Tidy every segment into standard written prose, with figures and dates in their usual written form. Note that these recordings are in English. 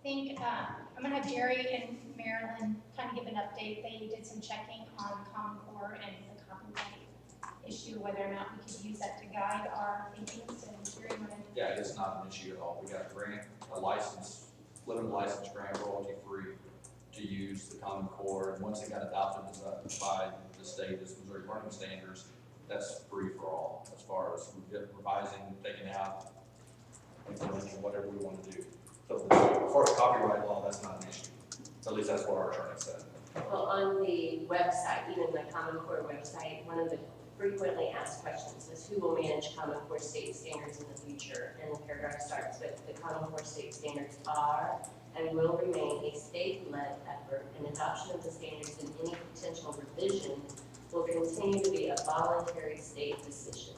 think I'm gonna have Jerry and Marilyn kind of give an update. They did some checking on Common Core and the copyright issue, whether or not we could use that to guide our thinkings. And Jerry wanted. Yeah, it's not an issue at all. We got a grant, a license, limited license grant, royalty free to use the Common Core. And once it got adopted by the state as Missouri Learning Standards, that's free for all as far as revising, taking out, implementing whatever we want to do. So as far as copyright law, that's not an issue. So at least that's what our attorney said. Well, on the website, even the Common Core website, one of the frequently asked questions is who will manage Common Core state standards in the future? And the paragraph starts with the Common Core state standards are and will remain a state-led effort, and adoption of the standards and any potential revision will continue to be a voluntary state decision.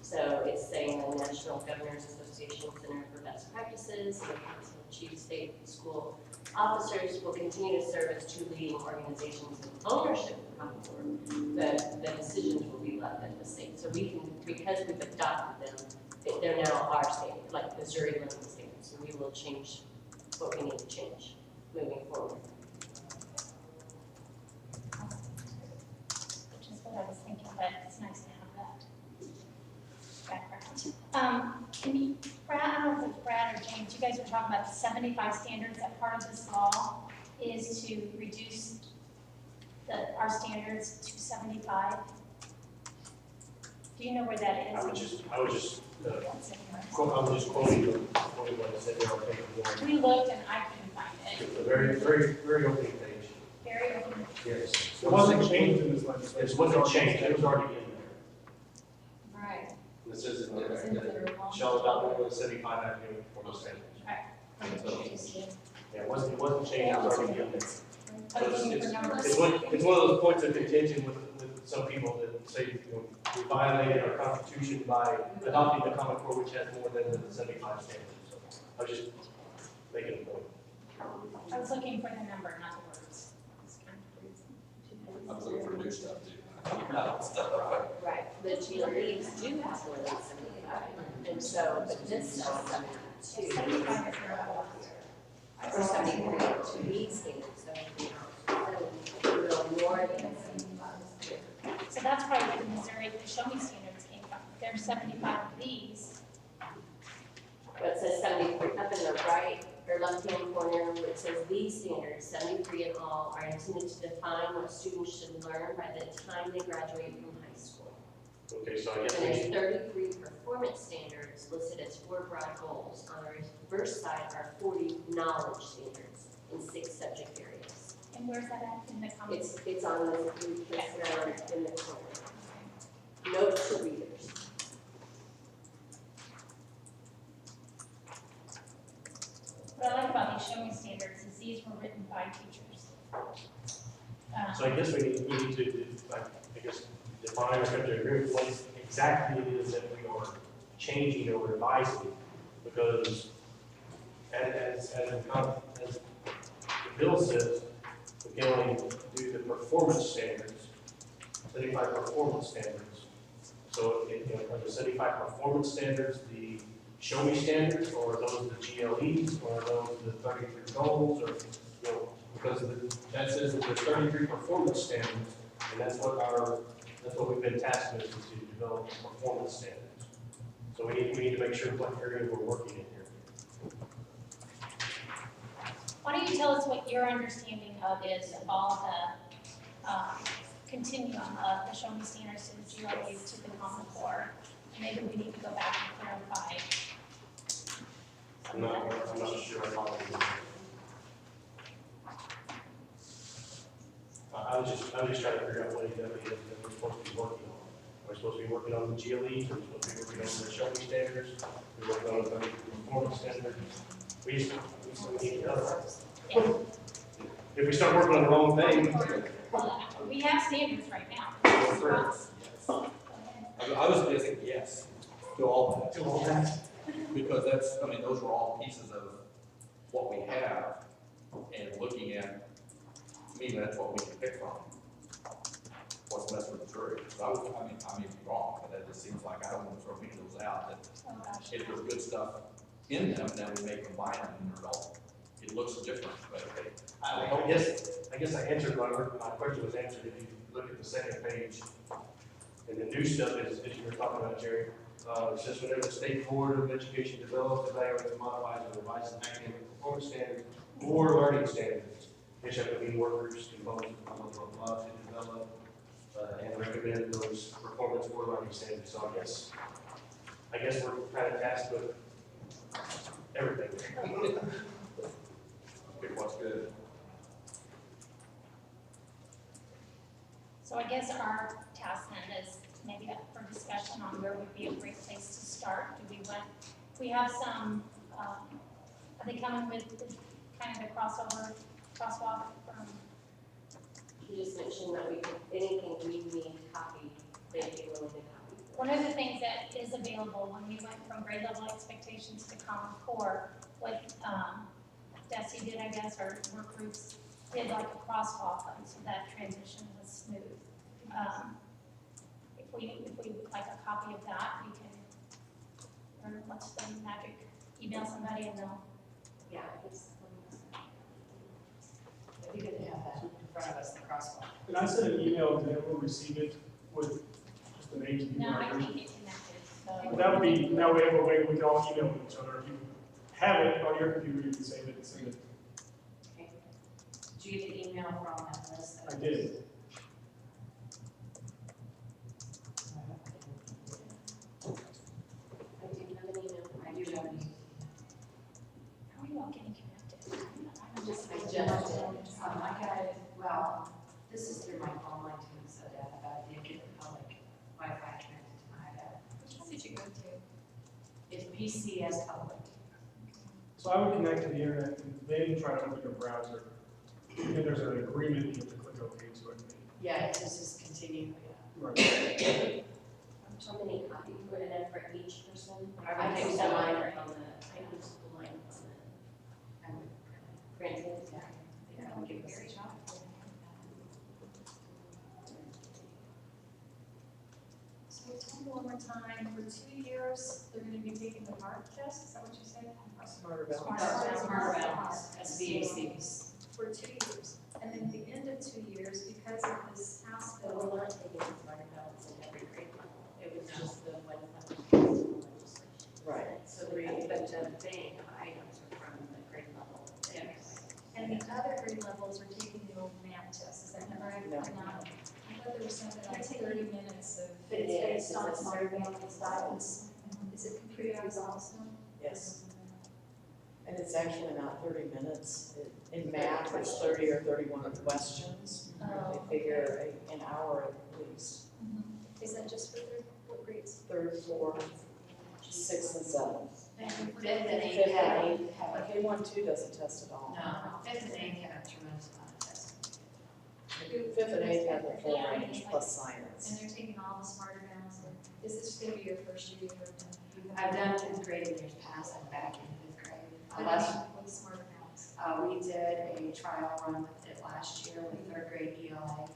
So it's saying the National Governors Association Center for Best Practices and the Council of Chief State School Officers will continue to serve as two leading organizations in ownership of Common Core. The decisions will be left at the state. So we can, because we've adopted them, they're now our standard, like Missouri Learning Standards. So we will change what we need to change moving forward. Which is what I was thinking, but it's nice to have that background. Can you, Brad, I don't know if it's Brad or James, you guys were talking about the 75 standards. That part of this law is to reduce our standards to 75. Do you know where that is? I was just quoting what it said there on page 1. We looked and I couldn't find it. It's a very opening page. Very open. Yes. It wasn't changed in this legislation. It wasn't changed, it was already in there. Right. It says that shall adopt the 75 academic performance standards. Right. Yeah, it wasn't changed, it was already in there. I was looking for numbers. It's one of those points of contention with some people that say, you know, we violated our constitution by adopting the Common Core, which has more than the 75 standards. So I was just making a point. I was looking for the number, not the words. I was looking for new stuff too. Right. The GLEs do have more than 75. And so, but this says 72. 75 is not Or 73 to meet standards, so a little more than 75. So that's probably where the Missouri, the Show Me standards came from. There's 75 of these. But it says 73 up in the right or left-hand corner, where it says these standards, 73 in all, are intended to define what students should learn by the time they graduate from high school. Okay, so I guess And there's 33 performance standards listed as 4 broad goals. On the reverse side are 40 knowledge standards in 6 subject areas. And where's that at in the comments? It's on the in the corner. Notes to readers. What I like about these Show Me standards is these were written by teachers. So I guess we need to, I guess, define or come to agree with what exactly it is that we are changing or revising, because as the bill says, we can only do the performance standards, 75 performance standards. So are the 75 performance standards the Show Me standards, or are those the GLEs, or are those the 33 goals, or, you know, because that says that there's 33 performance standards, and that's what we've been tasked with, is to develop performance standards. So we need to make sure what area we're working in here. Why don't you tell us what your understanding of is of all the continuum of the Show Me standards to the GLEs to the Common Core? Maybe we need to go back and clarify. I'm not sure I follow you. I was just trying to figure out what exactly it is that we're supposed to be working on. We're supposed to be working on the GLEs, we're supposed to be working on the Show Me standards, we're working on the performance standards. We need to know. If we start working on the wrong thing. We have standards right now. I was going to say yes to all that. To all that. Because that's, I mean, those are all pieces of what we have, and looking at, to me, that's what we can pick from. What's best for the jury. So I may be wrong, but that just seems like I don't want to throw any of those out, that Oh, gosh. if there's good stuff in them, then we may combine them, and they're all, it looks different, but I guess I answered, my question was answered if you look at the second page. And the new stuff is you were talking about, Jerry. It says whenever the State Board of Education develops, evaluates, modifies, or revises academic performance standards or learning standards, it shall convene work groups composed of blah, blah, blah, to develop and recommend those performance or learning standards. So I guess we're kind of tasked with everything. pick what's good. So I guess our task then is maybe up for discussion on where would be a great place to start. We have some, are they coming with kind of a crosswalk from? You just mentioned that anything we need copied, they'd be willing to copy. One of the things that is available when we went from grade level expectations to Common Core, what Desi did, I guess, or work groups did like a crosswalk, so that transition was smooth. If we would like a copy of that, we can, or what's the magic, email somebody and they'll. Yeah, it's. It'd be good to have that in front of us, the crosswalk. And I sent an email, and everyone receive it with just the names of the No, I members. can't get connected, so. That would be, now we have a way we can all email each other. If you have it on your computer, you can save it and send it. Okay. Did you get the email from that list? I did. I do have an email. I do have an How are you all getting connected? I'm just. I got it, well, this is through my phone line too, so that I did get the public Wi-Fi connected to my iPad. Which one did you go to? It's PCS public. So I would connect to the internet and then try to open your browser. And there's an agreement, you have to click OK to it. Yeah, it's just continue, Right. How many copies put it in for each person? I think so. I use the line on the printed. Yeah. Yeah, I would get very shocked. So tell me one more time, for 2 years, they're gonna be taking the mark test, is that what you said? Smarter balance. Smarter Smart balance. SBACs. For 2 years. And then at the end of 2 years, because of this House But bill, we're not taking the smart balance in every grade level. It was just the one legislation. Right. So but the bank of items are from the grade level. and the other grade levels are taking the old math test, is that correct? No. Or not? I thought there was something like 30 minutes of. It is, Based on it's a smart survey. balance styles. Is it computerized also? Yes. And it's actually not 30 minutes. In math, it's 30 or 31 questions. Oh, They figure an hour at least. Is that just for what grades? Third, fourth, sixth, and seventh. And for- Fifth and eighth Fifth and have, eighth, have a, K-1-2 doesn't test at all. no, fifth and eighth have a tremendous amount of testing. Fifth and eighth have the full range plus science. And they're taking all the smarter balance. Is this going to be your first year? I've done fifth grade in years past, I'm back in fifth grade. What Last, about with smarter balance? we did a trial run with it last year with third grade ELA.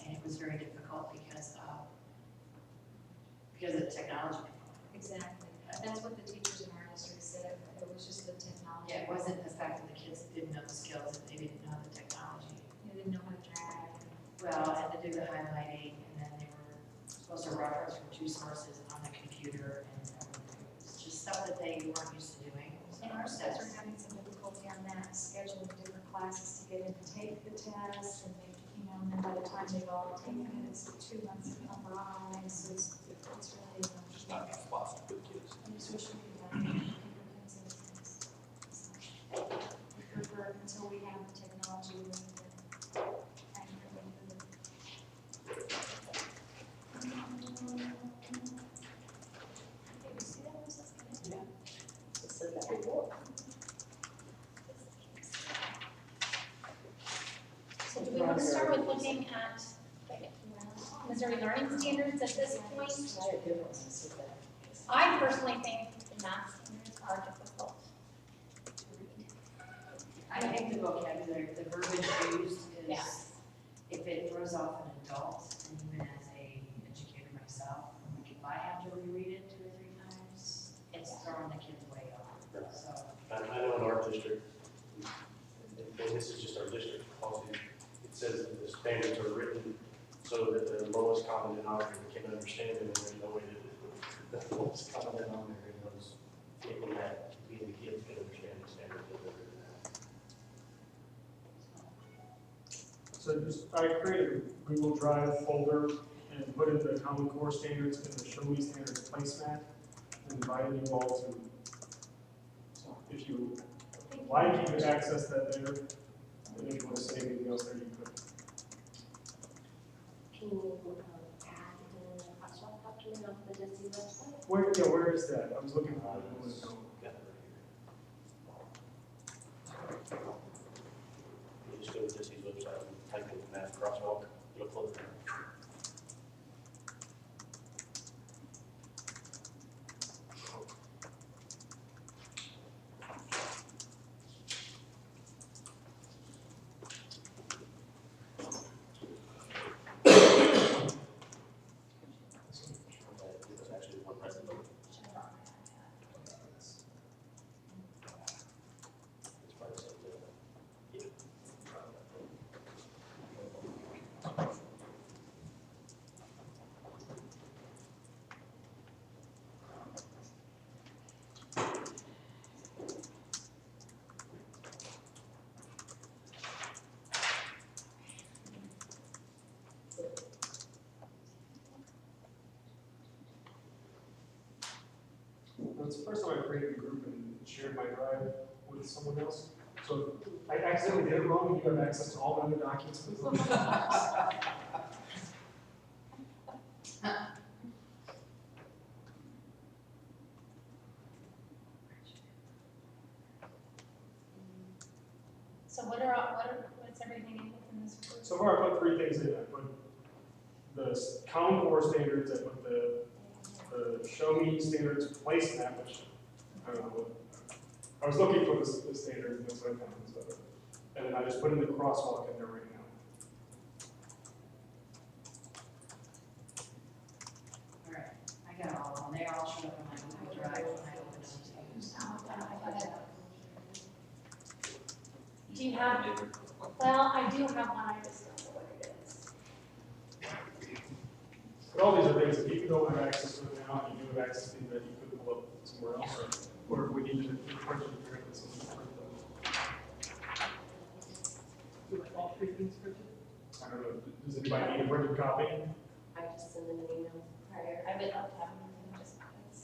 And it was very difficult because of the technology component. Exactly. That's what the teachers in our district said. It was just the technology. Yeah, it wasn't the fact that the kids didn't know the skills, that they didn't know the technology. They didn't know how to drag. Well, and to do the highlighting, and then they were supposed to reference from 2 sources on the computer, and everything. It was just stuff that they weren't used to doing. And our staff are having some difficulty on that, scheduling different classes to get in to take the test, and they, and then by the time they've all taken it, it's 2 months of come by, so it's really, Just not enough spots to put kids. I just wish we could have paper pens and things. So, we prefer until we have the technology, we need to accurately do it. Okay, we see that, where's this going? It's in that report. So do we want to start with looking at Missouri learning standards at this point? Try a different one, see that. I personally think the math standards are difficult to read. I think the vocabulary, the verbiage used Yeah. is, if it throws off an adult, and even as a educator myself, like if I have to reread it 2 or 3 times, it's throwing the kids way off, so. I know in our district, and this is just our district policy, it says that the standards are written so that the lowest common denominator can understand it, and there's no way that the lowest common denominator knows in that, the kids can understand the standards that they're written at. So just, I created a Google Drive folder and put in the Common Core standards and the Show Me Standards placemat, and invited you all to, so if you like, you could access that there, and if you want to say anything else there, you could. Can you add the crosswalk document off the DESI website? Where is that? I was looking for it. It was- Got it right here. You just go to Jesse's website and type in math crosswalk, it'll float there. That's actually one present. It's probably something, yeah. It's the first time I created a group and shared my drive with someone else. So I accidentally did it wrong, and you have access to all the other documents. So what's everything in this group? So far, I put 3 things in. I put the Common Core standards, I put the Show Me Standards placemat, which, I don't know, I was looking for the standards, and that's what I found. So, and then I just put in the crosswalk in there right now. All right, I got all of them, they all show up on my Google Drive when I open them to use. Do you have, well, I do have one, I just don't know what it is. But all these are things that you don't have access to now, and you do have access to that you could pull up somewhere else, or if we needed to print it, print this, and print them. All 3 things printed? I don't know, does anybody need a printed copy? I just send them an email prior. I would love to have one, just because.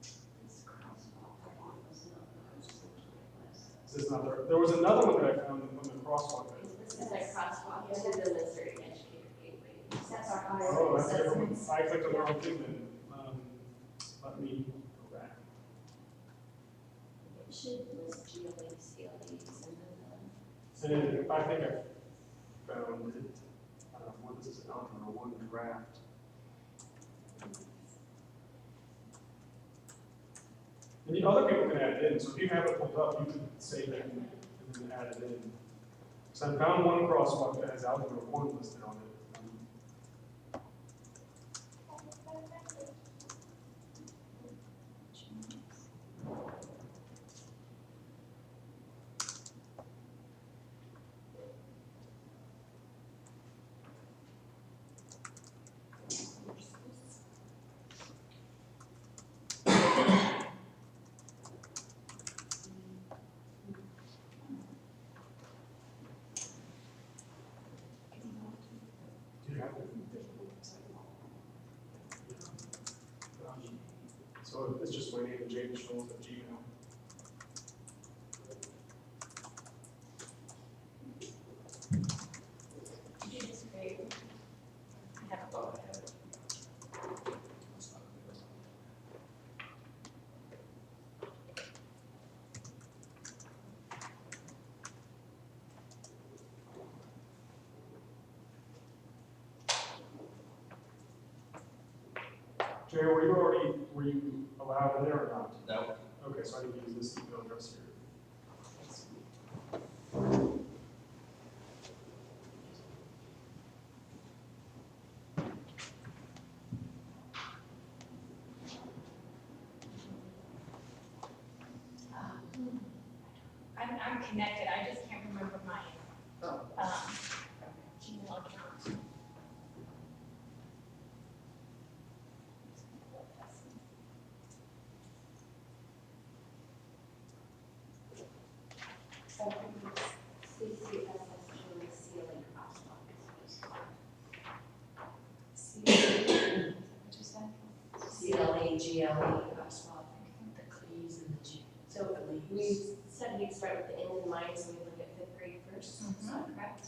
This crosswalk one was not the most list. This is not there was another one that I found on the crosswalk. This is a crosswalk to the Missouri Educator Gateway. That's our Oh, highway that's a different one. assessments. I clicked on the wrong thing then. Let me go back. It should list GLEs, CLEs, and then, And I think I found it, what is this, algebra 1 draft. And the other people can add it in, so if you have it pulled up, you can save it and then add it in. So I found one crosswalk that has algebra 1 listed on it. Do you have it? So it's just my name, James Schultz at Gmail. Did you just create? I have a Thought I had it. It's not available. Jay, were you allowed in there or not? No, Okay, so I need to use this email address here. I'm connected, I just can't remember my, Oh. Gmail account. So CCSS truly sealing crosswalks. CLE, crosswalk. The C's and the G. So we said we'd start with the end in mind, so we look at fifth grade first, is that correct?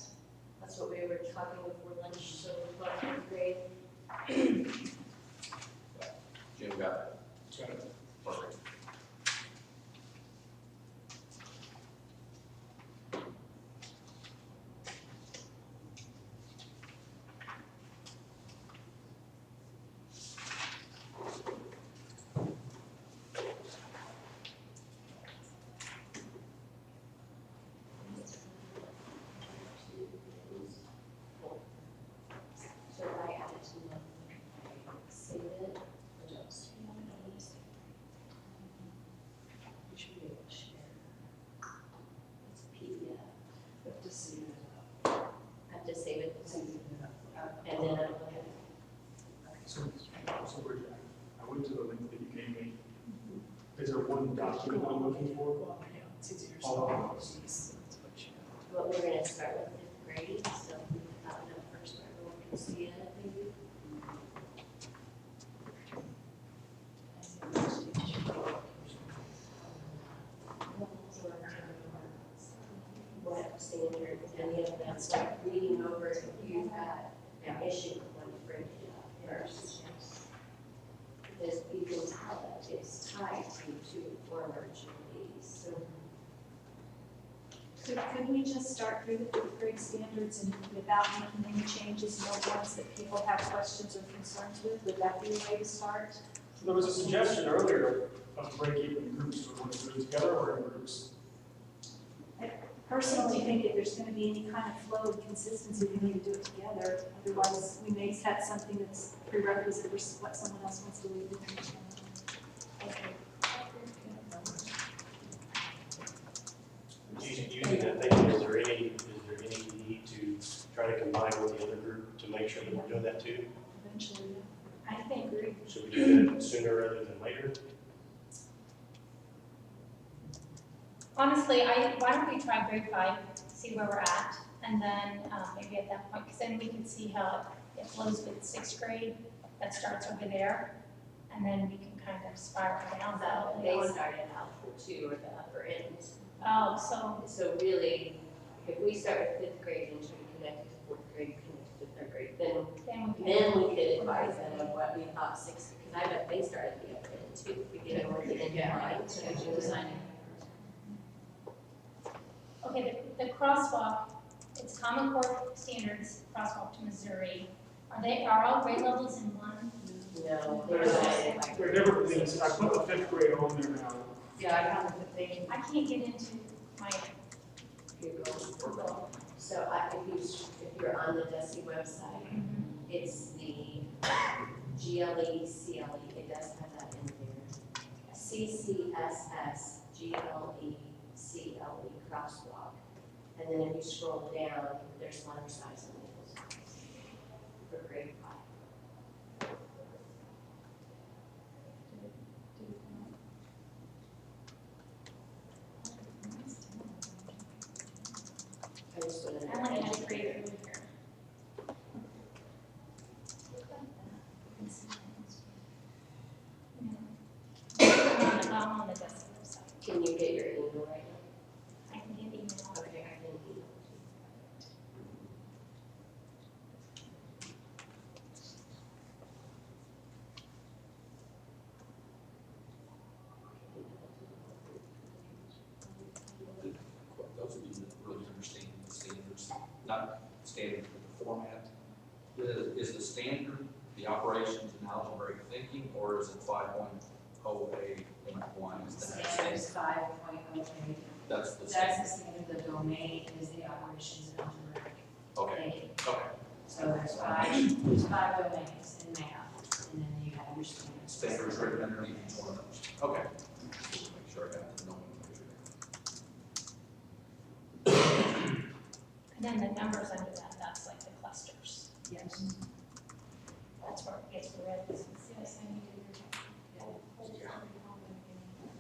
That's what we were talking before lunch, so we'll go fifth grade. Jim got it. Perfect. So I added to the, save it, or just, you should be able to share. It's a PDF. Have to see it. Have to save it, and then I'll look at it. So where'd you, I went to the link that you gave me. Is there one document I'm looking for? All of those. Well, we're gonna start with fifth grade, so we put that one up first, where everyone can see it, maybe. What standard, any of them, start reading over if you've got an issue with one, bring it up first. Because you can tell that it's tied to two former GEs, so. So could we just start through the fifth grade standards and without making any changes, no ones that people have questions or concerns with? Would that be a way to start? There was a suggestion earlier of breaking in groups, do we want to do it together or in groups? I personally think if there's gonna be any kind of flow and consistency, we need to do it together. Otherwise, we may set something that's prerequisite for what someone else wants to leave. Using that thing, is there any need to try to combine with the other group to make sure that we're doing that too? Eventually, I think, Should we do that sooner rather than later? honestly, why don't we try grade 5, see where we're at, and then maybe at that point, because then we can see how it flows with 6th grade, that starts over there, and then we can kind of spiral down that. They started out for 2 or the upper end. Oh, so, So really, if we start with fifth grade and try to connect to fourth grade, connect to third grade, then we could advise them of what we thought sixth, because I bet they started the upper end too, if we get it more in mind. So we should design it. okay, the crosswalk, it's Common Core standards, crosswalk to Missouri. Are all grade levels in one? No, they're divided by There are different things, I put the fifth grade on there now. Yeah, I found the thing. I can't get into my Google. So if you're on the DESI website, it's the GLE, CLE, it does have that in there. CCSS, GLE, CLE crosswalk. And then if you scroll down, there's letter size and label size for grade 5. I just went in I there. only had to create it over here. I'm on the desk website. Can you get your email right now? I can get email. Okay, I can email. Those of you that really understand the standards, not standard, but the format, is the standard the operations and algebraic thinking, or is it 5.08.1? Is that Standards 5.08. That's the That's standard? the standard, the domain is the operations and algebraic Okay, thinking. okay. So there's five domains in math, and then you have your standards. Standards written underneath each one of those. Okay. Just make sure I got the nomenclature there. Then the numbers under that, that's like the clusters. Yes. That's where it gets real.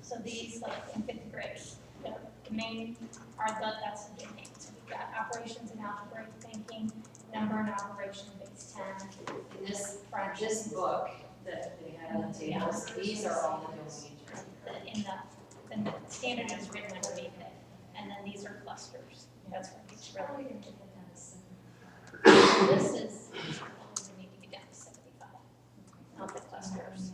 So these, like in fifth grade, the main are that's the main. So we've got operations and algebraic thinking, number and operation base 10. In this fractions. book that they had on the tables, these are all the domains. In the standard is written underneath it, and then these are clusters. That's where it gets really. This is, we need to get down to 75, not the clusters.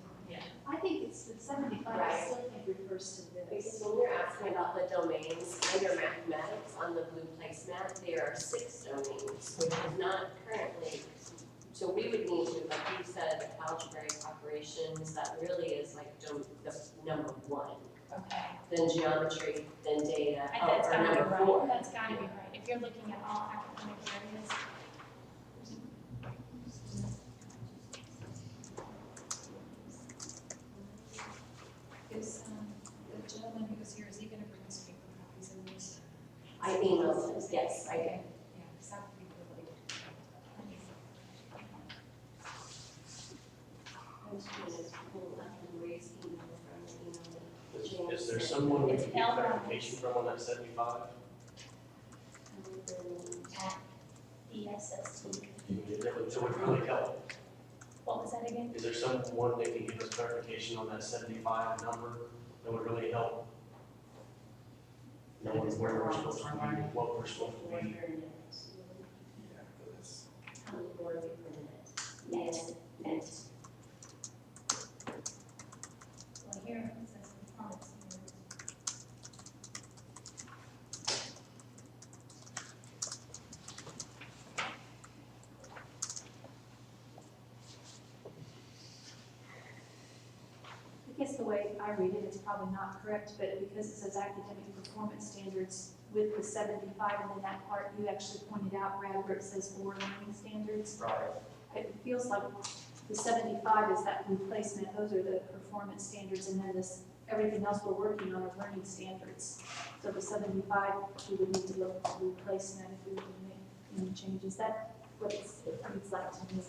I think it's the 75, I still think refers to Because this. when you're asking about the domains, under mathematics, on the blue placemat, there are 6 domains, which is not currently. So we would need to, like you said, algebraic operations, that really is like the number 1. Okay. Then geometry, then data, That's or gotta be number right, 4. that's gotta be right. If you're looking at all academic areas, Is, the gentleman who was here, is he gonna bring us paper copies of these? I emailed them, yes, I did. Yeah, because that would be really. I was trying to pull up and raise email from the email that Is there James someone we It's can get L. clarification from on that 75? at the SST. That would really help. What was that again? Is there someone that can give us clarification on that 75 number that would really help? Knowing where we're supposed to be, what we're supposed to be. Yeah, because How many more are we printing it? Net. Well, here it says performance standards. I guess the way I read it, it's probably not correct, but because it says academic performance standards with the 75, and then that part you actually pointed out, Brad, where it says for learning standards, Right. it feels like the 75 is that replacement, those are the performance standards, and then this, everything else we're working on are learning standards. So the 75, we would need to look at replacement if we were to make any changes. That what it reads like to me.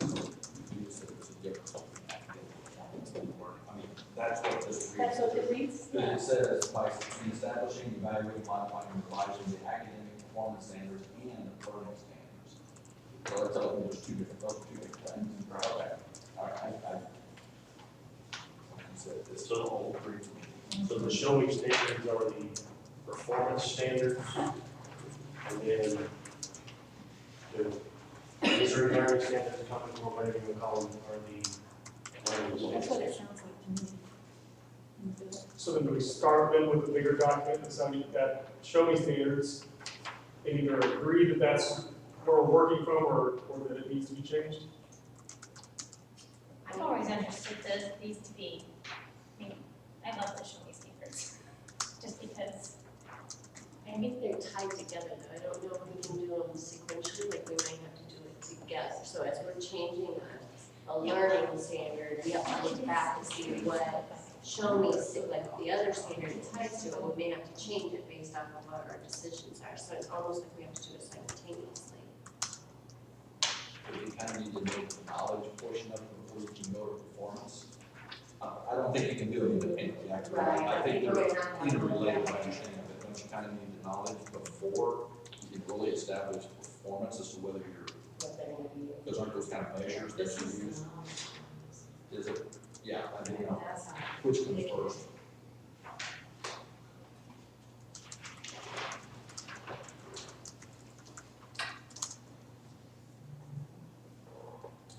you said it was a different something academic performance than work. I mean, that's what this reads. That's what it reads? But it says, by establishing, evaluating, modifying, and revising the academic performance standards and the learning standards. So that's telling me there's those are two different things. Right. Okay. All right, you said this, So- all three to me. So the show me standards are the performance standards. And then the Missouri learning standards, common core, whatever you call them, are the learning That's what it standards. sounds like to me. So then do we start then with the bigger document, that show me standards, and either agree that that's where we're working from, or that it needs to be changed? I've always understood these to be, I mean, I love the show me standards, just because, I think they're tied together, though. I don't know if we can do them sequentially, like we might have to do it together. So as we're changing a learning standard, we have to look back to see what show me, like the other standard it ties to, and we may have to change it based off of what our decisions are. So it's almost like we have to do it simultaneously. You kind of need to know the knowledge portion of it before you can go to performance. I don't think you can do it independently, actually. I think they're interrelated, I understand, but don't you kind of need the knowledge before you can really establish performance as to whether you're, What they're gonna be. those aren't those kind of measures that you use? Is it, yeah, I mean, which comes first?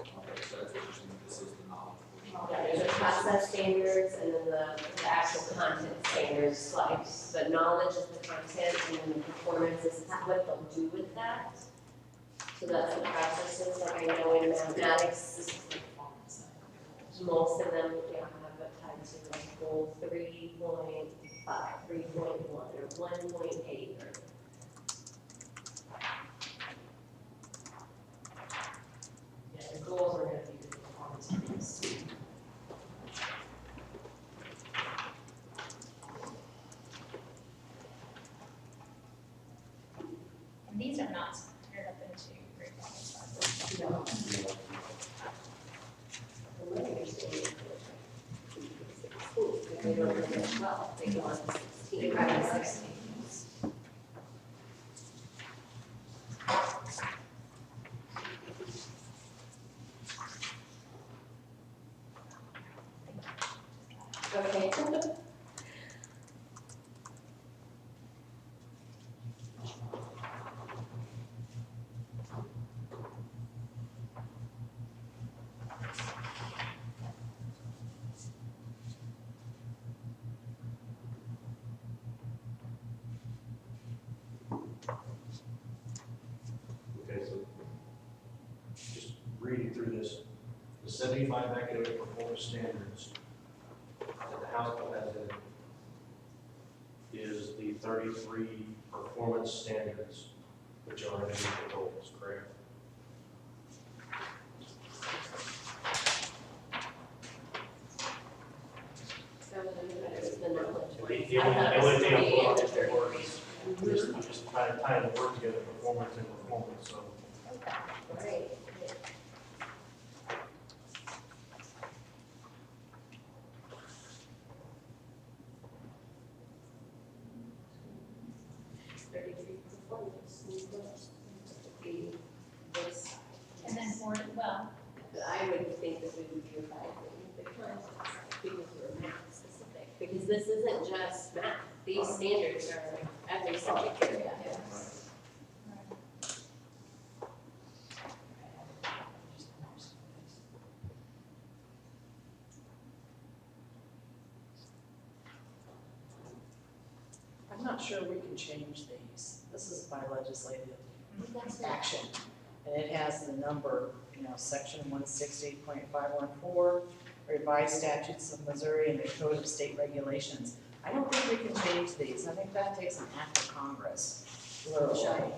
Okay, so that's what you're saying, this is the knowledge portion. Yeah, there's the process standards and then the actual content standards slice. The knowledge is the content and then the performance is what they'll do with that. So that's the processes, like I know in mathematics, this is most of them, yeah, have it tied to like goal 3.5, 3.1, or 1.8, or are not paired up into grade level. The way you're saying it, if they don't look at 12, they go on to 16. Right, 16. Okay. Okay, so just reading through this, the 75 academic performance standards that the House bill has in is the 33 performance standards, which are in the goals, correct? So it was the knowledge one. The only thing I'm looking at there was, just trying to tie the work together, performance and performance, so. Right. Performance. This. And then for, well, I would think that we would be revising the content because we're math specific, because this isn't just math. These standards are every subject area. I'm not sure we can change these. This is by legislative action. And it has the number, section 160.514, revised statutes of Missouri and the Code of State Regulations. I don't think we can change these. I think that takes an act of Congress, literally.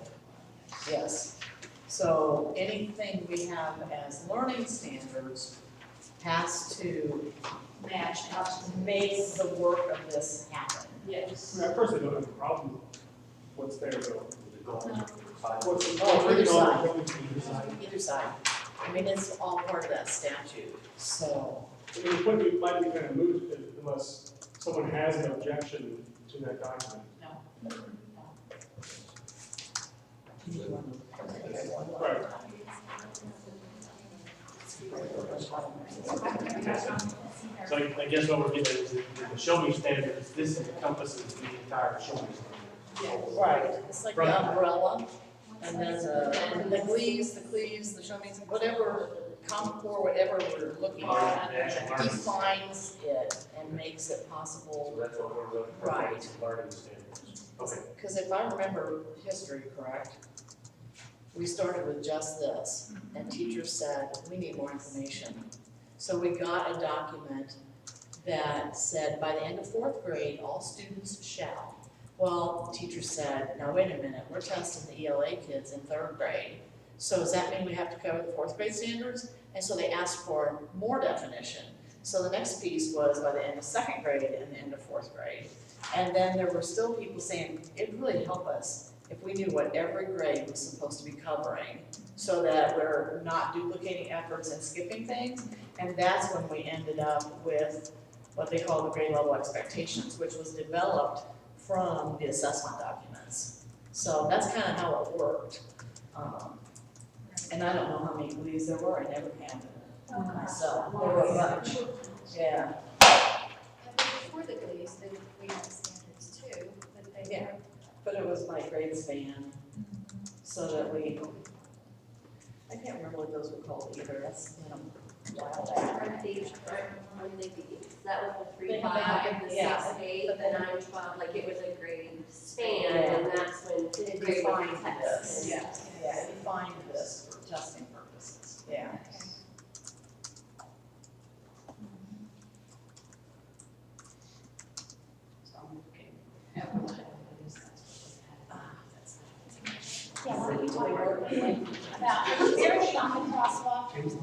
Yes. So anything we have as learning standards has to Match up. make the work of this happen. Yes. I mean, I personally don't have a problem with what's there though. The goals are What's either side. Either side. Either side. I mean, it's all part of that statute, so. I mean, it might be kind of moot unless someone has an objection to that document. Right. So I guess what we're getting is the show me standards, this encompasses the entire show me standards. Right, it's like the umbrella, and then the cleaves, the show me, whatever, Common Core, whatever we're looking at, The actual learning. defines it and makes it possible. So that's what we're looking for, Right. learning standards. Okay. Because if I remember history correct, we started with just this, and teachers said, we need more information. So we got a document that said, by the end of 4th grade, all students shall. Well, teachers said, now wait a minute, we're testing the ELA kids in 3rd grade. So does that mean we have to cover the 4th grade standards? And so they asked for more definition. So the next piece was by the end of 2nd grade and the end of 4th grade. And then there were still people saying, it would really help us if we knew what every grade was supposed to be covering, so that we're not duplicating efforts and skipping things. And that's when we ended up with what they call the grade level expectations, which was developed from the assessment documents. So that's kind of how it worked. And I don't know how many leaves there were, I never counted it myself. There were a bunch, yeah. Before the glees, we had standards too, but they Yeah. But it was by grade span, so that I can't remember what those were called either, that's been a while back. Aren't they, that was the 3, They 5, have- the yeah. 6, 8, the 9, 12, like it was a grade span, Yeah. and that's when It grade defined was this, tested. yeah, it defined this for testing purposes, yeah. So I'm looking at what it is, that's what yeah, what we talked about, everything on the crosswalk, This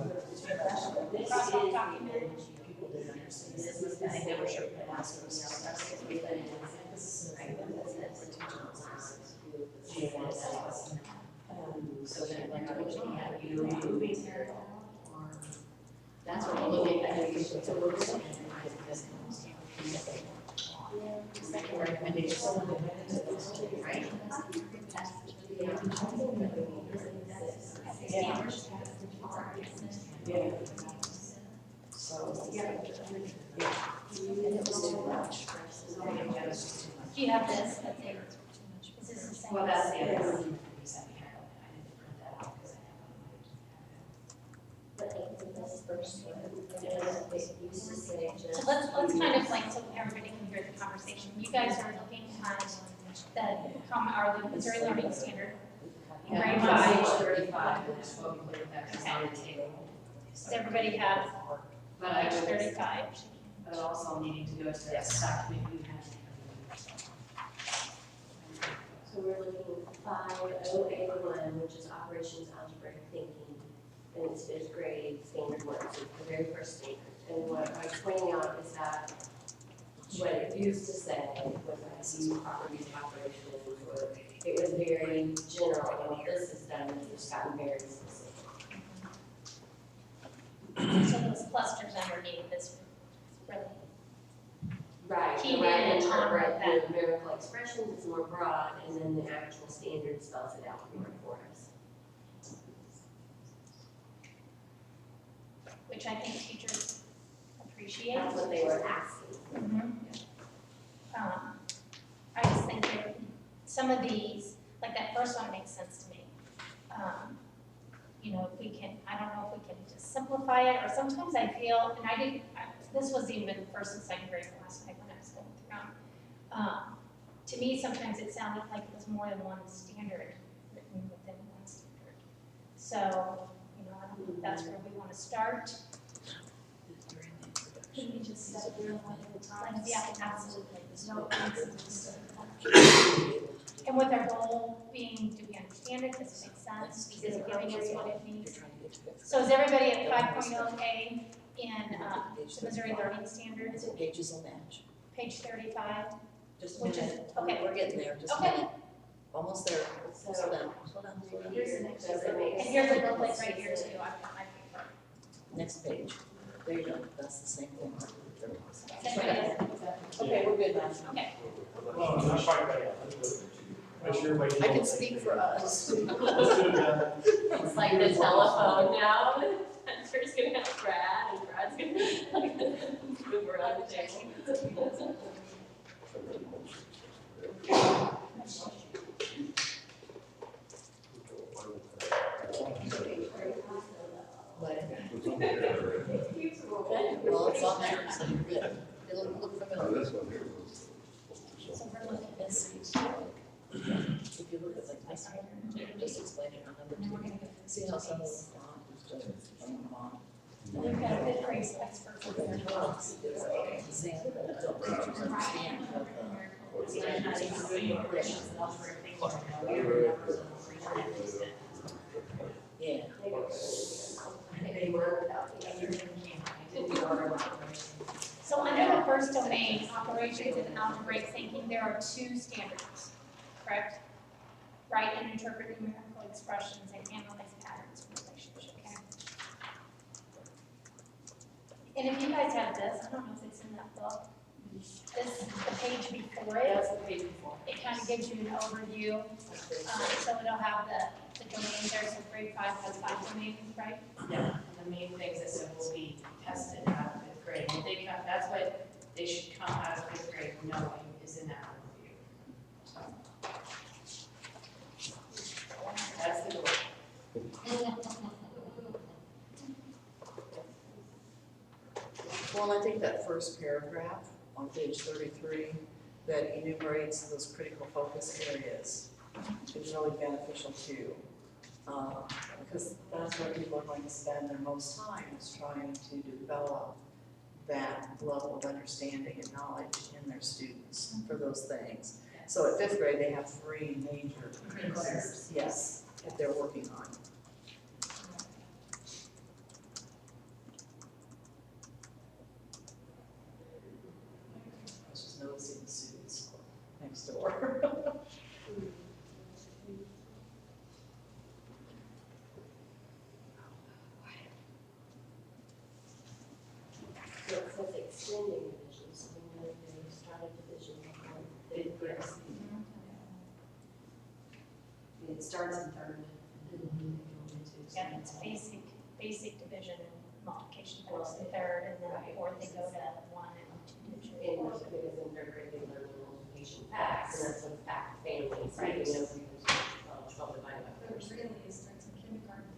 crosswalk is document. People didn't understand This this, is and they never the- showed the aspects. This is it, like, are we looking at you moving there? Or, that's what we're looking at, it's a work session, second recommendation, right? Yeah. So, yeah. And it was too much. Do you have this? That's it. Is this the same? Well, that's the other Yes. one. But I think this first one, it used to say just. So let's kind of like, so everybody can hear the conversation. You guys are looking at the Missouri Learning Standard. Yeah, Grade on five. page 35, and that's what we put that was on the table. Does everybody have But I page was, 35? but also needing to go to this document you have. So we're looking at 5081, which is operations algebraic thinking, and it's fifth grade standard one, so the very first standard. And what I was pointing out is that what it used to say was like these properties of operations, or it was very general, and what this has done is it's gotten very specific. So those clusters underneath this really. Right, Key the right in and interpret on that. the numerical expressions is more broad, and then the actual standard spells it out more for us. Which I think teachers appreciate. That's what they were asking. I just think that some of these, like that first one makes sense to me. You know, if we can, I don't know if we can just simplify it, or sometimes I feel, and this was even first and second grade last night when I was going through them. To me, sometimes it sounded like it was more than one standard written within one standard. So, you know, I don't know if that's where we want to start. Can we just set it one at a time? Yeah, absolutely. There's no incidents. And with our goal being, do we understand it, does it make sense, is it giving us what it needs? So is everybody at 5.0A in the Missouri Learning Standards, What pages on that? page 35? Just a Which is, minute. okay, We're getting there, just a okay, minute. Almost there. So Slow down, slow down, slow down. here, does it make and sense? here's a booklet right here too, I've got my paper. Next page. There you go, that's the same thing. Does anybody else? Okay, we're good now. Okay, Well, I'm not quite ready. Make sure everybody I can knows. speak for us. Let's do that. It's like the telephone now, Spencer's gonna have Brad, and Brad's gonna move around the table. But- Okay, well, it's on there, so you're good. It'll look Oh, familiar. this one here was. so we're looking at Yes. If you look at like this one, just explain it on number and then we're two. gonna go. See how some of them on, just bring them on. And we've got a fifth grade expert for their It's like an example, don't teachers understand how yeah. They were without the other. So under the first domain, operations and algebraic thinking, there are two standards, correct? Write and interpret numerical expressions and analyze patterns in relationship, okay? And if you guys have this, I don't know if it's in that book, this, the page before it, That's the page before. it kind of gives you an overview. So it'll have the domains there, so grade 5 has 5 domains, right? Yeah, and the main things that said will be tested out of fifth grade, and they come, that's what they should come out of fifth grade knowing is in that overview. So. That's the goal. Well, I think that first paragraph on page 33 that enumerates those critical focus areas is really beneficial too. Because that's where people are going to spend their most time, is trying to develop that level of understanding and knowledge in their students for those things. So at fifth grade, they have 3 major Critical areas. yes, that they're working on. I was just noticing the students next door. starts in third. Yeah, it's basic division and multiplication goes to third, and then fourth they go to 1 and 2 digits. Because in third grade, they learn multiplication facts, and that's a fact family, so Right. you know, 12 divided by But 4. really, it starts in kindergarten.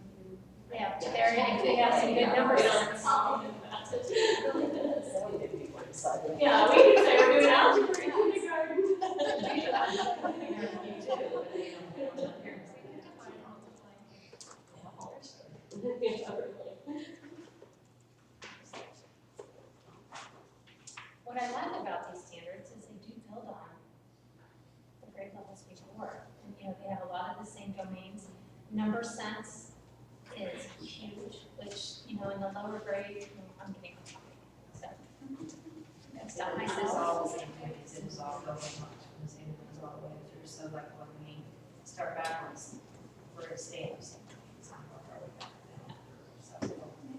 Yeah, they're, if they have some good numbers. Yeah, we can say we're doing algebra in kindergarten. What I like about these standards is they do build on the grade levels before. And, you know, they have a lot of the same domains. Number sense is huge, which, you know, in the lower grade, I'm getting off topic. So, next up This is myself. all the same things, it is all going on, the same things all the way through, so like when we start backwards, we're staying the same. It's not going all the way back down. So,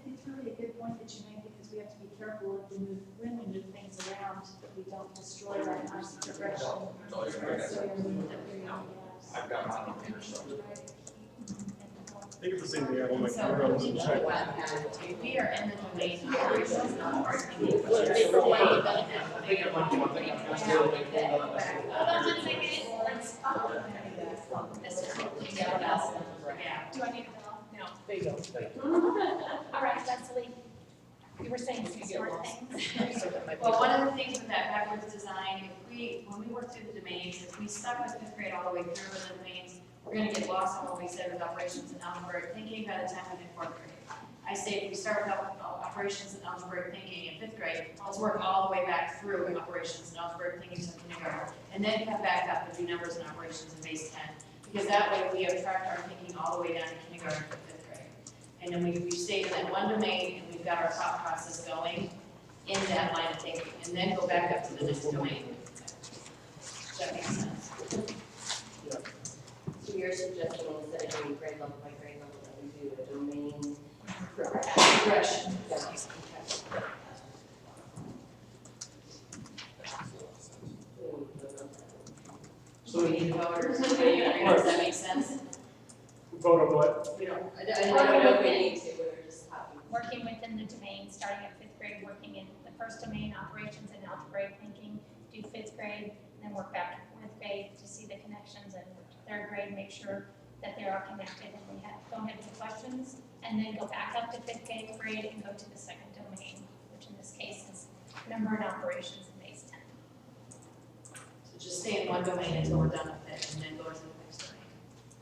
It's really a good point that you make, because we have to be careful when we move things around, that we don't destroy that nice progression. That's all you're gonna So get. you're moving up your gaps. I've got mine on here, so. I think it's the same thing, I don't like So arrows we and know check. what, we are in the domain operations, not marketing. Different way to benefit. I think it might be one thing I'm gonna steal. Hold on 1 second, let's. Yeah. Do I need to go? No. There you go. All right, Cecily, you were saying some smart things. Well, one of the things with that backwards design, when we work through the domains, if we stuck with fifth grade all the way through with the domains, we're gonna get lost on what we said with operations and algebraic thinking by the time we hit fourth grade. I say if we start with operations and algebraic thinking in fifth grade, let's work all the way back through operations and algebraic thinking to kindergarten, and then come back up and do numbers and operations in base 10. Because that way we abstract our thinking all the way down to kindergarten for fifth grade. And then we stay in that one domain, and we've got our thought process going in that line of thinking, and then go back up to the next domain. Does that make sense? So you're suggesting instead of doing grade level by grade level, that we do a domain progression? Yes. So we need voters, do you agree, does that make sense? Vote on what? We don't, I don't know if we need to, we were just talking. Working within the domain, starting at fifth grade, working in the first domain, operations and algebraic thinking, do fifth grade, and then work back to fourth grade to see the connections, and work to third grade, make sure that they are connected, and we don't have any questions, and then go back up to fifth grade and go to the second domain, which in this case is number and operations in base 10. so just stay in one domain until we're done with it, and then go to the next domain.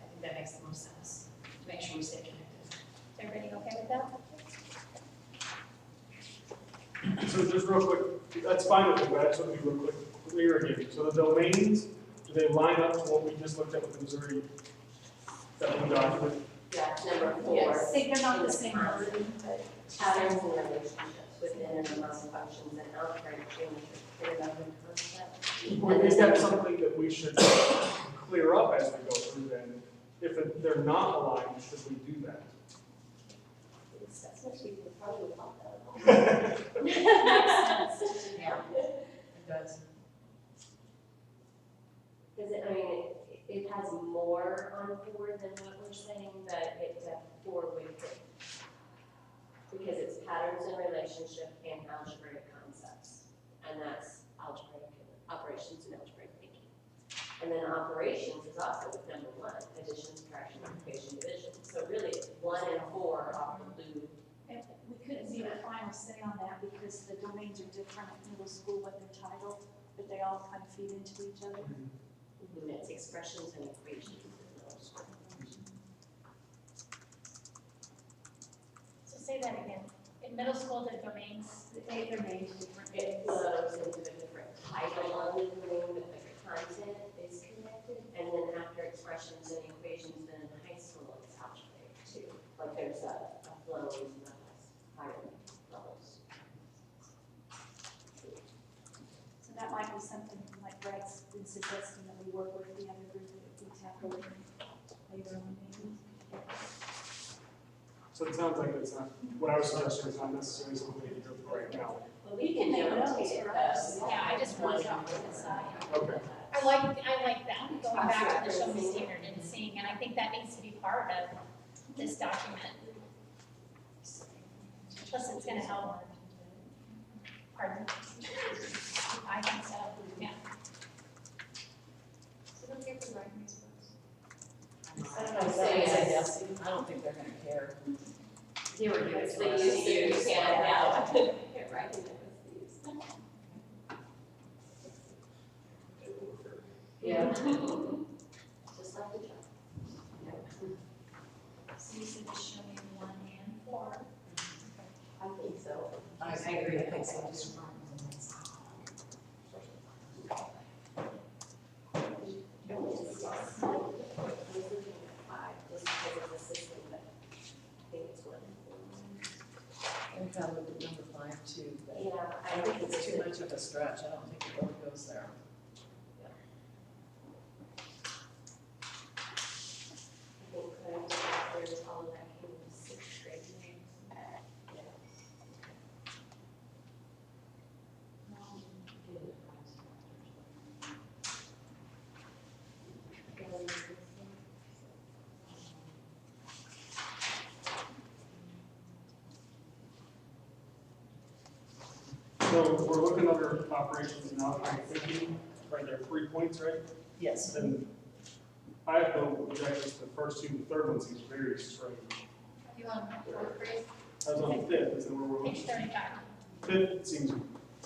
I think that makes the most sense, to make sure we stay connected. Is everybody okay with that? So just real quick, that's fine with me, but I just want to be real quick, clear again. So the domains, do they line up to what we just looked at with the Missouri, that one document? Yeah, number 4. Yes, they're not the same wording, but. Patterns and relationships within and among functions and algebraic geometry, development concept. Or is that something that we should clear up as we go through then? If they're not aligned, should we do that? That's what we probably would want that. Yeah, it does. Because it has more on 4 than what we're saying, but it's a 4 with it. Because it's patterns and relationship and algebraic concepts. And that's algebraic operations and algebraic thinking. And then operations is also with number 1, addition, subtraction, multiplication, division. So really, 1 and 4 often do. And we couldn't be the final say on that because the domains are different at middle school, what they're titled, but they all kind of feed into each other. It's expressions and equations. So say that again. In middle school, the domains, Their names different. It flows into a different title on the domain, but the content is connected. And then after expressions and equations, then in high school, it's algebraic too. Like there's a flow into the higher levels. So that might be something like Brad's been suggesting that we work with the other group that we tackle later on maybe. So it sounds like it's not, what I was suggesting is not necessarily something we can go through right now. Well, we can make notate notes it for though. us. yeah, I just want it off to the side. Okay. I like that, going back to the show me standard and and seeing, and I think that needs to be part of this document. Plus, it's gonna help. Pardon? I think so, yeah. So don't get to writing these books. I don't know if that was a yes, I don't think they're gonna care. They were good, so you can't have. Right, and it was these. Yeah. Just like the job. So you said just show me 1 and 4. I think so. I agree, I think so too. I think I looked at number 5 too, but Yeah, I think it's too much of a stretch, I don't think it really goes there. I think there's all of that came in 6th grade. So we're looking under operations and outbound thinking, right there, 3 points, right? Yes. And I have no objections to the first 2, the third one seems very strange. You want to work for it? I was on the 5th, is that where we're Page looking? 35. 5th seems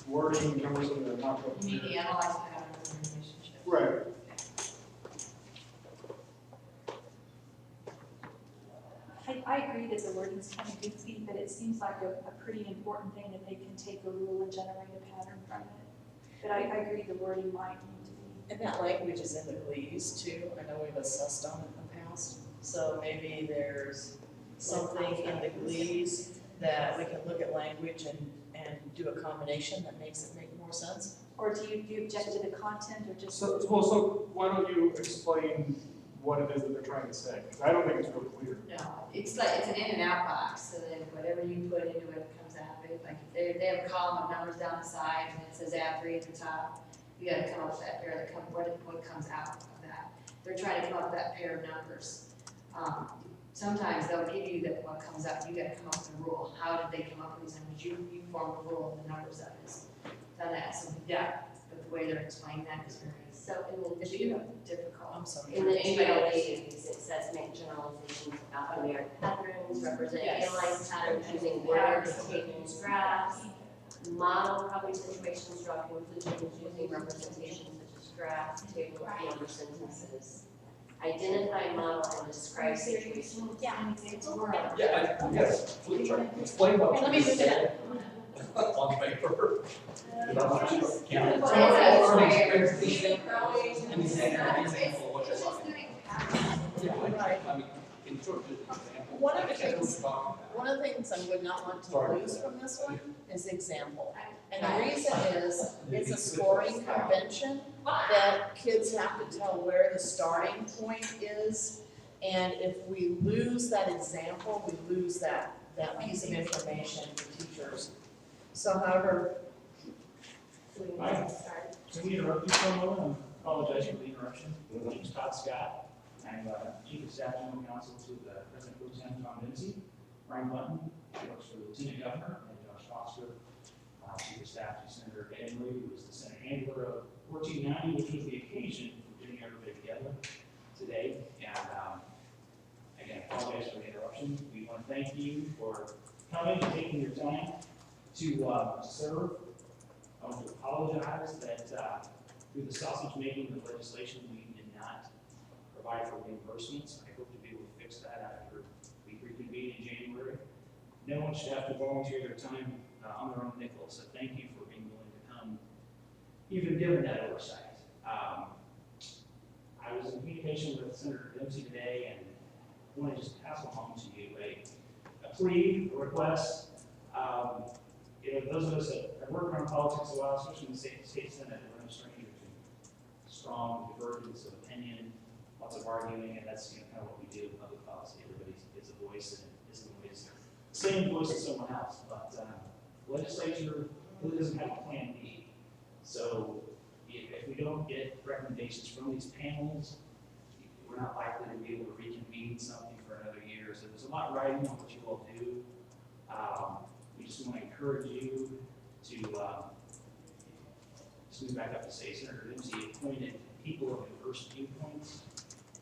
wording, cumbersome, and not real You need to clear. analyze patterns and relationships. Right, I agree that the wording's kind of goofy, but it seems like a pretty important thing that they can take a rule and generate a pattern from it. But I agree the wording might need to be. And that language is in the GLEAS too, I know we've assessed on it in the past, so maybe there's something in the GLEAS that we can look at language and do a combination that makes it make more sense. Or do you object to the content or just? so why don't you explain what it is that they're trying to say? Because I don't think it's real clear. No, it's like, it's an in and out box, so that whatever you put into it comes out of it. Like, if they have a column of numbers down the side, and it says add 3 at the top, you gotta come up with that pair that what comes out of that. They're trying to come up with that pair of numbers. Sometimes they'll give you that what comes out, you gotta come up with a rule. How did they come up with these numbers? You form a rule of the numbers of this. Done that, so yeah, but the way they're explaining that is very, So in the it's difficult. I'm sorry. In the GLAs, it says make generalizations about binary patterns, represent Yes. analyze patterns using words, tables, graphs, model probably situations, draw conclusions using representations such as graphs, tables, number sentences. Identify, model, and describe situations. Yeah. Yeah, yes, please try to explain what. Let me move it On paper. Yeah. So, Well, an example of what you're It's just talking doing patterns. about. I mean, in sort of just an example. One of the I think I know what things- you're talking about. One of the things I would not want to Sorry. lose from this one is example. And the reason is, it's a scoring convention that kids have to tell where the starting point is. And if we lose that example, we lose that piece of information for teachers. So however, Hi. Can we interrupt you for a moment? I apologize for the interruption. My name is Todd Scott. I'm Chief of Staff General Counsel to the President Pro Tem Tom Dempsey. Brian Button works for the Lieutenant Governor, and Josh Foster, Chief of Staff to Senator Henry, who is the Senate handler of 1490, which was the occasion for getting everybody together today. And again, I apologize for the interruption. We want to thank you for coming and taking your time to serve. I want to apologize that through the sausage making of legislation, we did not provide for reimbursements. I hope to be able to fix that after we reconvene in January. No one should have to volunteer their time on their own nickel, so thank you for being willing to come, even given that oversight. I was in communication with Senator Dempsey today, and I want to just pass along to you a plea, a request. Those of us that have worked around politics a while, especially in the state Senate, we're no stranger to strong divergence of opinion, lots of arguing, and that's kind of what we do in public policy. Everybody gets a voice and isn't always the same voice as someone else. But legislature really doesn't have a plan B. So if we don't get recommendations from these panels, we're not likely to be able to reconvene something for another year. So there's a lot riding on what you all do. We just want to encourage you to, just move back up to say Senator Dempsey appointed people of diverse viewpoints,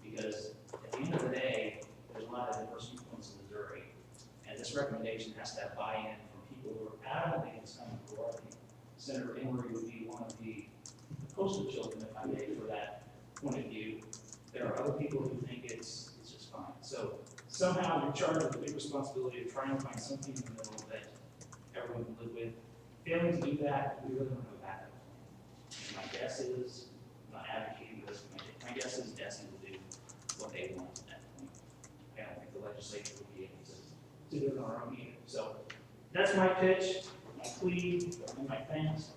because at the end of the day, there's a lot of diverse viewpoints in Missouri. And this recommendation has to have buy-in from people who are adamantly against common core. I think Senator Emery would be one of the poster children, if I may, for that point of view. There are other people who think it's just fine. So somehow you're charged with the big responsibility of trying to find something in the middle that everyone can live with. Failing to do that, we really don't have a backup plan. My guess is, I'm not advocating this, my guess is DESI will do what they want at that point. I don't think the legislature will be able to do it on our own either. So that's my pitch, my plea, and my thanks.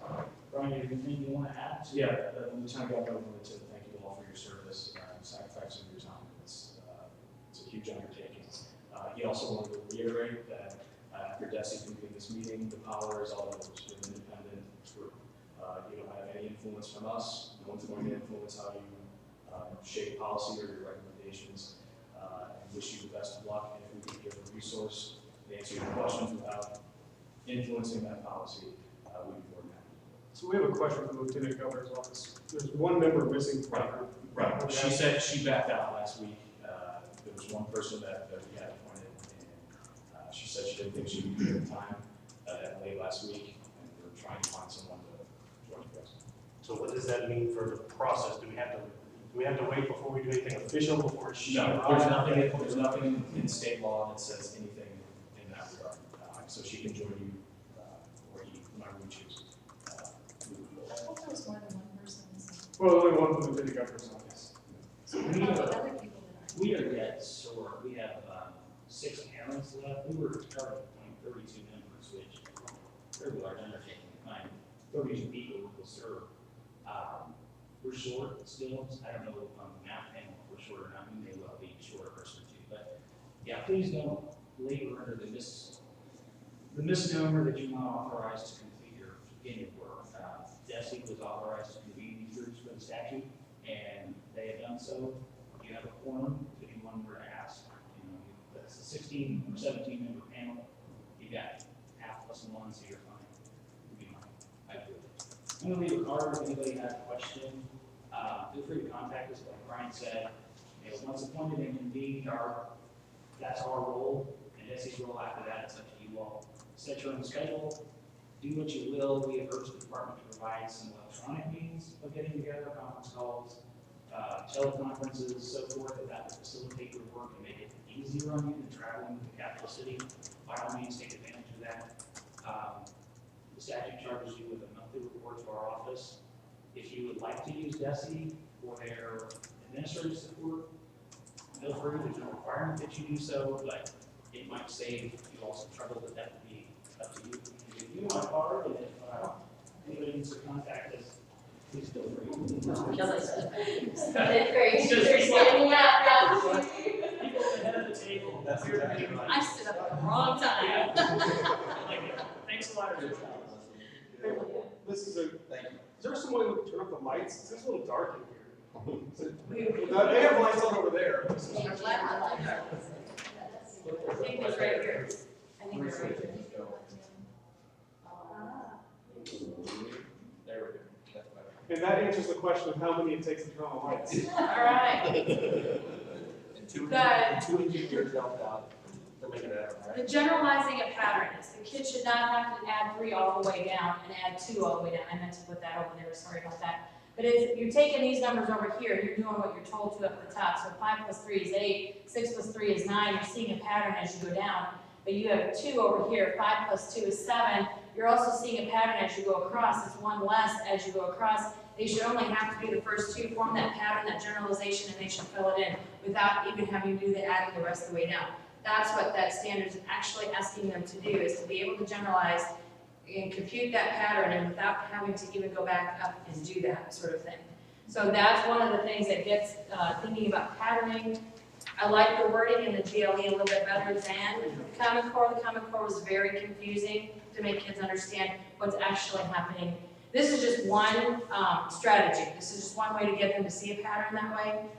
Brian, anything you want to add? Yeah, Lieutenant Governor, I wanted to thank you all for your service and sacrificing your time. It's a huge undertaking. He also wanted to reiterate that after DESI convened this meeting, the power is all yours. You're an independent group. You don't have any influence from us. No one's going to influence how you shape policy or your recommendations. I wish you the best of luck, and if we can give a resource to answer your questions without influencing that policy, we'd be more than happy. So we have a question from the Lieutenant Governor's office. There's one member missing from our group. Right. She said she backed out last week. There was one person that we had appointed, and she said she didn't think she would be in time late last week, and we're trying to find someone to join the rest. So what does that mean for the process? Do we have to wait before we do anything official before she arrives? No, there's nothing in state law that says anything in that regard. So she can join you or whomever we choose. I thought there was more than one person missing. Well, only one from the Lieutenant Governor's office. So what about the other people that We are yet short. We have 6 parents left. We were targeting 32 members, which is a very large undertaking. 32 people who will serve. We're short still. I don't know on the math panel if we're short or not. We may well be short a person or two. But yeah, please don't labor under the misnomer that you're not authorized to complete any work. DESI was authorized to convene these groups for the statute, and they have done so. You have a quorum if anyone were to ask. You know, that's a 16 or 17 member panel. You got half plus one, so you're fine. You'll be fine. I do. I'm going to leave a card if anybody has a question. Feel free to contact us. Like Brian said, you know, once appointed and convened, that's our role, and DESI's role after that. It's up to you all. Set your own schedule. Do what you will. We have urged the department to provide some electronic means of getting together, conference calls, teleconferences, so forth, that will facilitate your work and make it easier on you than traveling to the capital city. By all means, take advantage of that. The statute charges you with a monthly report to our office. If you would like to use DESI for their administrative support, feel free. There's no requirement that you do so, but it might save you all some trouble, but that would be up to you. If you want a card, and if anybody needs to contact us, please feel free. Great. Just Standing up, people at the head of the table. That's exactly right. I stood up at the wrong time. Thanks a lot. This is a, Thank you. is there some way we can turn up the lights? It's a little dark in here. They have lights on over there. I think it's right here. I think it's right here. There we go. That's better. And that answers the question of how many it takes to turn on the lights. All right. And two engineers helped out to make it happen, The right? generalizing a pattern is the kid should not have to add 3 all the way down and add 2 all the way down. I meant to put that over there, sorry about that. But if you're taking these numbers over here, you're doing what you're told to at the top. So 5 plus 3 is 8, 6 plus 3 is 9. You're seeing a pattern as you go down. But you have 2 over here, 5 plus 2 is 7. You're also seeing a pattern as you go across. It's 1 less as you go across. They should only have to do the first 2, form that pattern, that generalization, and they should fill it in without even having to do the adding the rest of the way down. That's what that standard is actually asking them to do, is to be able to generalize and compute that pattern and without having to even go back up and do that sort of thing. So that's one of the things that gets thinking about patterning. I like the wording in the GLE a little bit better than the Common Core. The Common Core was very confusing to make kids understand what's actually happening. This is just one strategy. This is just one way to get them to see a pattern that way.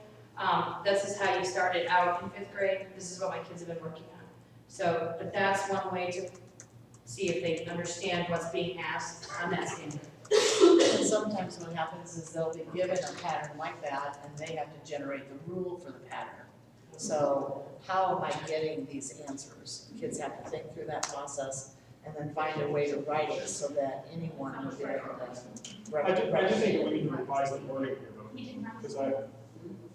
This is how you started out in 5th grade, this is what my kids have been working on. So, but that's one way to see if they understand what's being asked on that standard. And sometimes what happens is they'll be given a pattern like that, and they have to generate the rule for the pattern. So how am I getting these answers? Kids have to think through that process and then find a way to write it so that anyone will be able to. I just think we need to revise the wording here, though, because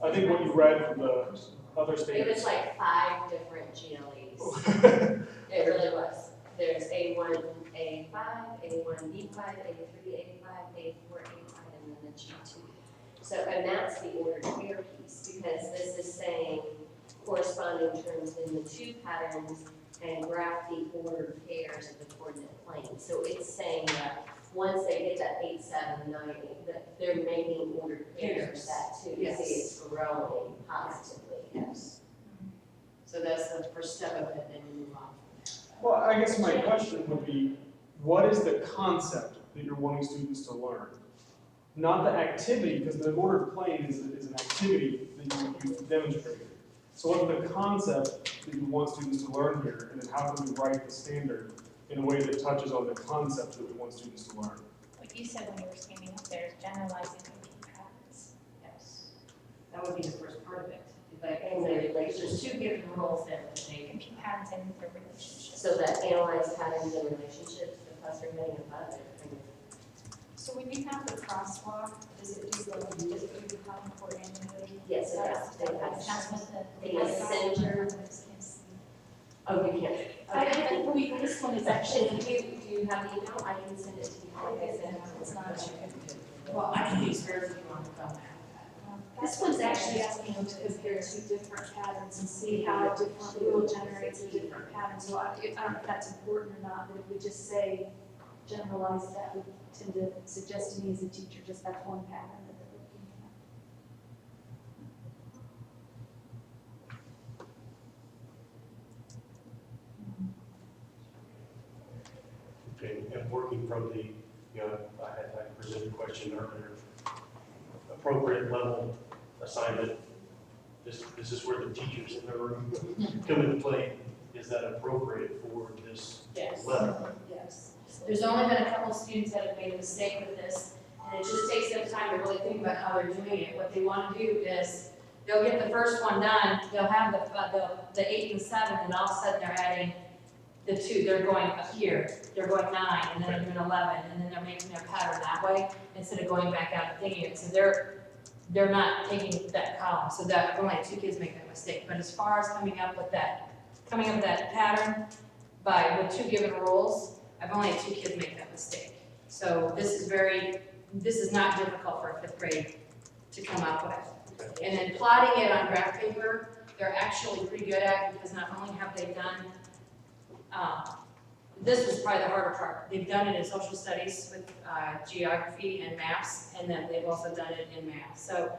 I think what you read from the other It was statements. like 5 different GLEs. It really was. There's A1, A5, A1, B5, A3, A5, A4, A5, and then the G2. So, and that's the ordered pair piece, because this is saying corresponding terms in the 2 patterns and graph the ordered pairs of the coordinate plane. So it's saying that once they get that 8, 7, 9, 8, that they're making ordered pairs that too. You see it's growing positively. Yes. So that's the first step of it, then you move on. Well, I guess my question would be, what is the concept that you're wanting students to learn? Not the activity, because the ordered plane is an activity that you demonstrated. So what's the concept that you want students to learn here, and then how can we write the standard in a way that touches on the concept that we want students to learn? What you said when you were standing up there is generalizing thinking patterns. Yes. That would be the first part of it. And the relationships. There's 2 given roles there that they can. Thinking patterns and their relationships. So that analyze patterns and relationships, the plus or getting above it. So when you have the crosswalk, does it do the Common Core annually? Yes, it does. They have That's what the center. Oh, you can't. I think this one is actually, Do you have the email? I can send it to you. Like I said, It's not. Well, I can use hers if you want to come back. This one's actually asking them to compare 2 different patterns and see how a different rule generates a different pattern. So I don't know if that's important or not, but if we just say generalize that, would tend to suggest to me as a teacher, just that one pattern that they're looking at. Okay, and working from the, I presented a question earlier, appropriate level assignment. This is where the teachers in the room come into play. Is that appropriate for this Yes. level? Yes. There's only been a couple of students that have made a mistake with this, and it just takes them time to really think about how they're doing it. What they want to do is, they'll get the first one done, they'll have the 8 and 7, and all of a sudden they're adding the 2, they're going up here, they're going 9, and then they're doing 11, and then they're making their pattern that way, instead of going back out and thinking it. So they're not taking that column, so that only 2 kids make that mistake. But as far as coming up with that pattern with 2 given rules, I've only had 2 kids make that mistake. So this is not difficult for a 5th grade to come up with. And then plotting it on graph paper, they're actually pretty good at, because not only have they done, this was probably the harder part. They've done it in social studies with geography and maps, and then they've also done it in math. So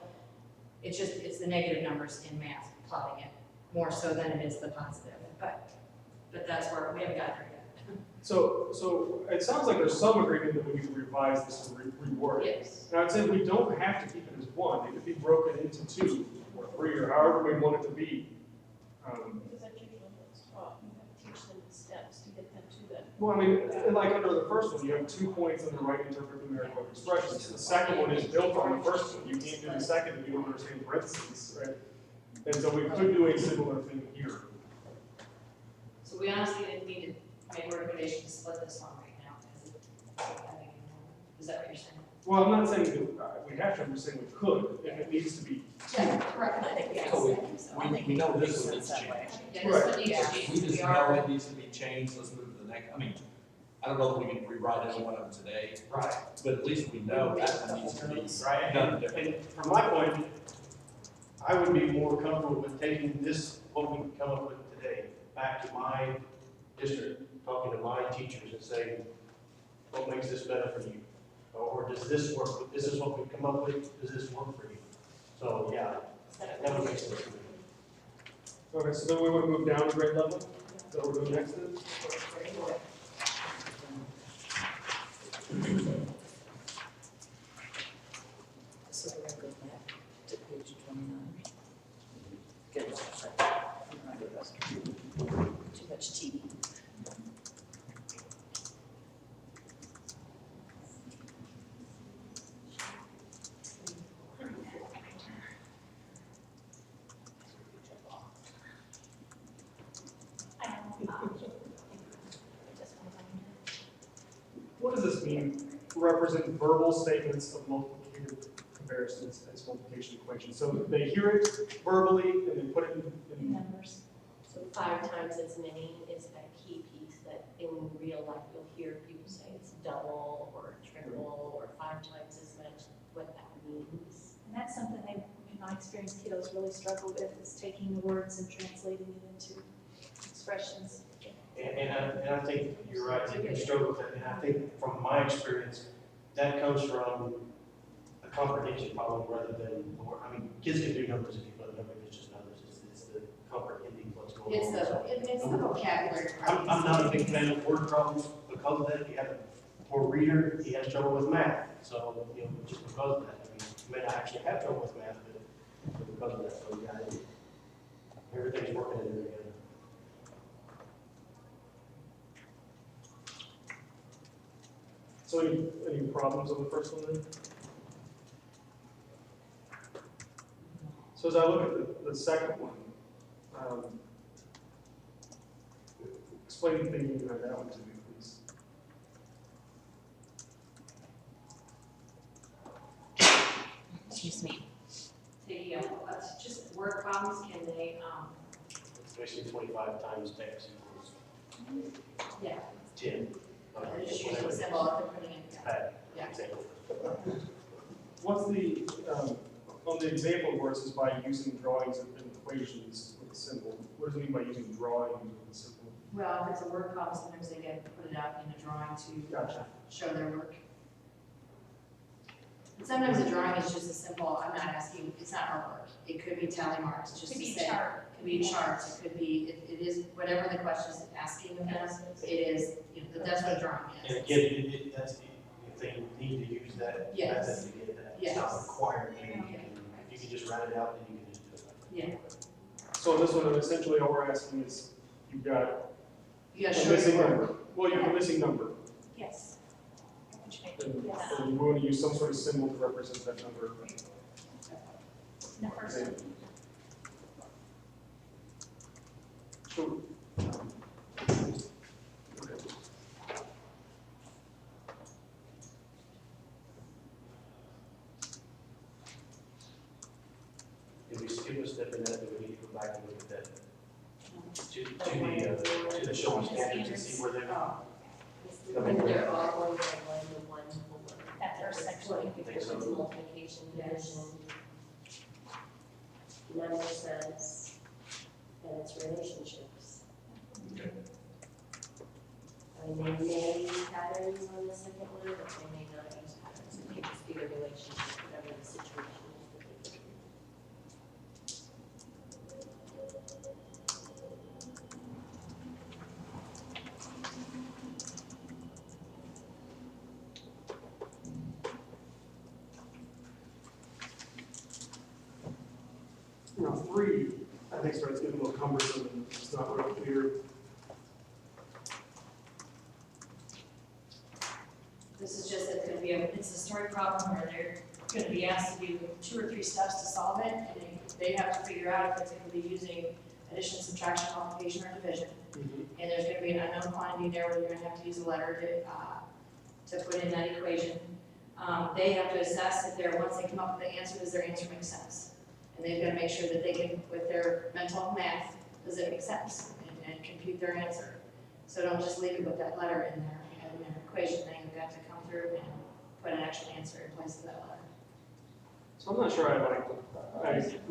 it's the negative numbers in math, plotting it, more so than it is the positive. But that's where we haven't got there yet. So it sounds like there's some agreement that we need to revise this and reword it. Yes. And I'd say we don't have to keep it as 1, it could be broken into 2 or 3 or however we want it to be. Because that's usually what's taught, you have to teach them the steps to get them to that. Well, I mean, like under the first one, you have 2 points on the right interpret numerical expressions. The second one is built on the first one. You can't do the second if you don't understand parentheses, right? And so we could do a similar thing here. So we honestly didn't need to make a recommendation to split this one right now, because is that what you're saying? Well, I'm not saying that we have to, I'm just saying we could, if it needs to be. Yeah, correct, I think, yes. So I think we know it this makes one needs sense to that way. change. Yeah, this one needs Yeah. to change. We just We know are, it needs to be changed, let's move to the next, I mean, I don't know that we can rewrite any one of them today, Right. but at least we know that one needs to be Right, done and differently. from my point, I would be more comfortable with taking this, what we come up with today, back to my district, talking to my teachers and saying, what makes this better for you? Or does this work? This is what we've come up with, does this work for you? So, yeah, that would make sense to me. Okay, so then we would move down to grade level? Is that what we're doing next then? So we're gonna go back to page 29. much tea. I don't know. What does this mean? Represent verbal statements of multiplicative comparisons as multiplication equations. So they hear it verbally and they put it in Numbers. So 5 times as many is that key piece that in real life you'll hear people say it's double or triple or 5 times as much, what that means. And that's something they, in my experience, kiddos really struggle with, is taking the words and translating it into expressions. And I think you're right, they can struggle with that, and I think from my experience, that comes from a comprehension problem rather than, I mean, kids can do numbers if you put a number, it's just numbers, it's the comprehending what's going on. So, It's the vocabulary. I'm not a big fan of word problems because of that. If you have a poor reader, he has trouble with math. So, you know, just because of that, I mean, you may not actually have trouble with math, but because of that, so yeah, everything's working in there together. So any problems on the first one then? So as I look at the second one, explain the thinking behind that one to me, please. Excuse me. Just word problems, can they, It's basically 25 times x equals yeah, 10. just using a symbol if they're putting it, Bad yeah. example. What's the, on the example where it says by using drawings and equations with a symbol, what does it mean by using drawings with a symbol? Well, if it's a word problem, sometimes they get put it out in a drawing to Gotcha. show their work. And sometimes a drawing is just a simple, I'm not asking, it's not artwork. It could be tally marks, just Could to be say. chart. It could be charts, it could be, it is, whatever the question is asking of them, it is, you know, that's what a drawing And is. again, that's if they need to use that Yes. method to get that. It's Yes. not required. Okay. You can just write it out and you can just do it. Yeah, So this one, essentially all we're asking is, you've got you a gotta show missing your work. number. Well, you have a missing number, Yes. Which makes and yes. and we want to use some sort of symbol to represent that number. The first one. Sure. Okay. If we skip a step in that, then we need to go back and look at that. To the showing standards and see where they're. Oh, And they're all going from 1 to 1 to 1. That first section. Because it's multiplication, division, number sense, and its relationships. Okay. I mean, they may use patterns on the second one, but they may not use patterns. It may just be the relationship, whatever the situation is that they do. Now, 3, I think starts getting a little cumbersome and it's not real clear. this is just, it's gonna be it's a story problem where they're gonna be asked to do 2 or 3 steps to solve it, and they have to figure out if it's gonna be using addition, subtraction, multiplication, or division. And there's gonna be an unknown quantity there where you're gonna have to use a letter to put in that equation. They have to assess if they're, once they come up with the answer, does their answer make sense? And they've gotta make sure that they can, with their mental math, does it make sense? And compute their answer. So don't just leave it with that letter in their equation, they've got to come through and put an actual answer in place of that letter. So I'm not sure I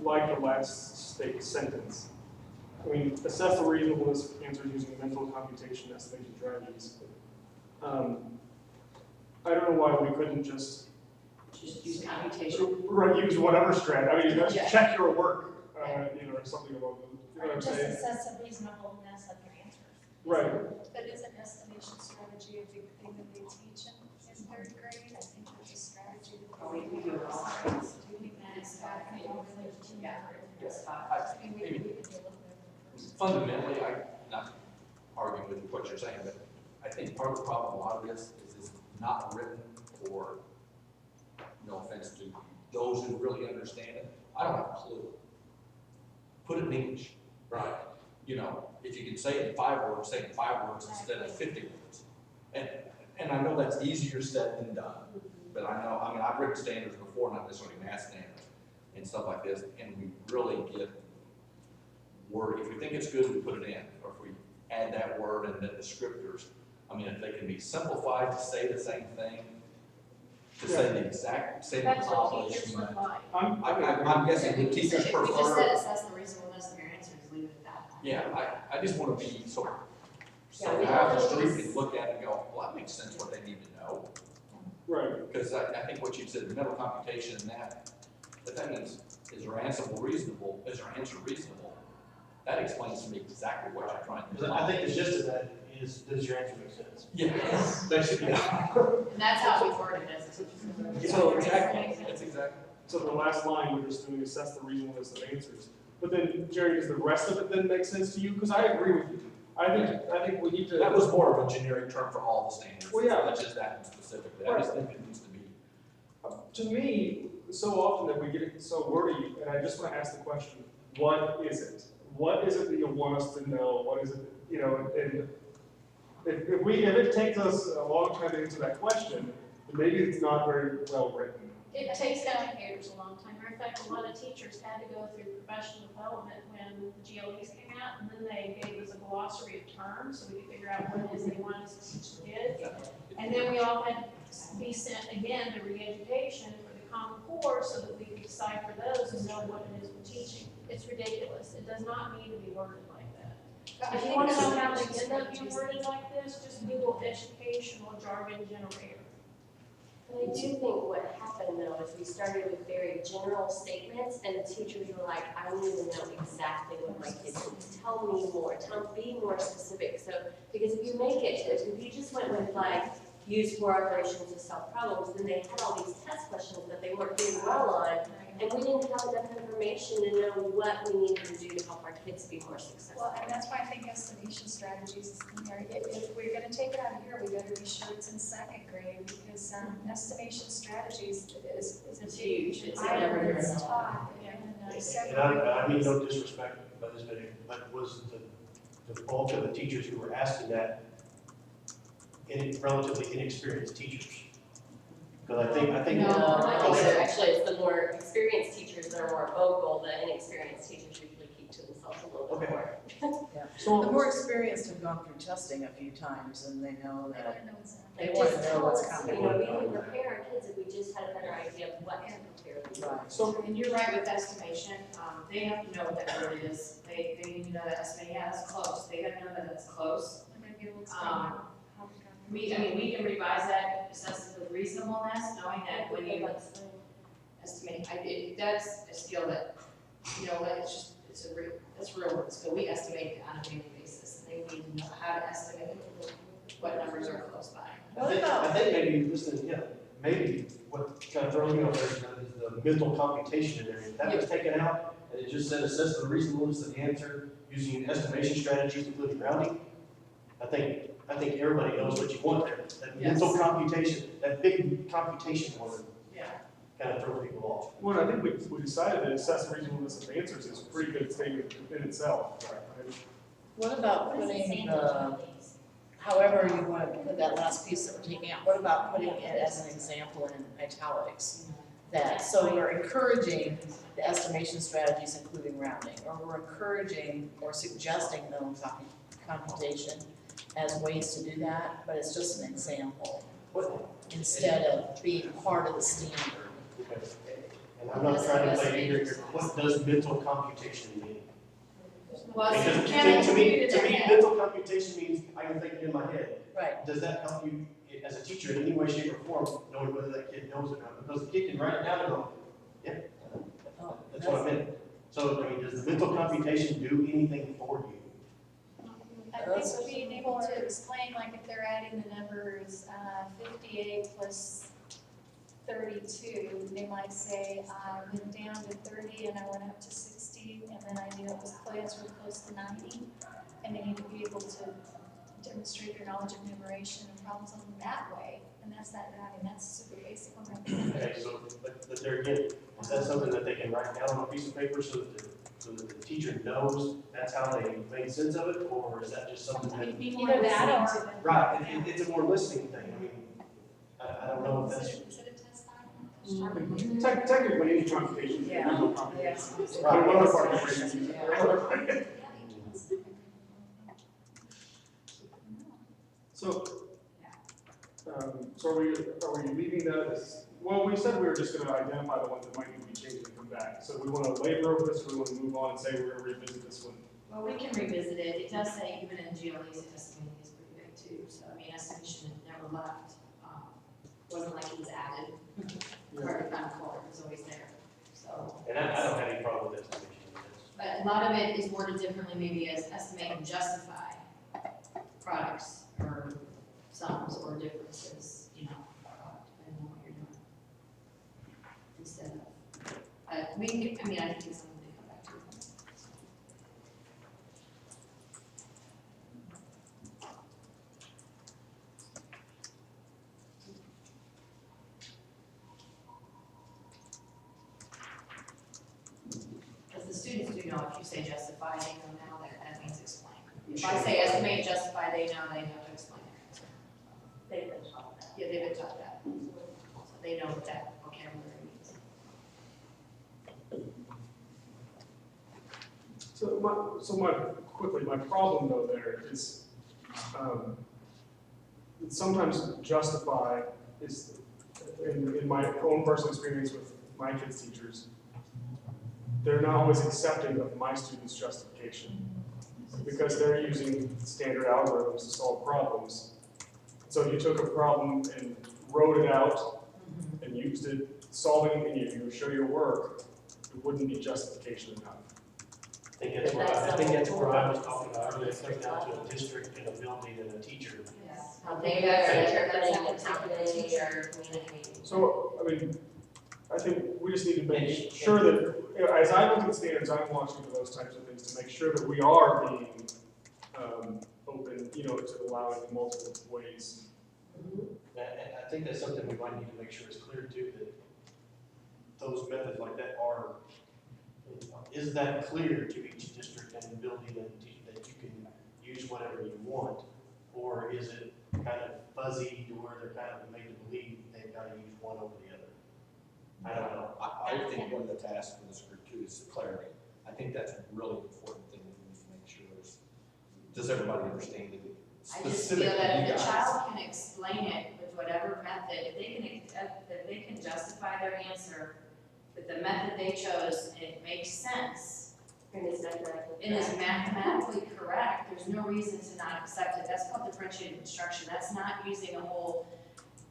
like the last sentence. I mean, assess the reasonableness of answers using mental computation estimation strategies. I don't know why we couldn't just Use computation. use whatever strategy. I mean, just Yeah. check your work, you know, or something about, you know what I'm Just saying? assess the reasonableness of your answers. Right. But is an estimation strategy a big thing that they teach in 3rd grade? I think there's a strategy that Oh, we do it all. It's, Fundamentally, not you're saying, but I think part of the problem, a lot of this is it's not written for, no offense to those who really understand it. I don't have a clue. Put it in English, right? You know, if you can say it in 5 words, say it in 5 words instead of 50 words. And I know that's easier said than done. But I know, I mean, I've written standards before, not necessarily math standards and stuff like this, and we really get word. If we think it's good, we put it in, or if we add that word and then descriptors. I mean, if they can be simplified to say the same thing, to say the exact same That's what teachers would accomplishment. like. I'm guessing the teachers If we just prefer. said assess the reasonableness of your answers, leave it at that. Yeah, I just want to be so Yeah, we out the don't street always- can look at it and go, well, that makes sense what they need to know. Right. Because I think what you said, the mental computation and that, the thing is your answer reasonable? Is your answer reasonable? That explains to me exactly what you're trying to Because do. I think the gist of that is, does your answer make sense? Yes. Basically, yeah. And that's how we word it as a teacher. So exactly, that's exactly. So the last line, we're just doing assess the reasonableness of answers. But then, Jerry, does the rest of it then make sense to you? Because I agree with you. I think we need to. That was more of a generic term for all the standards. Well, yeah. Not just that specifically. I just think it needs to be. To me, so often that we get it so wordy, and I just want to ask the question, what is it? What is it that you want us to know? What is it, you know, and if it takes us a long time to answer that question, then maybe it's not very well written. It takes educators a long time. In fact, a lot of teachers had to go through professional development when the GLEs came out, and then they gave us a glossary of terms, so we could figure out what it is they wanted us to teach the kids. And then we all had to be sent again to re-education for the Common Core, so that we could decipher those and know what it is we're teaching. It's ridiculous. It does not need to be worded like that. If you want to know how they end up being worded like this, just Google educational jargon generator. And I do think what happened though is we started with very general statements and the teachers were like, I need to know exactly what my kids need. Tell me more, be more specific. So, because if you make it, if you just went with like, use 4 operations to solve problems, then they had all these test questions that they weren't doing well on. And we didn't have enough information to know what we needed to do to help our kids be more successful. Well, and that's why I think estimation strategies is in there. If we're gonna take it out of here, we better be sure it's in 2nd grade, because estimation strategies is It's huge. It's in item every that's grade. taught in And 2nd I grade. mean no disrespect by this video, but was the bulk of the teachers who were asking that relatively inexperienced teachers? Because I think. I think that actually it's the more experienced teachers that are more vocal, the inexperienced teachers usually keep to themselves a little bit Okay. more. So, The more experienced have gone through testing a few times and they know They that wanna know what's in they it. want Just to know tell what's us, coming. you know, we can prepare our kids if we just had a better idea of what to prepare them. Right. so And you're right with estimation, they have to know what that word is, they need to know that estimate, yeah, that's close, they have to know that that's close. I'm gonna be able to explain Um, how to we can revise that, assess the reasonableness, knowing that when you estimate, that's a skill that, you know, it's real skill, we estimate on a daily basis, they need to know how to estimate what numbers are close by. I think maybe, listen, yeah, maybe what kind of throws me off there is the mental computation in there. If that was taken out, and it just said assess the reasonableness of the answer using estimation strategies, including rounding, I think everybody knows what you want there. That mental computation, that big computation word Yeah. kind of throws people off. well, I think we decided that assess the reasonableness of answers is a pretty good statement in itself. Right? What about putting the, however you want to put that last piece that we're taking out, what about putting it as an example in italics? That, so we're encouraging the estimation strategies, including rounding, or we're encouraging or suggesting mental computation as ways to do that, but it's just an example, instead of being part of the standard. Okay. And I'm not trying to play ignorant here, what does mental computation mean? Well, so Because you can't to me, compute it in mental computation means I can think it in my head. Right. Does that help you as a teacher in any way, shape, or form, knowing whether that kid knows it or not? Because the kid can write it down and go, yeah, Oh, that's what I meant. So, I mean, does the mental computation do anything for you? I think being able to explain, like if they're adding the numbers 58 plus 32, they might say, I went down to 30 and I went up to 60, and then I knew it was close to 90, and they need to be able to demonstrate your knowledge of numeration and problem solving that way, and that's that, I mean, that's super basic on representation. Okay, so, but there again, is that something that they can write down on a piece of paper so that the teacher knows that's how they made sense of it, or is that just something that? Either that or. Right, it's a more listening thing, I mean, I don't know if that's. Is it a test item? Technically, any computation. Yeah. Right, one other part of the So, so are we leaving that as, well, we said we were just gonna identify the ones that might need to be changed and come back. So we wanna labor over this, or we wanna move on and say we're gonna revisit this one? Well, we can revisit it. It does say even in GLEs, it estimating is pretty big too. So I mean, estimation never left. Wasn't like it was added. Where we found color, it was always there. So, And I don't have any problem with estimation. but a lot of it is worded differently, maybe as estimate and justify products or sums or differences, you know, depending on what you're doing. Instead of, we can, I mean, I think it's something to come back to. Because the students do know if you say justify, they know now that means explain. If I say estimate and justify, they know they have to explain their answer. They've been taught that. Yeah, they've been taught that. So they know what that vocabulary means. Quickly, my problem though there is, sometimes justify is, in my own personal experience with my kids' teachers, they're not always accepting of my students' justification, because they're using standard algorithms to solve problems. So you took a problem and wrote it out and used it, solving, and you show your work, it wouldn't be justification enough. I think that's where I was talking about earlier, it comes down to a district and a building and a teacher. How they are interpreting and how they are communicating. So, I mean, I think we just need to make sure that, you know, as I look at the standards, I'm watching for those types of things to make sure that we are being open, you know, to allowing multiple ways. I think that's something we might need to make sure is clear too, that those methods like that are, is that clear to each district and building and that you can use whatever you want? Or is it kind of fuzzy to where they're kind of made to believe they've got to use one over the other? I don't know. I think one of the tasks for this group too is clarity. I think that's a really important thing that we need to make sure is, does everybody understand it? I just feel that if the child can explain it with whatever method, if they can justify their answer with the method they chose, and it makes sense, And it's mathematically. and is mathematically correct, there's no reason to not accept it. That's called differentiated instruction. That's not using a whole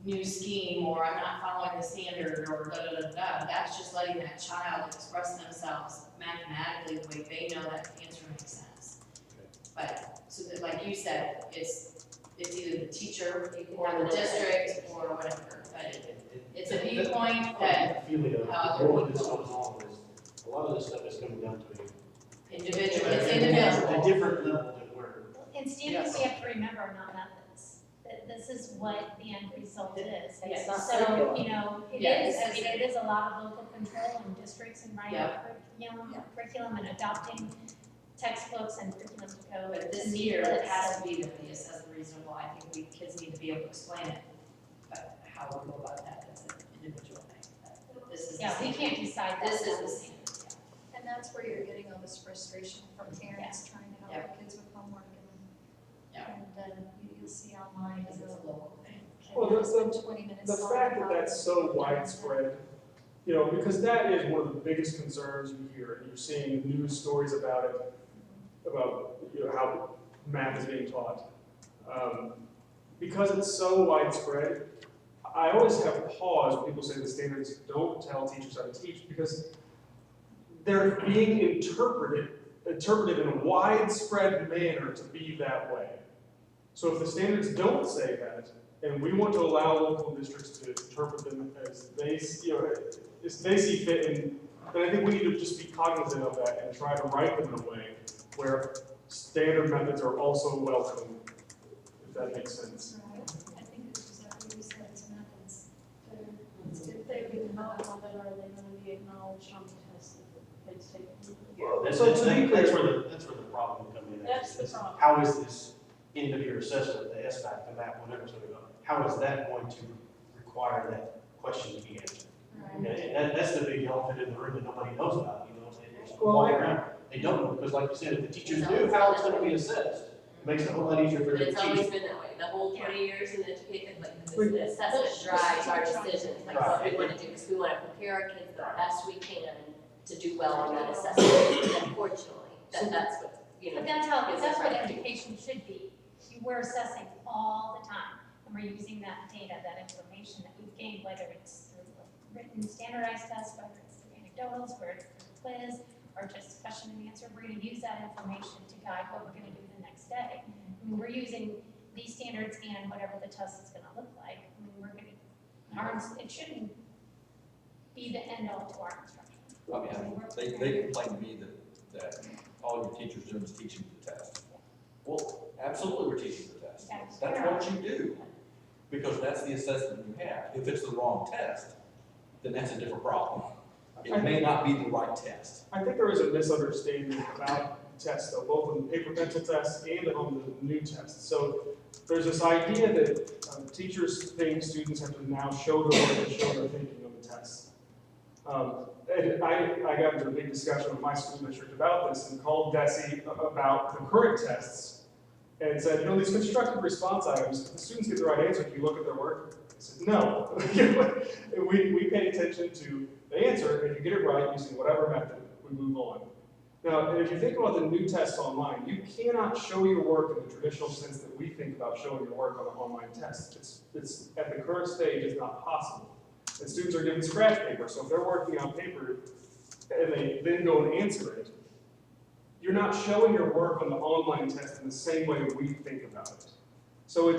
new scheme, or I'm not following the standard, or da-da-da-da. That's just letting that child express themselves mathematically the way they know that answer makes sense. But, so that, like you said, it's either the teacher or the district or whatever, but it's a viewpoint that Feeling of all of this goes on is, a lot of this stuff is coming down to individual, a it's individual. different level than we're. And standards, we have to remember, not methods. That this is what the end result is. Yes. So, you know, it Yes. is, I mean, it is a lot of local control in districts and writing curriculum and adopting textbooks and curriculum to code. But this year, it has to be that we assess reasonable. I think kids need to be able to explain it. But how we go about that, that's an individual thing. This is the Yeah, we standard. can't decide that. This is the standard, And that's where you're getting all this frustration from parents trying to help their kids with homework and you'll see online, because it's a local thing. Well, kids spend 20 minutes. The solving fact that problems. that's so widespread, you know, because that is one of the biggest concerns you hear, and you're seeing news stories about it, about, you know, how math is being taught. Because it's so widespread, I always have pause when people say the standards don't tell teachers how to teach, because they're being interpreted in a widespread manner to be that way. So if the standards don't say that, and we want to allow local districts to interpret them as they, you know, as they see fit, and then I think we need to just be cognizant of that and try to write them in a way where standard methods are also welcome. that makes sense. Right. I think it's exactly what you said, it's methods. If they get involved on it, are they gonna be acknowledged on the test that it's taken? Well, that's, So to be clear- that's where the problem comes in. That's the problem. How is this end of year assessment, the SBAC, the map, whatever it's gonna go, how is that going to require that question to be answered? And that's the big elephant in the room that nobody knows about, you know, it's walking around. They don't know, because like you said, if the teachers knew how it's gonna be assessed, it makes it a whole lot easier for But the it's always teachers. been that way, the whole 20 years in education, like, the assessment drives our decisions, like what we wanna do, because we wanna prepare our kids the best we can to do well on that assessment. Unfortunately, that's what, you know. But that's what right. education should be. We're assessing all the time, and we're using that data, that information that we've gained, whether it's through a written standardized tests, whether it's through anecdotals, whether it's through a quiz, or just question and answer. We're gonna use that information to guide what we're gonna do the next day. I mean, we're using these standards and whatever the test is gonna look like. I mean, it shouldn't be the end all to our instruction. I mean, they complain to me that all your teachers doing is teaching the test. Well, absolutely we're teaching the test. That's what you do, because that's the assessment you have. If it's the wrong test, then that's a different problem. It may not be the right test. I think there is a misunderstanding about tests, though, both on the paper pencil test and on the new test. So there's this idea that teachers think students have to now show their work and show their thinking on the tests. And I got into a big discussion with my school district about this and called DESE about the current tests and said, you know, these constructive response items, if the students get the right answer, do you look at their work? I said, no. we pay attention to the answer, and if you get it right using whatever method, we move on. Now, if you think about the new test online, you cannot show your work in the traditional sense that we think about showing your work on an online test. It's at the current stage, it's not possible. And students are given scratch paper, so if they're working on paper and they then go and answer it, you're not showing your work on the online test in the same way that we think about it. So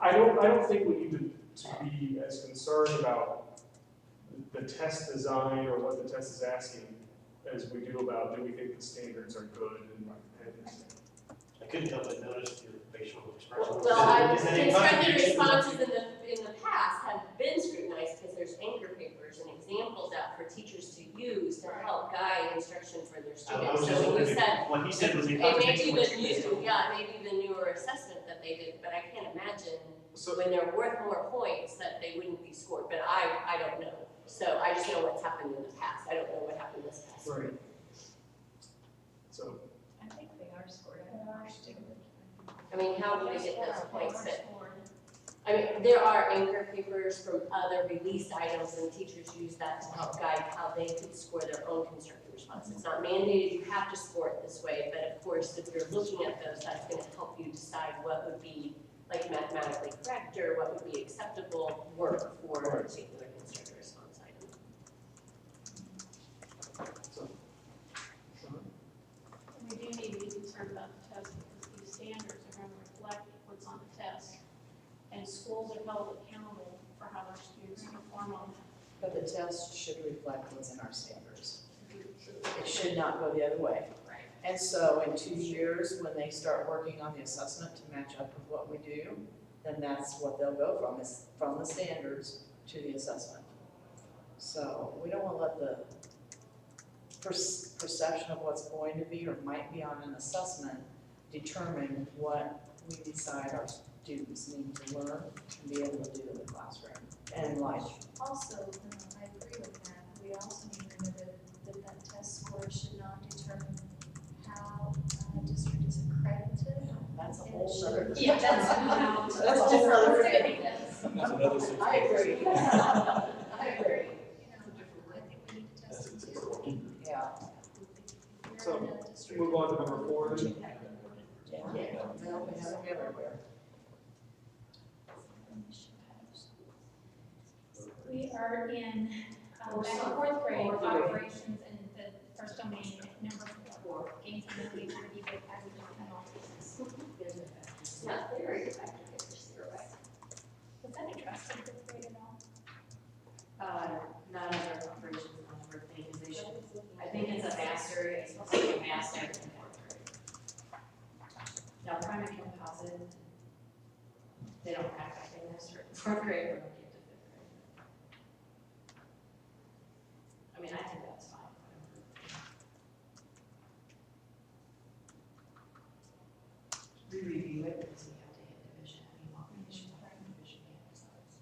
I don't think we need to be as concerned about the test design or what the test is asking as we do about, do we think the standards are good and I couldn't help but notice your facial expression. Well, Is that any constructive contradiction? responses in the past have been scrutinized because there's anchor papers and examples out for teachers to use to help guide instruction for their I was students. just So when you looking said, at, what he said was in it may contradiction be with the what you said. new, yeah, it may be the newer assessment that they did, but I can't imagine so when they're worth more points that they wouldn't be scored, but I don't know. So I just know what's happened in the past, I don't know what happened this past. right. So I think they are scored. I mean, how do they get those points that, I mean, there are anchor papers from other released items and teachers use that to help guide how they could score their own constructive response. It's not mandated, you have to score it this way, but of course, if you're looking at those, that's gonna help you decide what would be like mathematically correct or what would be acceptable work for a particular constructive response item. We do need to be concerned about the test because these standards are going to reflect what's on the test. And schools are held accountable for how their students perform on that. But the test should reflect what's in our standards. It should not go the other way. Right. And so in 2 years, when they start working on the assessment to match up with what we do, then that's what they'll go from, is from the standards to the assessment. So we don't want to let the perception of what's going to be or might be on an assessment determine what we decide our students need to learn and be able to do in the classroom and life. Also, I agree with that. We also need to remember that test score should not determine how a district is accredited. That's a whole other. Yeah, that's That's a whole other thing. thing. That's another situation. I agree. I agree. I think we need to That's test a it different too. one. Yeah. So, You're in a district. move on to number 4 then. Yeah. No, we have them everywhere. We are in back to fourth grade operations and the first domain, number 4, gains and abilities to be good as and all business. It's not very effective, it's zero. Was that addressed in fifth grade at all? Not under operations and organization. I think it's a master, it's supposed to be a master in fourth grade. Now, part-time and composite, they don't have to in this or fourth grade or get to fifth grade. I mean, I think that's fine. Re-review it because we have to hit division, I mean, what division, division size.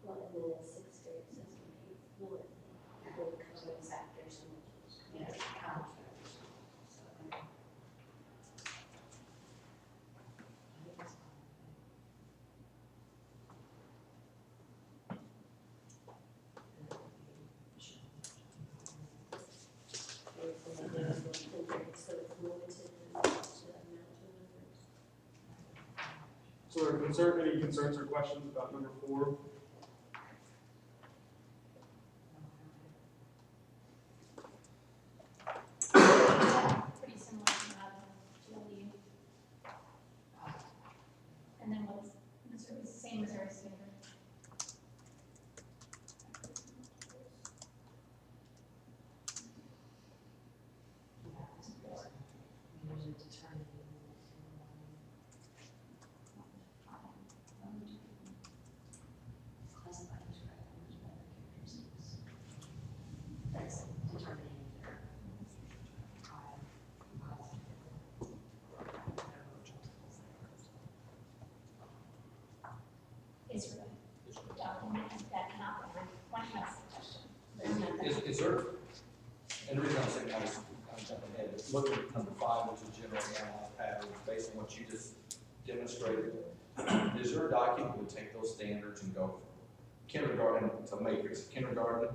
Well, and then in sixth grade, says will it comes with factors and. Yeah, count factors. So, I think it's fine. So any concerns or questions about number 4? Pretty similar to GLE. And then what's Missouri, same Missouri standard. That's determining their Is really document that cannot be one last suggestion. Is there, and the reason I'm saying, I'm jumping ahead, is looking at number 5, which is general analyzed patterns, based on what you just demonstrated. Is there a document that would take those standards and go kindergarten to matrix, kindergarten,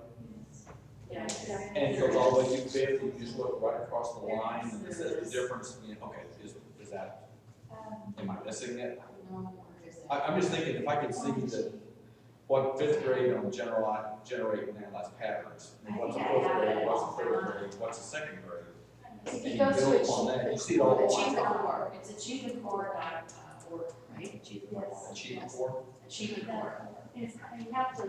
Yeah. and it goes all the way to 5th, and you just look right across the line, and it says the difference, okay, is that, am I missing it? I'm just thinking, if I could see what 5th grade on generate and analyze patterns, and what's a 4th grade, what's a 3rd grade, what's a 2nd grade. And It you goes build to on that, you see it all. Achievement Core, it's achievementcore.org, right? Achievement core. Achievement Core. It's, you have to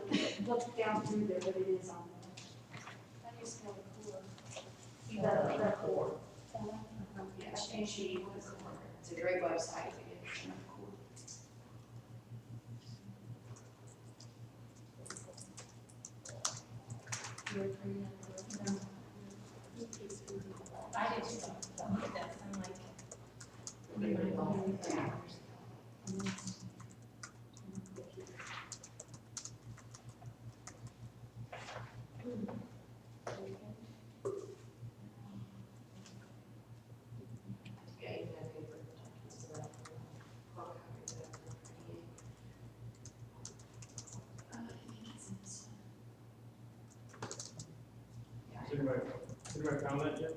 look down through there, but it is on there. How do you spell core? The core. Yeah, Achievement Core. It's a great website to get Achievement Core. I did too, look at this, I'm like, Yeah, you have paper documents around. Hard copy, whatever, I think it's in this one. Yeah. Did anybody found that yet?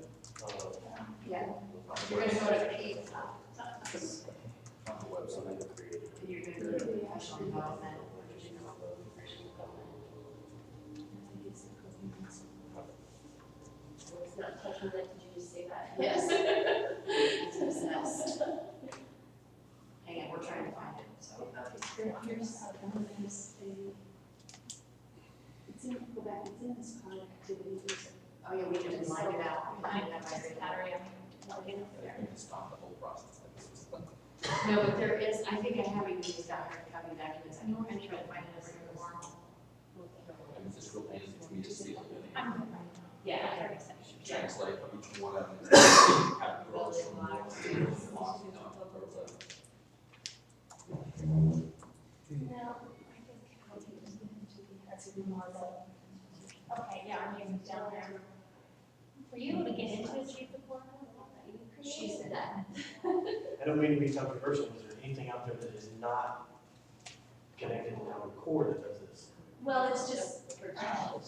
Yeah. You're gonna go to K-5. On the website. And you're gonna go to professional development, professional development. It's not touching that, did you just say that? Yes. It's assessed. Hang on, we're trying to find it, so. Here's how this thing. It's in, go back, it's in this chronic activities. Oh, yeah, we can line it out. We can line it out by just grade. battery. I think it's stop the whole process. No, but there is, I think I have even these hard copy documents. I know we're gonna try to find it over tomorrow. And it's just real easy for me to see. Yeah. Translate each one of them. Have it grow from one to the next one, No, I think that's even more than, okay, yeah, I'm getting down there. Were you able to get into Achieve the Core? She said that. I don't mean to be controversial, is there anything out there that is not connected to our core that does this? Well, it's just,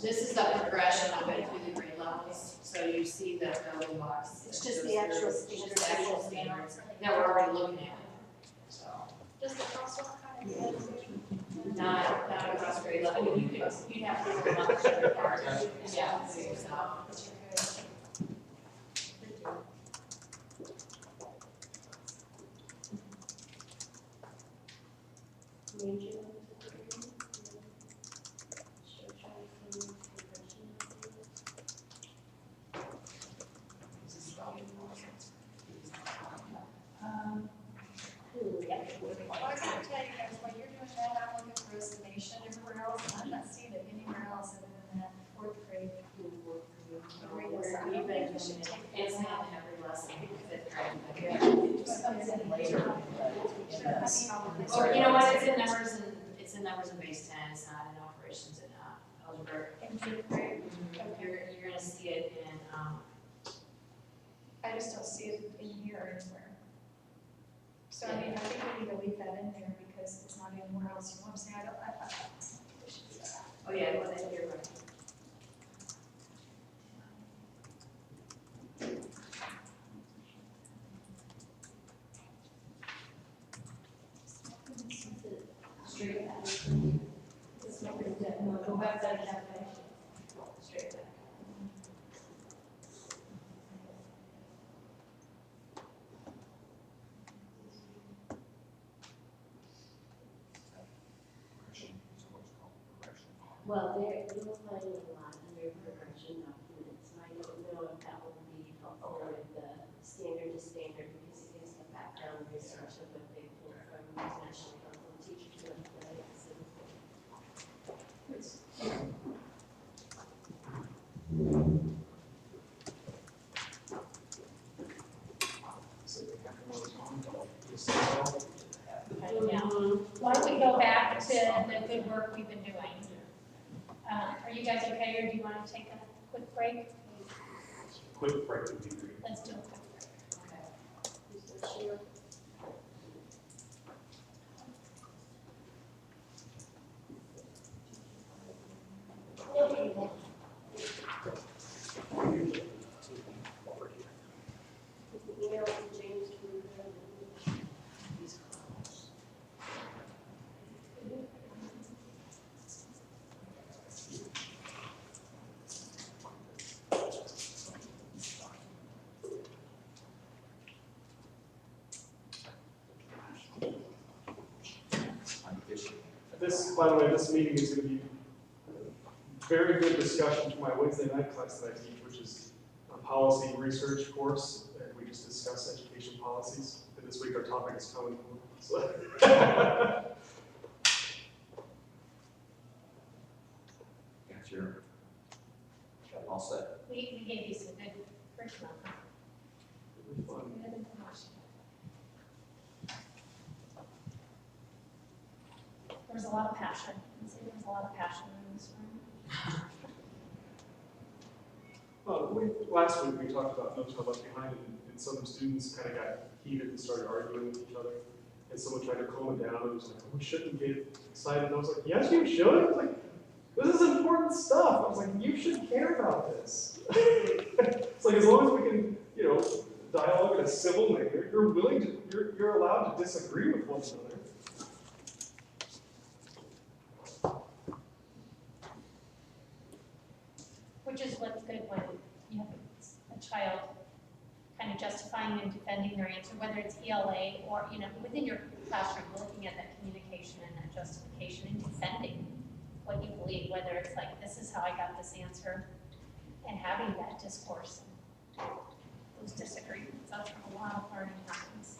This is the progression of it through the grade levels, so you see the building blocks. It's just the actual It's just the actual standards standards. that we're already looking at, so. Does the crosswalk kind of? Not across grade level, I mean, you'd have to go up to the part, yeah, so. it's in later, but in this. Or, you know what, it's in numbers in base 10, it's not in operations in algebra. You're gonna see it in, I just don't see it in here anywhere. So I mean, I think we need to leave that in there because it's not anywhere else. You know what I'm saying? oh yeah, well, then you're right. Straight back. No, go back to that definition. Straight back. Well, there, you'll find a lot under progression documents, and I don't know if that will be helpful with the standard to standard, because it gives the background research of what they pulled from the National Council of Teachers and Athletics. Yeah. Why don't we go back to the good work we've been doing? Are you guys okay, or do you want to take a quick break? Quick break would be great. Let's do a quick break. Okay. Email to James. This, by the way, this meeting is going to be a very good discussion for my Wednesday night class that I teach, which is a policy research course, and we just discuss education policies. And this week our topic is Common Core. So. Got your, all set. We gave you some good curriculum. It'll be fun. Good information. There was a lot of passion. I'd say there was a lot of passion in this room. Last week we talked about No Child Left Behind, and some students kind of got heated and started arguing with each other. And someone tried to calm it down and was like, oh, we shouldn't get excited. And I was like, yes, you should. I was like, this is important stuff. I was like, you should care about this. It's like, as long as we can, you know, dialogue in a civil manner, you're allowed to disagree with one another. Which is what's good when you have a child kind of justifying and defending their answer, whether it's ELA or, you know, within your classroom, looking at that communication and that justification and defending what you believe, whether it's like, this is how I got this answer, and having that discourse, and those disagreements, that's where a lot of learning happens.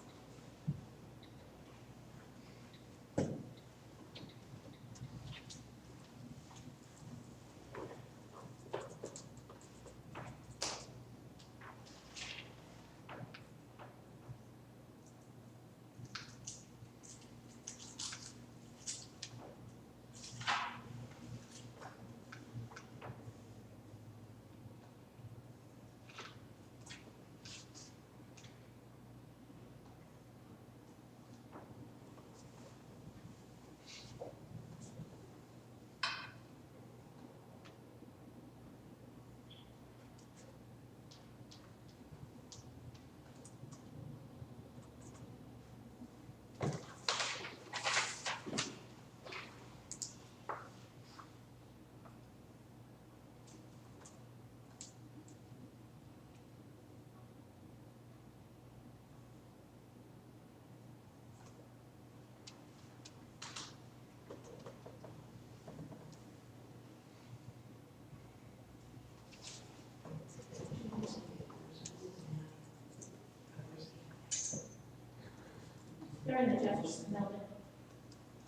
They're in the Jefferson building.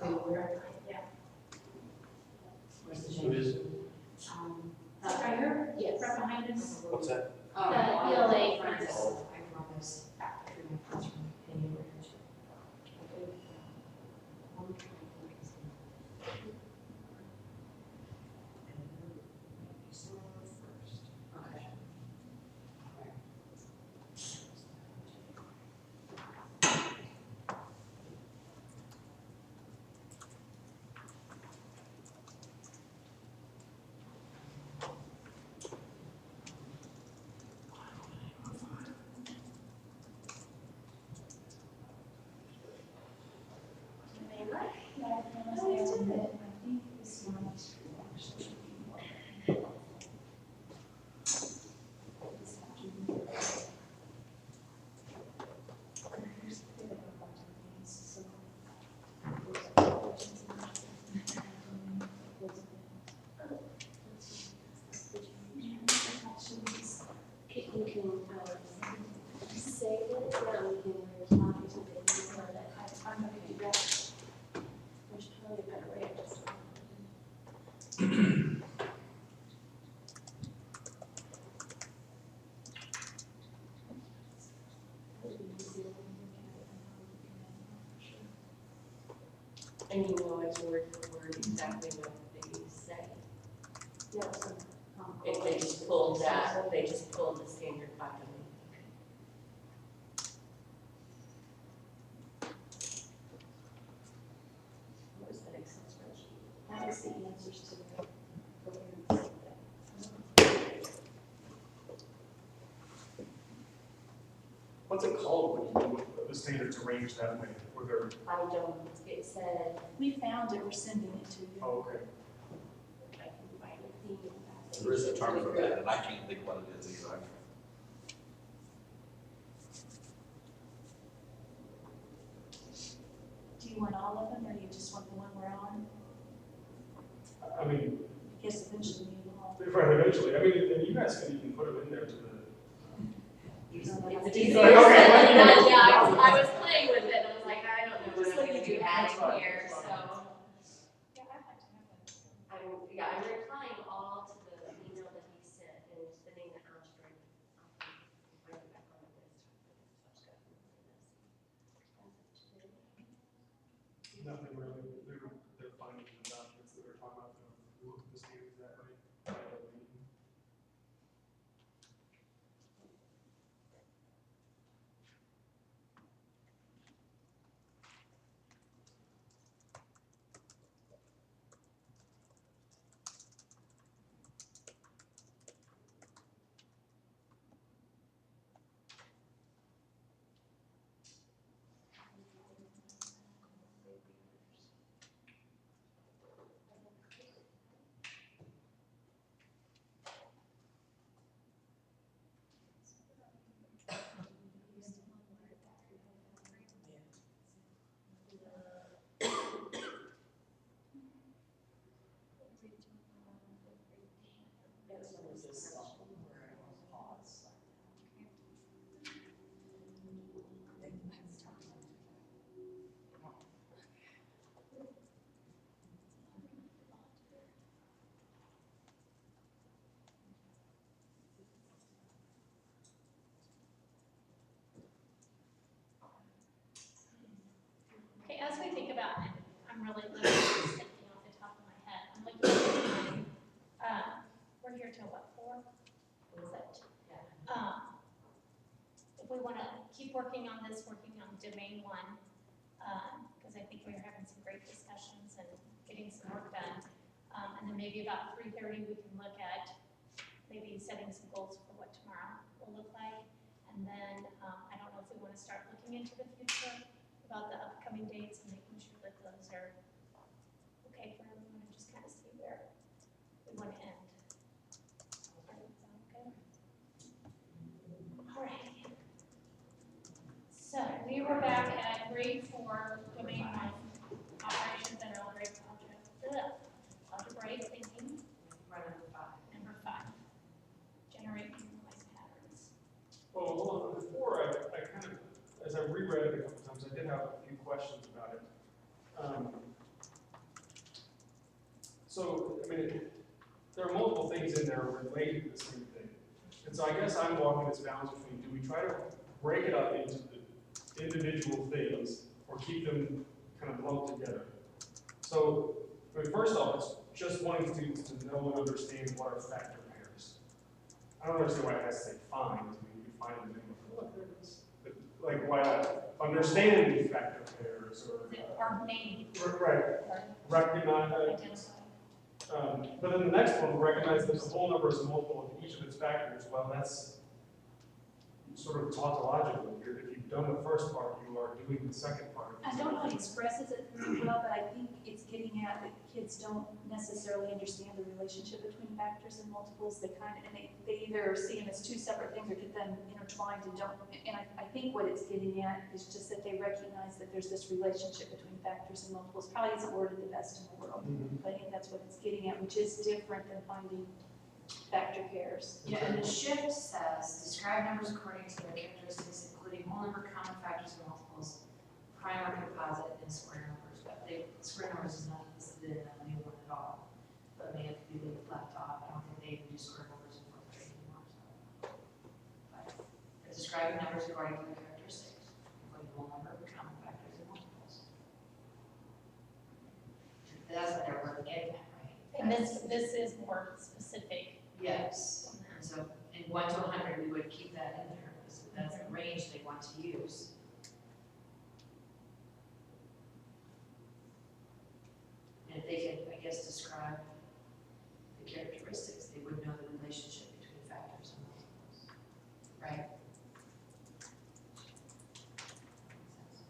Oh, where? Yeah. Where's the Who is it? Right here, Yes. right behind us. What's that? The ELA friends. friends. I brought those back through my classroom anywhere. it, I think this might actually be more. Just have to- Here's the bit about these, so- You can, save it, yeah, we can reply to the email that I'm gonna do that. there's probably a better way of just. And you know it's word for word exactly what they say. Yeah, so. If they just pulled that, they just pulled the standard document. What was that Excel spreadsheet? That was the answers to the. What's it called when you do the standards arranged that way, where they're, I don't, it said, We found it, we're sending it to you. oh, okay. I can find the theme. There is a term for that, and I can't think what it is either. Do you want all of them, or do you just want the one we're on? I mean, Because eventually you will all. right, eventually, I mean, and you guys can even put them in there to the, It's It's easier Like, okay, said than like- done. Yeah, I was playing with it, and I was like, I don't know what I'm gonna do adding here, so. Yeah, I'd like to have that. I'm replying all to the email that he sent, and it's the name that Ashford. Find it back on the list. nothing really, they're finding the documents that they're talking about, the standards that way. Okay, as we think about, I'm really just thinking off the top of my head, I'm looking at the time. We're here till what, 4? What is that? Yeah. If we wanna keep working on this, working on domain 1, because I think we're having some great discussions and getting some work done. And then maybe about 3:30, we can look at maybe setting some goals for what tomorrow will look like. And then, I don't know if we wanna start looking into the future about the upcoming dates and making sure that those are okay for everyone and just kind of see where we want to end. Does that sound okay? All right. So we were back at grade 4, domain 1, operations and algebraic thinking. Number 5, generate normalized patterns. Well, hold on, before I kind of, as I reread it a couple times, I did have a few questions about it. So, I mean, there are multiple things in there related to the same thing. And so I guess I'm walking this balance between, do we try to break it up into the individual things or keep them kind of lumped together? So, I mean, first off, it's just wanting students to know and understand what are factor pairs. I don't understand why it has to say find. I mean, you can find them in look, there it is. But, like, why not understand these factor pairs or Is it our name right, or recognize. identify? But then the next one, recognize that the whole number is a multiple of each of its factors. Well, that's sort of tautological. If you've done the first part, you are doing the second part. I don't know how it expresses it well, but I think it's getting at, that kids don't necessarily understand the relationship between factors and multiples. They kind of, and they either see them as two separate things or get them intertwined and don't. And I think what it's getting at is just that they recognize that there's this relationship between factors and multiples. Probably isn't worded the best in the world, but I think that's what it's getting at, which is different than finding factor pairs. Yeah, and the shift says, describe numbers according to their characteristics, including whole number, common factors, and multiples, prime or composite, and square numbers. But square numbers is not listed in the new one at all. But may have to be left off. I don't think they even do square numbers in fourth grade anymore, so. But describing numbers according to their characteristics, including whole number, common factors, and multiples. That's what they're really getting at, right? And this is more specific. Yes, and so in 1 to 100, we would keep that in there, because that's the range they want to use. And if they can, I guess, describe the characteristics, they would know the relationship between factors and multiples, right?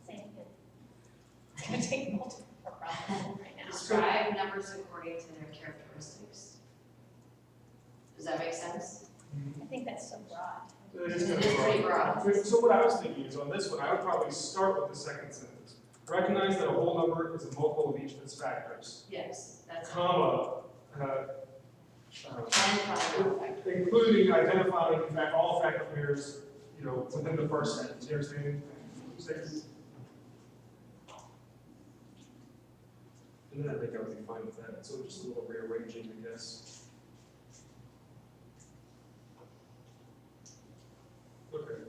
Saying it. It's gonna take multiple problems right now. Describe numbers according to their characteristics. Does that make sense? I think that's so broad. It It is is kind of pretty broad. broad. So what I was thinking is on this one, I would probably start with the second sentence. Recognize that a whole number is a multiple of each of its factors, Yes, that's. comma, And find factor. including identifying, in fact, all factor pairs, you know, within the first sentence. You understand? And then I think I would be fine with that. So just a little rearranging, I guess. Okay.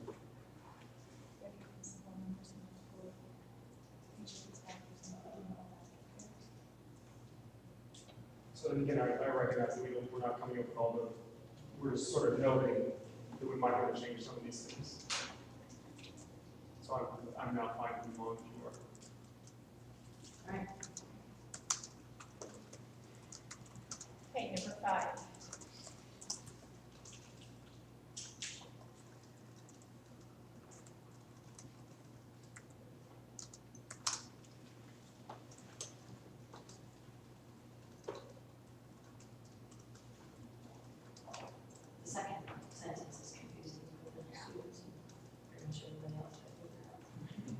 So then again, I recognize that we're not coming up with all the, we're just sort of noting that we might want to change some of these things. So I'm now fine with moving on if you are. Right. Okay, number 5. The second sentence is confusing for the students and pretty much everybody else. I think.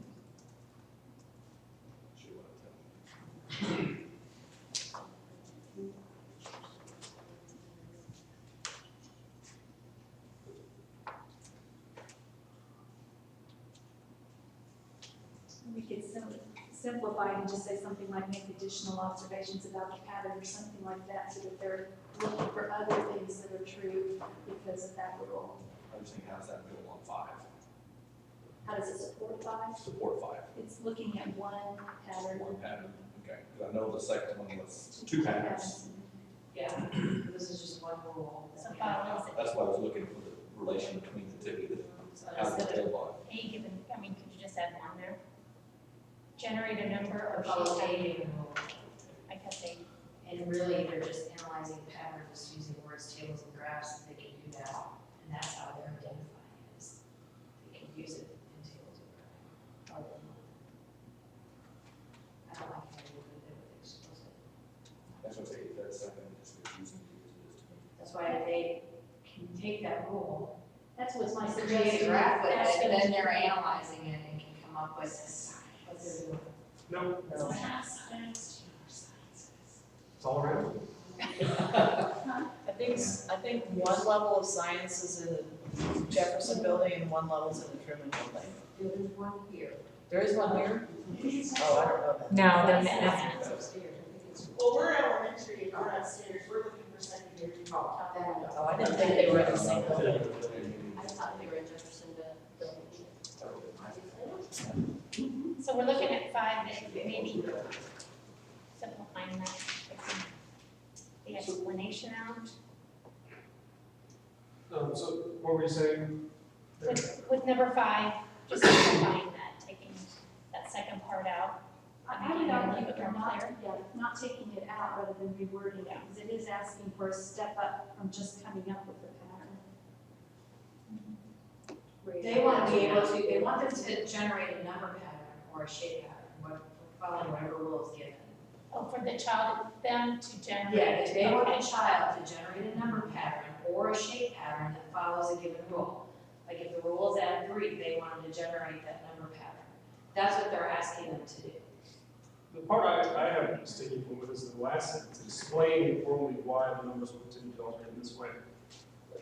Should let them. We could simplify and just say something like make additional observations about the pattern or something like that, so that they're looking for other things that are true because of that rule. I was thinking, how's that build on 5? How does it support 5? Support 5, It's looking at one pattern. one pattern, okay. Because I know the second one was 2 patterns. Yeah, this is just one rule. So follows it. That's why I was looking for the relation between the two. So How's the instead of tail bar? A given, I mean, could you just add one there? Generate a number or follow sheet. a given rule, I guess they, and really they're just analyzing patterns using words, tables, and graphs, they can do that, and that's how they're identifying it, is they can use it in tables and graphs. I don't like how you do it with explicit. That's what I say, that second is confusing because it is to me. That's why they can take that rule, That's what's my create suggestion. a graph with Ask it, them then to- they're analyzing it and can come up with what they're doing. No, No. it's all around. I think one level of science is in Jefferson Building and one level is in the Truman Building. There's one here. There is one here? Oh, I don't know that. no, they're That's not. upstairs, I think it's. Well, we're elementary, we're upstairs, we're looking for secondary. Top that one. Oh, I didn't think they were in the same building. I thought they were in Jefferson Building. So we're looking at 5, that maybe simplifying that, taking the explanation out. So what were you saying? With number 5, just simplifying that, taking that second part out. I would argue that not taking it out rather than rewording it, because it is asking for a step up from just coming up with the pattern. They want to be able to, they want them to generate a number pattern or a shape pattern, following whatever rule is given. Oh, for the child, them to generate? Yeah, if they want Okay. a child to generate a number pattern or a shape pattern that follows a given rule. Like if the rule is at 3, they want them to generate that number pattern. That's what they're asking them to do. The part I have a sticking point with is the last sentence, explain informally why the numbers will continue to alter in this way.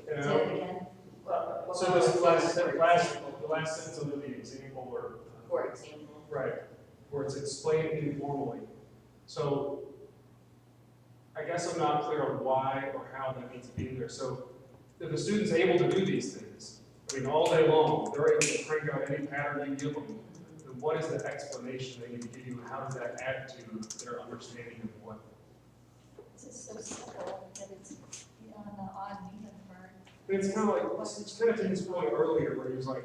You Say know? it again. What So was this the last word? sentence under the example where, For example. right, where it's explained informally. So I guess I'm not clear on why or how that needs to be in there. So if a student's able to do these things, I mean, all day long, they're able to crank out any pattern you give them, then what is the explanation they need to give you? How does that add to their understanding of what? It's just so simple that it's, on the odd and even part. It's kind of like, it's kind of to his point earlier where he was like,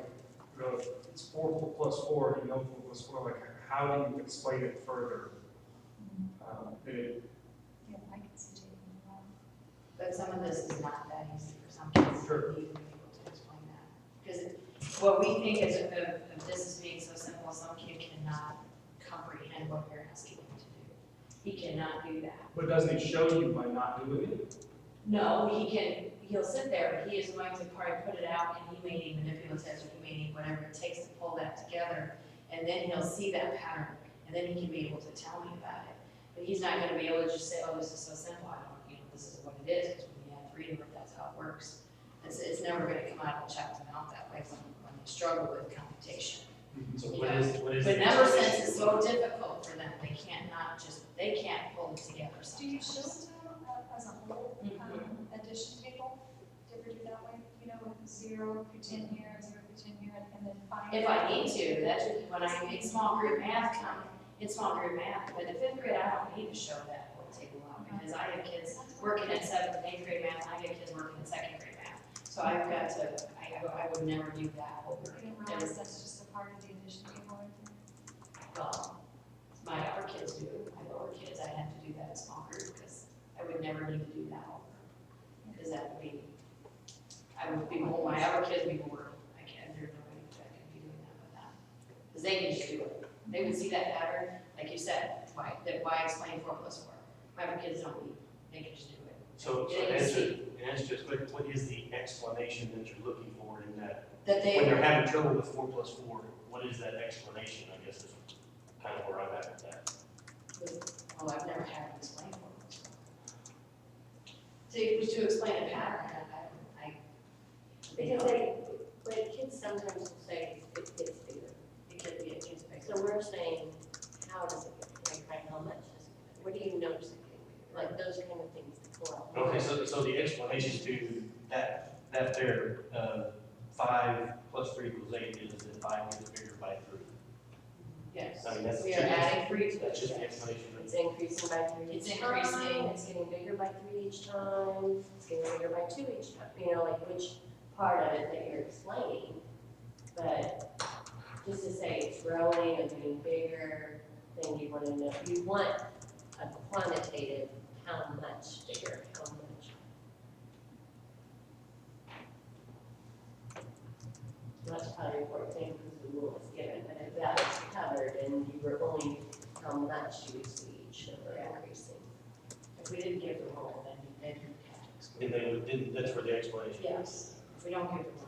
you know, it's 4 plus 4, you know, 4 plus 4, like, how do you explain it further? Yeah, I can see taking it on. But some of this is not that easy for some kids. Sure. Need to be able to explain that. Because what we think is of this as being so simple, some kid cannot comprehend what you're asking him to do. He cannot do that. But doesn't he show you by not doing it? No, he'll sit there, but he is going to probably put it out and he may need manipulatives or he may need whatever it takes to pull that together. And then he'll see that pattern and then he can be able to tell me about it. But he's not gonna be able to just say, oh, this is so simple, I don't, this is what it is, because when you add 3 to it, that's how it works. It's never gonna come out of the chap's mouth that way when they struggle with computation. So You what know, is But the number explanation sense is for so that? difficult for them, they can't pull it together sometimes. Do you show it to them as a whole, addition table? Do you ever do that way, with 0 through 10 here, 0 through 10 here, and then find? If I need to, that's when I make small group math in small group math, but in 5th grade, I don't need to show that whole table out, because I have kids working in 7th and 8th grade math, and I get kids working in 2nd grade math. So I've got to, I would never do that whole I didn't realize that's just a part of the addition table right there. my upper kids do, my lower kids, I have to do that in small group, because I would never need to do that over. Because that would be, my upper kids would be bored, there's no way that I could be doing that with them. Because they can just do it, they would see that pattern, like you said, why explain 4 plus 4? My upper kids don't need, they can just do it. So They can see answer just what is the explanation that you're looking for in that? that When they, they're having trouble with 4 plus 4, what is that explanation, I guess is kind of where I'm at with that. I've never had them explain 4 plus 4. To explain a pattern, Because but kids sometimes will say it gets bigger. It gets bigger. So we're saying, how does it get bigger, right? How much does it get bigger? What do you notice it getting bigger? Like those kind of things to pull out. Okay, so the explanation to that there, 5 plus 3 equals 8 is that 5 gets bigger by 3. yes, I mean, that's we are adding 3 to it. That's just the explanation. It's increasing by 3 It's each increasing. time. It's getting bigger by 3 each time. It's getting bigger by 2 each time. Like which part of it that you're explaining. But just to say it's growing and getting bigger, then you want to know, you want a quantitative, how much bigger, how much. That's probably important thing because the rule is given, but if that was covered and you were only how much you would see each number increasing. If we didn't give the rule, then you And then that's where the explanation. yes, if we don't give the rule.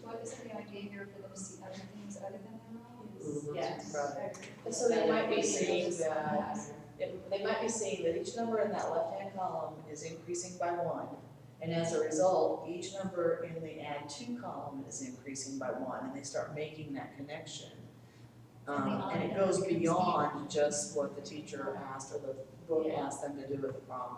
What is the idea here for them to see other things other than their own? Yes. Right. And so they might be seeing that, they might be seeing that each number in that left-hand column is increasing by 1. And as a result, each number in the add 2 column is increasing by 1, and they start making that connection. And it goes beyond just what the teacher asked or the book asked them to do with the problem.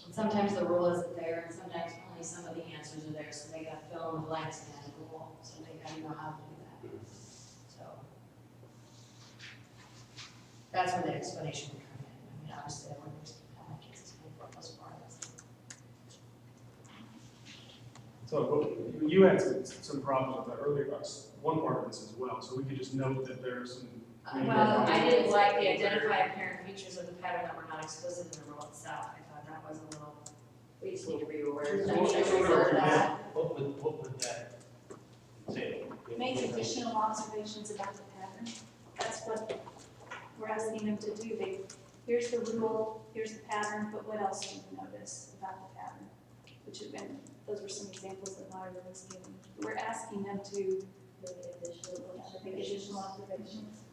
And sometimes the rule isn't there, and sometimes only some of the answers are there, so they gotta fill in the blanks and add the rule, so they gotta know how to do that. So. That's where the explanation would come in. I mean, obviously, I wouldn't have my kids explain 4 plus 4. So you had some problems with that earlier, one part of this as well, so we could just note that there are some. Well, I didn't like the identify apparent features of the pattern that were not explicit in the rule itself. I thought that was a little. We just need to reword. What would that say? Make additional observations about the pattern. That's what we're asking them to do. here's the rule, here's the pattern, but what else do you notice about the pattern? Which have been, those were some examples that Myra was giving. We're asking them to make additional observations.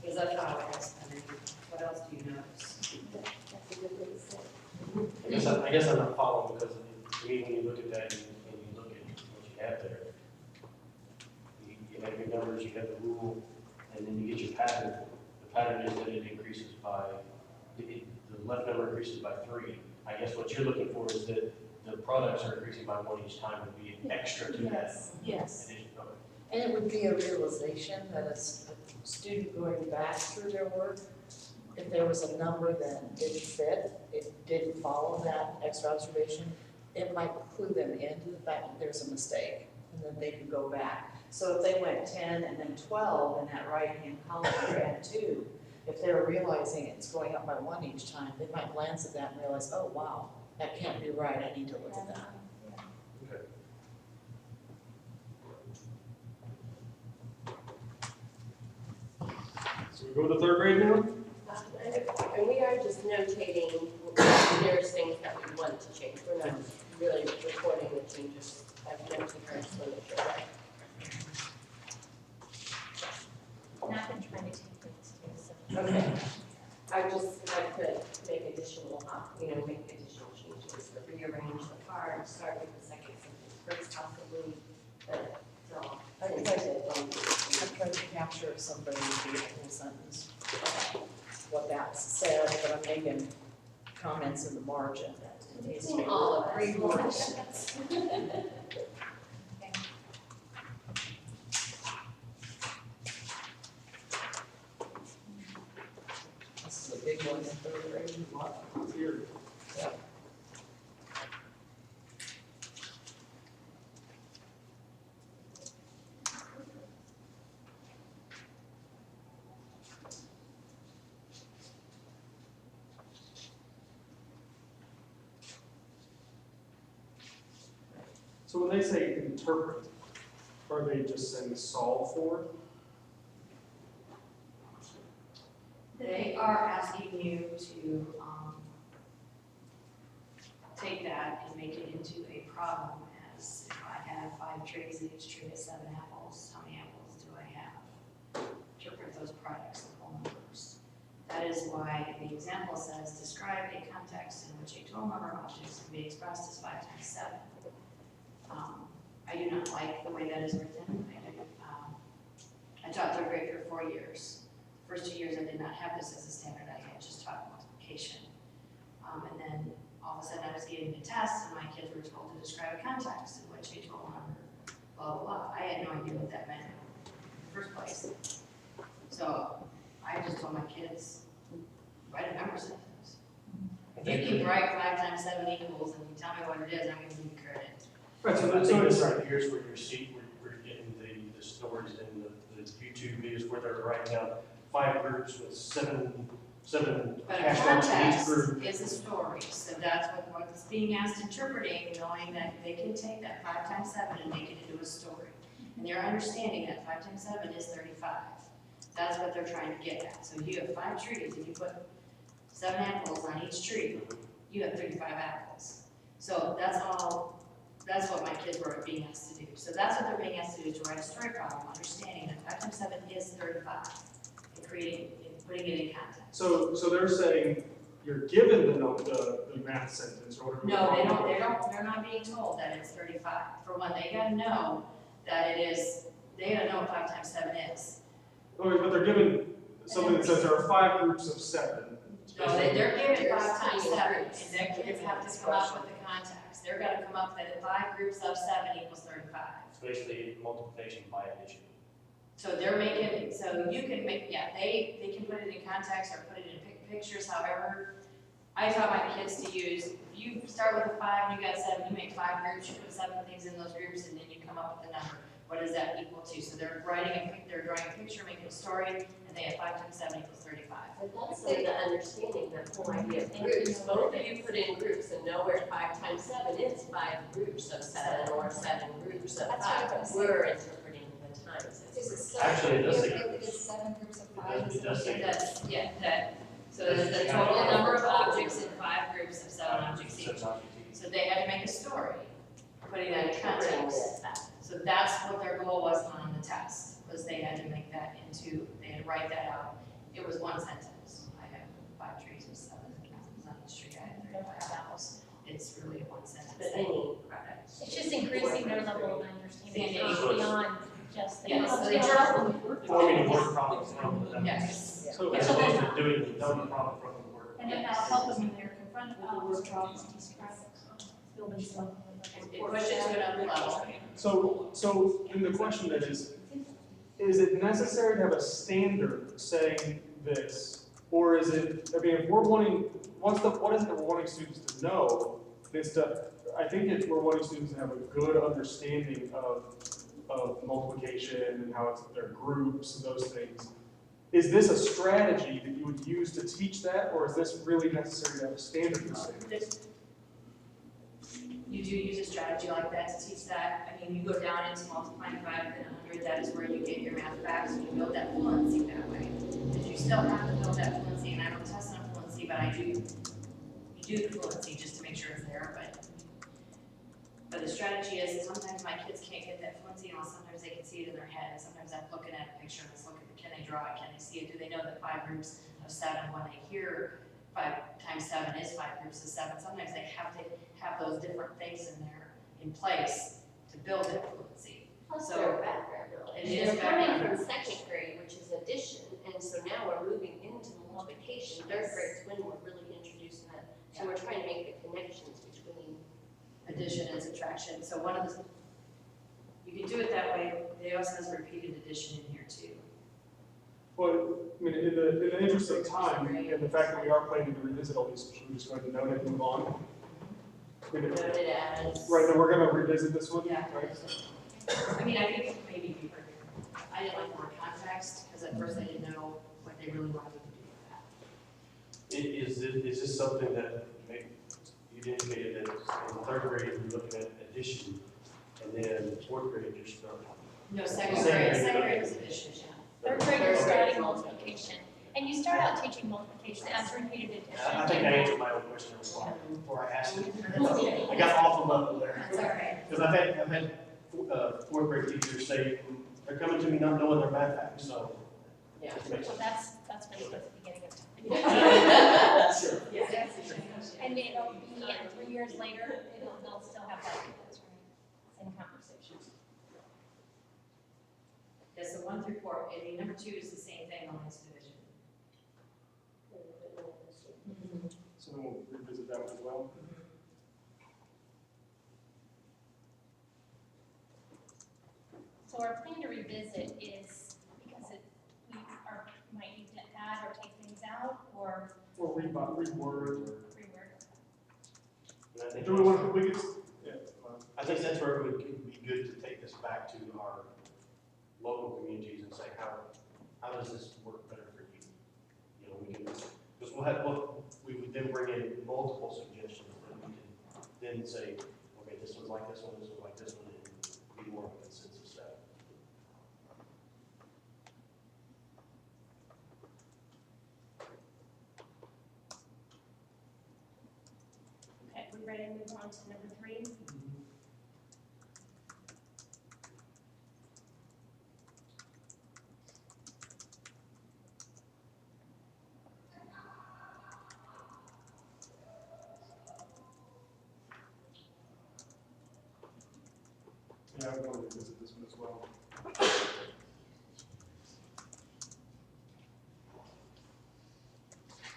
Because that's how I asked, I mean, what else do you notice? That's a good way to say it. I guess I'm not following, because to me, when you look at that, and you look at what you have there, you have your numbers, you have the rule, and then you get your pattern. The pattern is that it increases by, the left number increases by 3. I guess what you're looking for is that the products are increasing by 1 each time, would be extra to that. Yes. Addition. Okay. And it would be a realization that a student going back through their work, if there was a number that didn't fit, it didn't follow that extra observation, it might clue them into the fact that there's a mistake, and then they could go back. So if they went 10 and then 12 in that right-hand column or add 2, if they're realizing it's going up by 1 each time, they might glance at that and realize, oh, wow, that can't be right, I need to look at that. Okay. So we go to the 3rd grade now? And we are just notating, there's things that we want to change, we're not really recording the changes. I've noted our expenditure, right? And I've been trying to take things too, so. Okay. I could make additional, make additional changes, rearrange the part, start with the second sentence first possibly, but, so. I tried to capture somebody in the whole sentence, what that said, but I'm making comments in the margin that it needs to be All of us. reworded. This is a big one in 3rd grade. Here. Yeah. So when they say interpret, are they just saying solve for? They are asking you to, take that and make it into a problem, as if I have 5 trays and each tray has 7 apples, how many apples do I have? Interpret those products in whole numbers. That is why the example says, describe a context in which a total number of objects can be expressed as 5 times 7. I do not like the way that is written. I taught 3rd grade for 4 years. First 2 years I did not have this as a standard, I had just taught multiplication. And then all of a sudden I was getting a test and my kids were told to describe a context in which a total number, blah, blah, blah. I had no idea what that meant in the first place. So I just told my kids, write a number sentence. If you can write 5 times 7 equals and you tell me what it is, I'm gonna give you credit. Right, so I so think it's, this right here is where you're seeing, we're getting the stories and the YouTube videos where they're writing down 5 groups with seven But a hashtags in each context group. is a story, so that's what's being asked interpreting, knowing that they can take that 5 times 7 and make it into a story. And they're understanding that 5 times 7 is 35. That's what they're trying to get at. So you have 5 trees and you put 7 apples on each tree, you have 35 apples. So that's what my kids were being asked to do. So that's what they're being asked to do, is to write a story problem, understanding that 5 times 7 is 35, and putting it in context. so they're saying you're given the math sentence or whatever. No, they're not being told that it's 35. For one, they gotta know that it is, they gotta know what 5 times 7 is. Okay, but they're given something that says there are 5 groups of 7. No, they're given They're 5 times seeing 7, groups. and their kids have to come up with the context. They're gonna come up that 5 groups of 7 equals 35. It's basically multiplication by addition. So they're making, so you can make, they can put it in context or put it in pictures, however. I taught my kids to use, if you start with a 5 and you got 7, you make 5 groups, you put 7 things in those groups, and then you come up with a number. what does that equal to? So they're drawing a picture, making a story, and they have 5 times 7 equals 35. But that's some of the understanding, that whole idea of groups. Both of you put in groups and know where 5 times 7 is, 5 groups of 7 or 7 groups of 5. We're interpreting the times. Is it as seven? Actually, it does say- If it's 7 groups of 5? It does say- That's, yeah, that, so there's the total number of objects in 5 groups of 7 objects each. So they had to make a story, putting that in context. So that's what their goal was on the test, was they had to make that into, they had to write that out. It was one sentence. I have 5 trees with 7 apples on each tree, I have 35 apples. It's really one sentence. But any product. It's just increasing their level of understanding Yeah. beyond just the. Yes, so they Forming word problems from them. Yes. So, As opposed to doing the dumb problem from the word. And then that'll help them when they're confronted with the word problems, describe it, building something. It pushes to another level. so then the question then is it necessary to have a standard saying this? Or is it, I mean, if we're wanting, what is it that we're wanting students to know? It's I think we're wanting students to have a good understanding of multiplication and how it's their groups and those things. Is this a strategy that you would use to teach that, or is this really necessary to have a standard for saying this? You do use a strategy like that to teach that. I mean, you go down into multiplying 5 and 100, that is where you get your math back, so you build that fluency that way. Because you still have to build that fluency, and I don't test on fluency, but you do the fluency just to make sure it's there, but the strategy is sometimes my kids can't get that fluency, and sometimes they can see it in their head, and sometimes I'm looking at a picture, and let's look at can they draw it, can they see it, do they know that 5 groups of 7, when they hear 5 times 7 is 5 groups of 7, sometimes they have to have those different things in place to build that fluency. Plus So, their background knowledge. it is They're coming background. from second grade, which is addition, and so now we're moving into multiplication. Third grade's when we're really introducing that. So we're trying to make the connections between. Addition and subtraction, so one of the, you can do it that way. They also has repeated addition in here too. Well, I mean, in the interest of time, and the fact that we are planning to revisit all these, should we just go ahead and note it and move on? I mean, Noted as. right, then we're gonna revisit this one, Yeah. right? I mean, I think maybe be perfect. I didn't like more context, because at first I didn't know what they really wanted to do with that. Is this something that maybe you indicated that in 3rd grade, you're looking at addition, and then 4th grade, you're starting. No, second Second grade was addition, yeah. 3rd grade is starting multiplication, and you start out teaching multiplication as repeated addition. I think I answered my own question before I asked it. I got off the level there. That's all right. Because I've had 4th grade teachers say, they're coming to me not knowing their math facts, so. Yeah. it makes So sense. that's really at the beginning of time. Sure. Yeah. And it'll be, 3 years later, they'll still have that same conversation. Yeah, so 1 through 4, I mean, number 2 is the same thing, only it's division. So then we'll revisit that one as well. So our plan to revisit is because we might need to add or take things out or Or reword. reword. And I think Do we want, we could, yeah. I think that's where it would be good to take this back to our local communities and say, how does this work better for you? You know, we can, because we would then bring in multiple suggestions, and we can then say, okay, this one's like this one, this one's like this one, and be more of a consensus set. Okay, we ready to move on to number 3? Yeah, I want to revisit this one as well.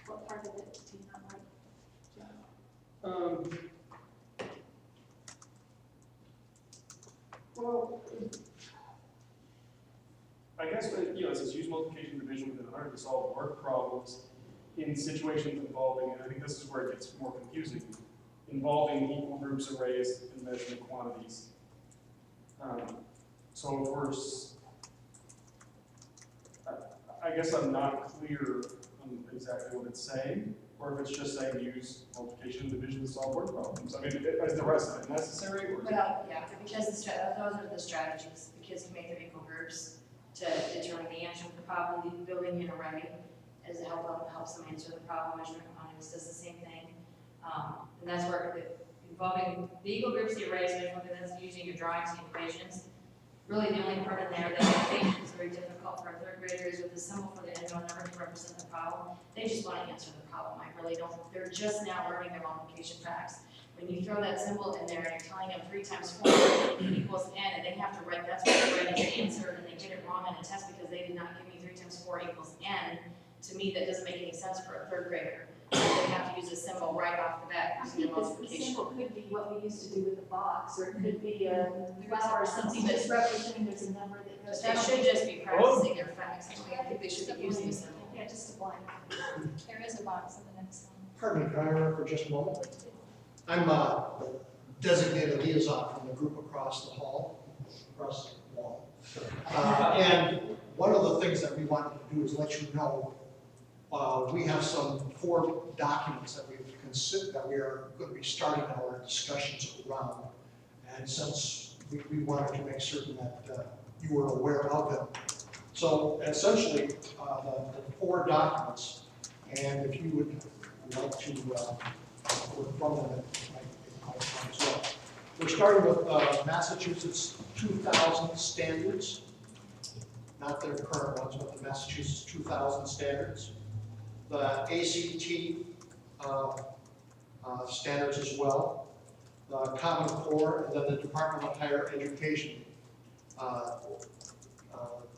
What part of it do you not like? Well, I guess that, it says use multiplication division within 100 to solve work problems in situations involving, and I think this is where it gets more confusing, involving equal groups, arrays, and measurement quantities. So if I guess I'm not clear on exactly what it's saying, or if it's just saying use multiplication and division to solve word problems. I mean, is the rest of it necessary, or? Well, yeah, because those are the strategies, because you make them equal groups to determine the answer to the problem. The building an array as a helps them answer the problem. Measurement quantities does the same thing. And that's where involving the equal groups, the arrays, measurement, that's using your drawings and equations. Really, the only part in there that I think is very difficult for a third grader is with the symbol for the unknown number to represent the problem. They just want to answer the problem. I really don't. They're just now learning their multiplication facts. When you throw that symbol in there and you're telling them 3 times 4 equals n, and they have to write, that's what they write as the answer, and they get it wrong on a test because they did not give me 3 times 4 equals n. To me, that doesn't make any sense for a third grader. They have to use a symbol right off the bat I using the think the multiplication. symbol could be what we used to do with the box, or it could be a flower or something that's representing there's a number that goes But down. they should just be practicing their facts. I think they should be using a symbol. Yeah, just a blank. There is a box on the next one. Pardon me, can I interrupt for just a moment? I'm designated liaison from the group across the hall, across the wall. And one of the things that we wanted to do is let you know, we have 4 documents that we've considered, that we are going to be starting our discussions around. And since we wanted to make certain that you were aware of them. So essentially, the 4 documents, and if you would like to work from them, it might as well. We're starting with Massachusetts 2000 standards, not their current ones, but the Massachusetts 2000 standards. The ACT standards as well, the Common Core, and then the Department of Higher Education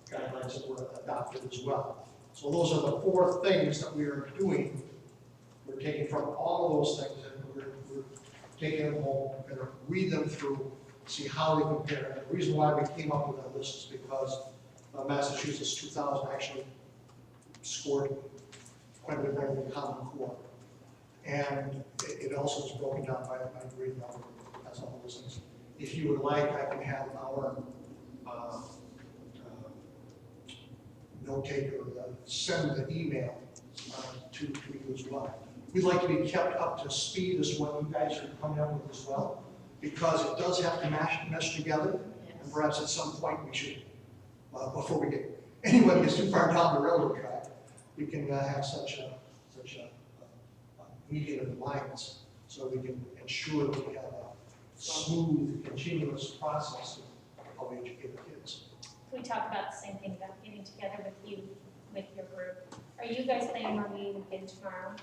guidelines that were adopted as well. So those are the 4 things that we are doing. We're taking from all of those things and we're taking them home, we're going to read them through, see how they compare. And the reason why we came up with that list is because Massachusetts 2000 actually scored quite a bit better than Common Core. And it also is broken down by grade level, as all those things. If you would like, I can have our note taker send the email to you as well. We'd like to be kept up to speed as what you guys are coming up with as well, because it does have to mesh together. And perhaps at some point we should, before we get anyone gets too far down the railroad track, we can have such a meeting of minds, so we can ensure that we have a smooth, continuous process of how we educate the kids. Can we talk about the same thing about getting together with you, with your group? Are you guys planning on meeting again tomorrow?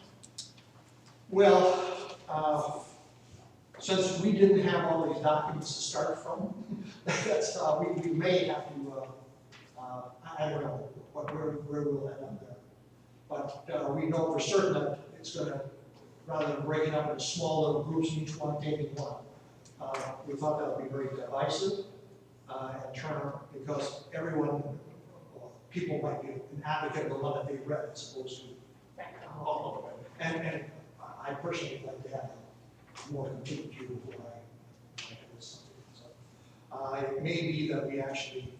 Well, since we didn't have all these documents to start from, that's, we may have to, I don't know where we'll end up there. But we know for certain that it's going to, rather than breaking up into small little groups, each one taking one. We thought that would be very divisive and turn out, because people might be an advocate of the one that they read as opposed to all of it. And I personally would like to have a more complete view of what I was something. So it may be that we actually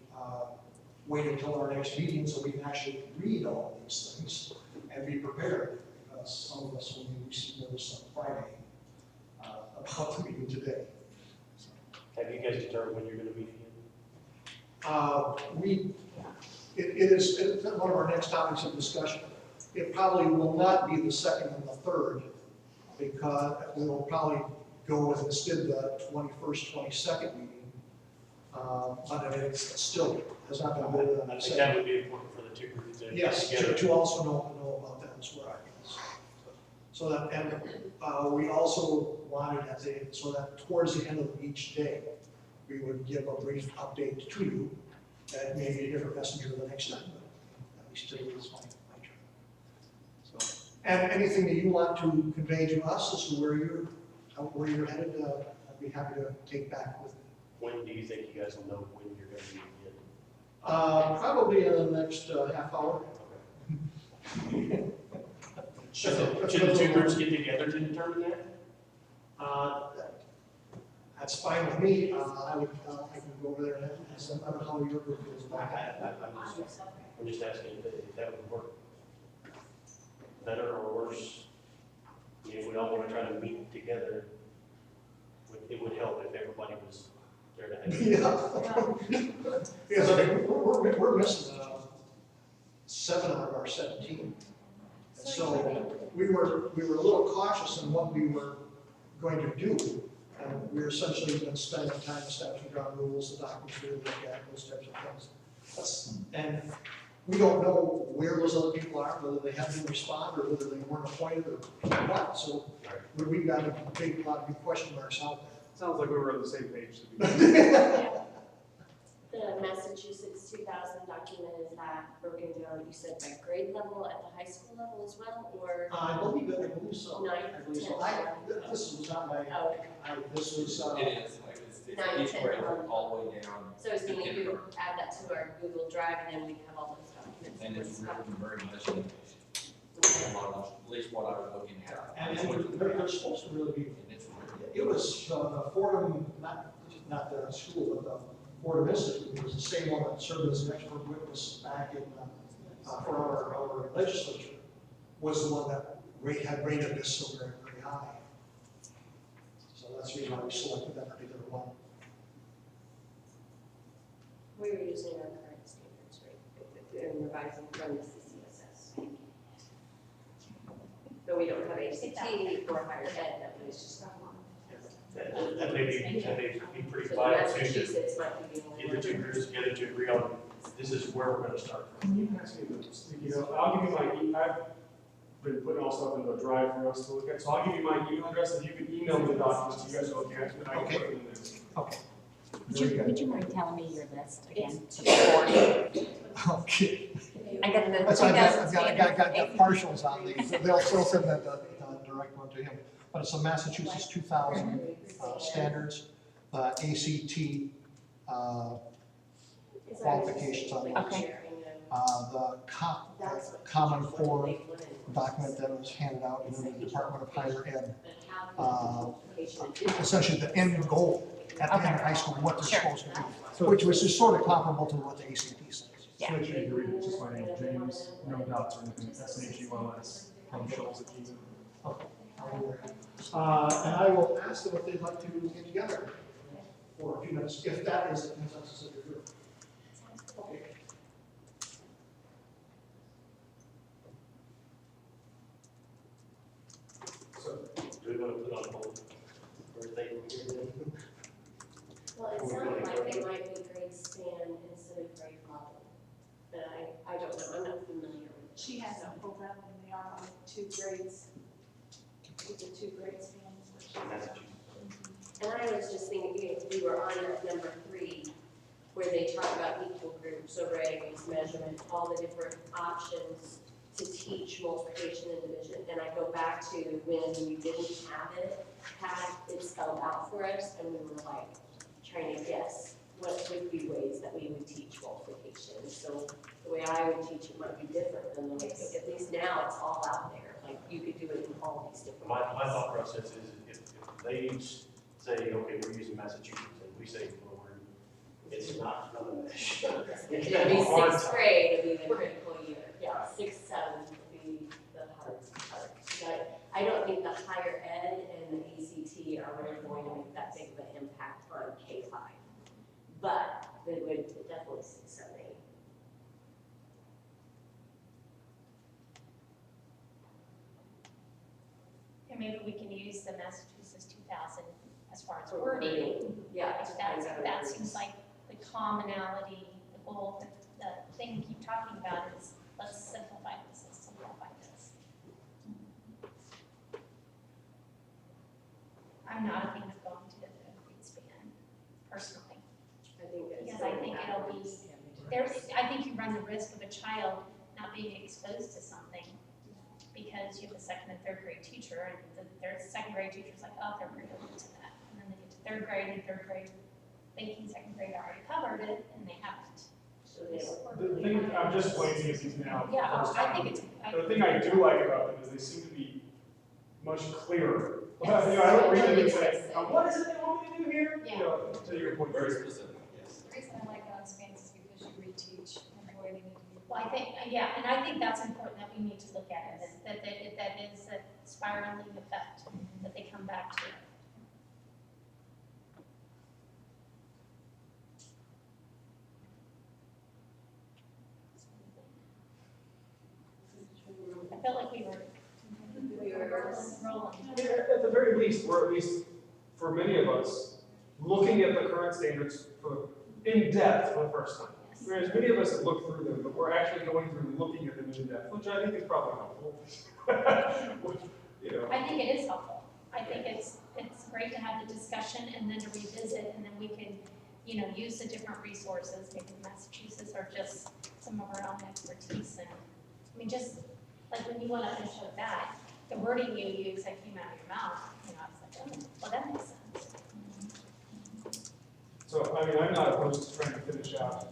wait until our next meeting so we can actually read all of these things and be prepared, because some of us only received notice on Friday about the meeting today. So, Have you guys determined when you're going to meet again? It's one of our next topics of discussion. It probably will not be the 2nd and the 3rd, because we will probably go with instead the 21st, 22nd meeting. But it still has not been voted on. I think that would be important for the 2 groups to Yes, get together. to also know about that as well. So that, and we also wanted so that towards the end of each day, we would give a brief update to you. That may be a different messenger the next time, but at least today is my turn. So, and anything that you want to convey to us as to where you're headed, I'd be happy to take back with. When do you think you guys will know when you're going to meet again? Probably in the next half hour. Should the 2 groups get together to determine that? that's fine with me, I would, I can go over there and ask them, I don't know how your group feels about that. I'm just asking if that would work better or worse. If we all want to try to meet together, it would help if everybody was there to have. Yeah. Because I mean, we're missing 7 out of our 17. And so we were a little cautious in what we were going to do. And we're essentially going to spend time establishing ground rules, the documents we look at, those types of things. And we don't know where those other people are, whether they haven't responded or whether they weren't appointed or what. So we've got a lot of big question marks out there. Sounds like we were on the same page to be. The Massachusetts 2000 document, is that broken down, you said by grade level at the high school level as well, or? I believe so. Ninth, I believe so. 10th. This was not my, Oh, this was, It is, like, it's each grade all the way down. so it's to gonna you kindergarten. add that to our Google Drive and then we have all those documents. And it's written very much in a lot of, at least what I was looking at. and they're supposed to really be, And it's written. it was the Fordham, not the school, but the Fordham Institute, it was the same one that served as an expert witness back in, for our legislature, was the one that had rated this so very, very high. So that's the reason why we selected that particular one. We were using our current standards, right, and revising from the CCSS. But we don't have ACT or higher ed, that was just. That may be pretty So vital too, to Massachusetts might be the only get the one. two groups together to agree on, this is where we're gonna start from. You can ask me this, I'll give you my, I've been putting all stuff into a drive for us to look at, so I'll give you my email address, and you can email me the documents you guys are looking at, and I can put them in this. Okay. Would you mind telling me your list again? Okay. I got the That's, 2000 I've got partials on these, they'll send that direct one to him. But it's a Massachusetts 2000 standards, ACT qualifications on it. Okay. The Common Core document that was handed out in the Department of Higher Ed. Essentially the end goal at the end of high school, what they're supposed to do, which was just sort of comparable to what the ACT says. So make sure you read it, just my name, James, no dots or anything, SHULS, from Schultz at Gmail. Okay. And I will ask them if they'd like to get together for a few minutes, if that is the consensus of your group. Okay. So, Do we want to put on hold everything we're here then? Well, it sounded like they might be grade span instead of grade level, but I don't know, I'm not familiar with. She has it pulled up and they are on 2 grades. With the 2 grade spans. Massachusetts. And I was just thinking, we were on number 3, where they talk about equal groups, over against measurement, all the different options to teach multiplication and division. And I go back to when we didn't have it spelled out for us, and we were like trying to guess what would be ways that we would teach multiplication. So the way I would teach it might be different than the way, at least now it's all out there. Like you could do it in all these different ways. My thought process is if they say, okay, we're using Massachusetts, and we say, well, it's not none of that. It's It'd be a hard 6th time. grade, it'd be the critical year. Yeah, 6th, 7th would be the hard part. But I don't think the higher ed and the ACT are really going to make that big of an impact on K-5. But it would definitely 6, 7, 8. And maybe we can use the Massachusetts 2000 as far as wording. Yeah. That seems like the commonality, the goal, the thing we keep talking about is let's simplify this, let's simplify this. I'm not a fan of going to the grade span, personally. Because I think it'll be, I think you run the risk of a child not being exposed to something because you have a 2nd and 3rd grade teacher, and their 2nd grade teacher's like, oh, 3rd grade will get to that. And then they get to 3rd grade, and 3rd grade, thinking 2nd grade already covered it, and they haven't. the thing, I'm just glancing at these now. Yeah, first I time. think it's, The thing I do like about them is they seem to be much clearer. I don't read them and say, what is it they want me to do here? you know, to your point. Very specific, yes. The reason I like that experience is because you reteach and boy, they need to be. Well, I think, yeah, and I think that's important that we need to look at it, that is a spiraling effect, that they come back to. I felt like we were rolling. I mean, at the very least, we're at least, for many of us, looking at the current standards in depth for the first time. Whereas many of us have looked through them, but we're actually going through and looking at them in depth, which I think is probably helpful. You know. I think it is helpful. I think it's great to have the discussion and then to revisit, and then we can, you know, use the different resources, maybe Massachusetts, or just some of our own expertise. And I mean, just like when you went up and showed that, the wording you used that came out of your mouth, you know, I was like, oh, well, that makes sense. So, I mean, I'm not opposed to trying to finish out.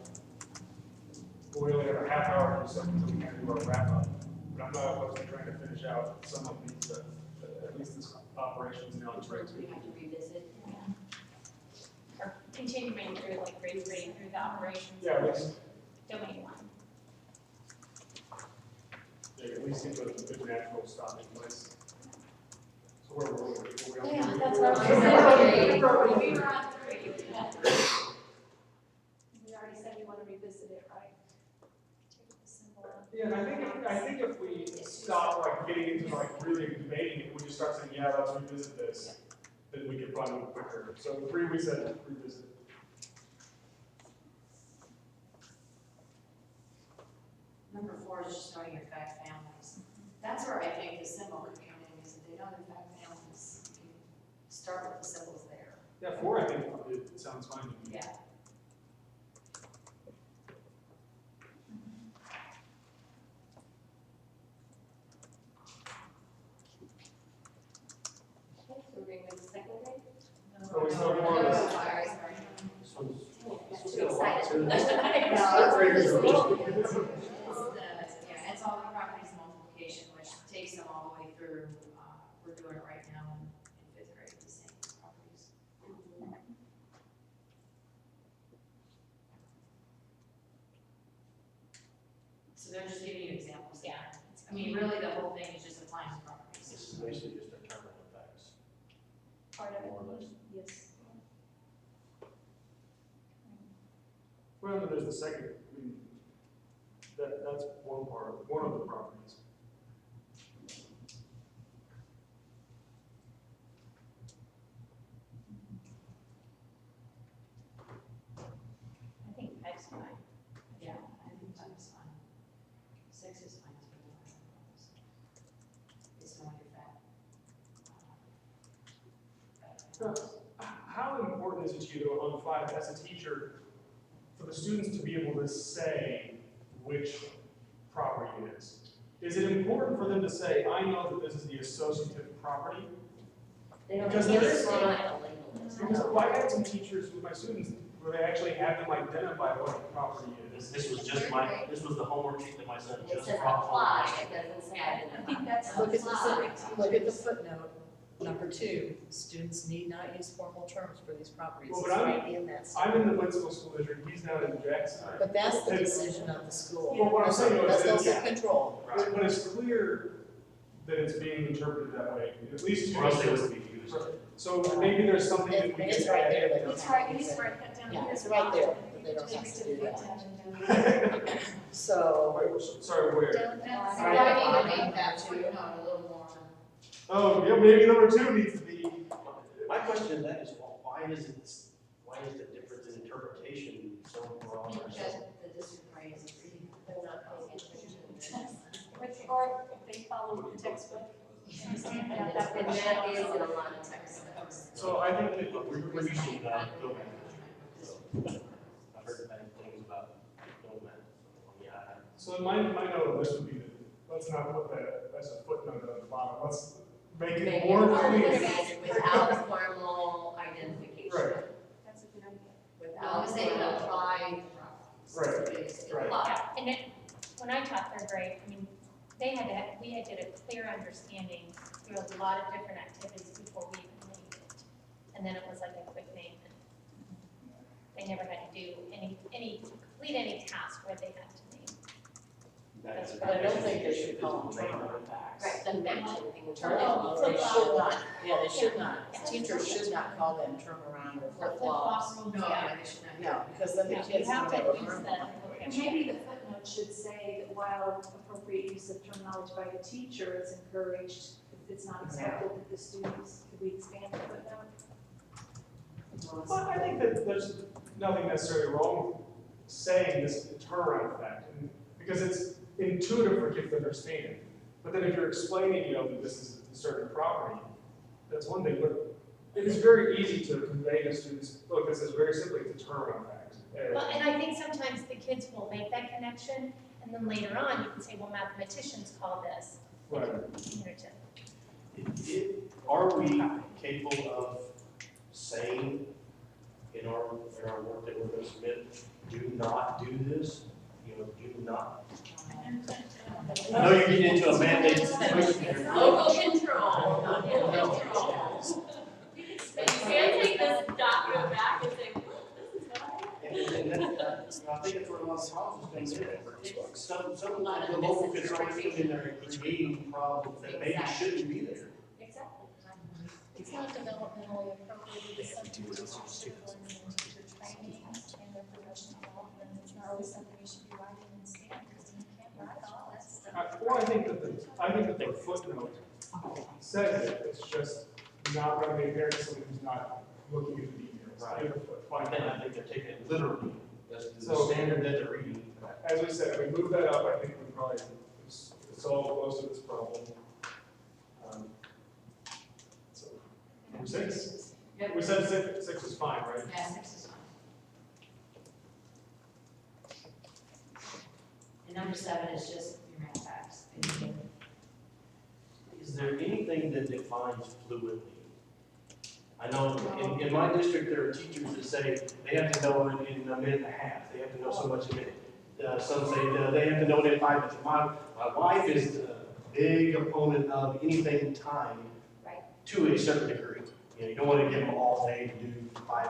We only have a half hour or something, so we can do our wrap up. But I'm not opposed to trying to finish out some of these, at least this operations and Which ones we have to revisit. Yeah. Or continuing through, like, reading through the operations. Yeah, at least, Domain one. yeah, at least get a good natural stopping place. So where were we? Yeah, that's what I said. was saying. We were on 3. We already said we want to revisit it, right? Take the symbol out. Yeah, and I think if we stop like getting into like really debating it, we just start saying, yeah, let's revisit this, then we can probably move quicker. So 3 we said revisit. Number 4 is just knowing your fact families. That's where I think the symbol could come in, is if they know their fact families, you can start with the symbols there. Yeah, 4 I think it sounds fine to me. Yeah. Okay, so we're going with the second grade? Oh, we still have more. Sorry. Too excited. Yeah, it's all the properties multiplication, which takes them all the way through, we're doing it right now in 5th grade, the same properties. So they're just giving you examples. Yeah. I mean, really, the whole thing is just applying to properties. This is basically just a terminal effects, Part of it. more or less. Yes. Well, then there's the second, I mean, that's one of the properties. I think 5's fine. Yeah, I think 5 is fine. 6 is fine too. It's knowing your fact. How important is it to you though, on 5, as a teacher, for the students to be able to say which property it is? Is it important for them to say, I know that this is the associative property? They don't Because have there is to some- label it. Because I had some teachers with my students where they actually had them identify what the property is. This was this was the homework sheet that my son It just says brought apply, home. it doesn't say Yeah, identify. I think that's. Look at apply. look at the footnote, number 2, students need not use formal terms for these properties. Well, It's but I'm- right in that I'm in the statement. Winslow School District, he's down in Jackson. But that's the decision of the school. Well, what I'm saying is, That's yeah. local control. But it's clear that it's being interpreted that way, at least 2 Or else they districts. would be used. So maybe there's something that we It's can right add. there, they don't It's have right, to you use just it. write that down. Yeah, Here's it's right there, the but they don't option. have to do that. Just So, Wait, sorry, where? That's So right. that would make that footnote a little more. Oh, yeah, maybe number 2 needs to be. My question to that is, well, why is the difference in interpretation so broad? or so- Because the district rate is reading. They're not paying attention. Or if they follow the textbook. Understand that, that And would that is show. in a lot of textbooks. So I think that We're using building management, so I've heard bad things about building management, yeah, So my note on this would be that, let's not put that as a footnote on the bottom, let's make it Make it more more clear. clear without formal identification. Right. That's a good idea. Well, Without they can formal. apply. Right. Yeah, and it, when I taught 3rd grade, I mean, we had to get a clear understanding through a lot of different activities before we even named it. And then it was like a quick name, and they never had to do complete any task where they had to name. But I don't think they should call them term artifacts. Right, the matching thing. They should not, yeah, they should not, teachers should not call them turnaround or flip-flops. No, yeah, they should not. No, because then the Yeah, kids you have will to never use learn the them. And maybe the footnote should say that while appropriate use of terminology by the teacher is encouraged, it's not expected that the students, could we expand the footnote? Well, I think that there's nothing necessarily wrong saying this turnaround effect, because it's intuitive for kids to understand. But then if you're explaining, that this is a certain property, that's one thing, but it is very easy to convey to students, look, this is very simply the turnaround effect. Well, and I think sometimes the kids will make that connection, and then later on, you can say, well, mathematicians call this. Right. Are we capable of saying in our work that we're going to submit, do not do this? Do not. I know you're getting into a mandated situation here. Local control. Local control. You can take this document back and say, look, this is what I have. And I think that's where a lot of problems come in. Some of the local controllers come in there and creating problems that maybe shouldn't be there. Exactly. It's not developmentally appropriate, it's something teachers should learn in teacher training and their professional development. It's not always something you should be writing in stamp, because you can't write all that stuff. Well, I think that the footnote says it, it's just not readily apparent to someone who's not looking at the details. Right. I think they're taking it literally, the So- standard that they're reading. As we said, if we move that up, I think we probably solve most of this problem. So, 6? Yep. We said 6 is fine, right? Yeah, 6 is fine. And number 7 is just your math facts. Is there anything that defines fluently? I know in my district, there are teachers that say they have to know it in a minute and a half. They have to know so much a minute. Some say they have to know it in 5 minutes. My wife is a big opponent of anything timed to a certain degree. You don't want to give them all day to do 5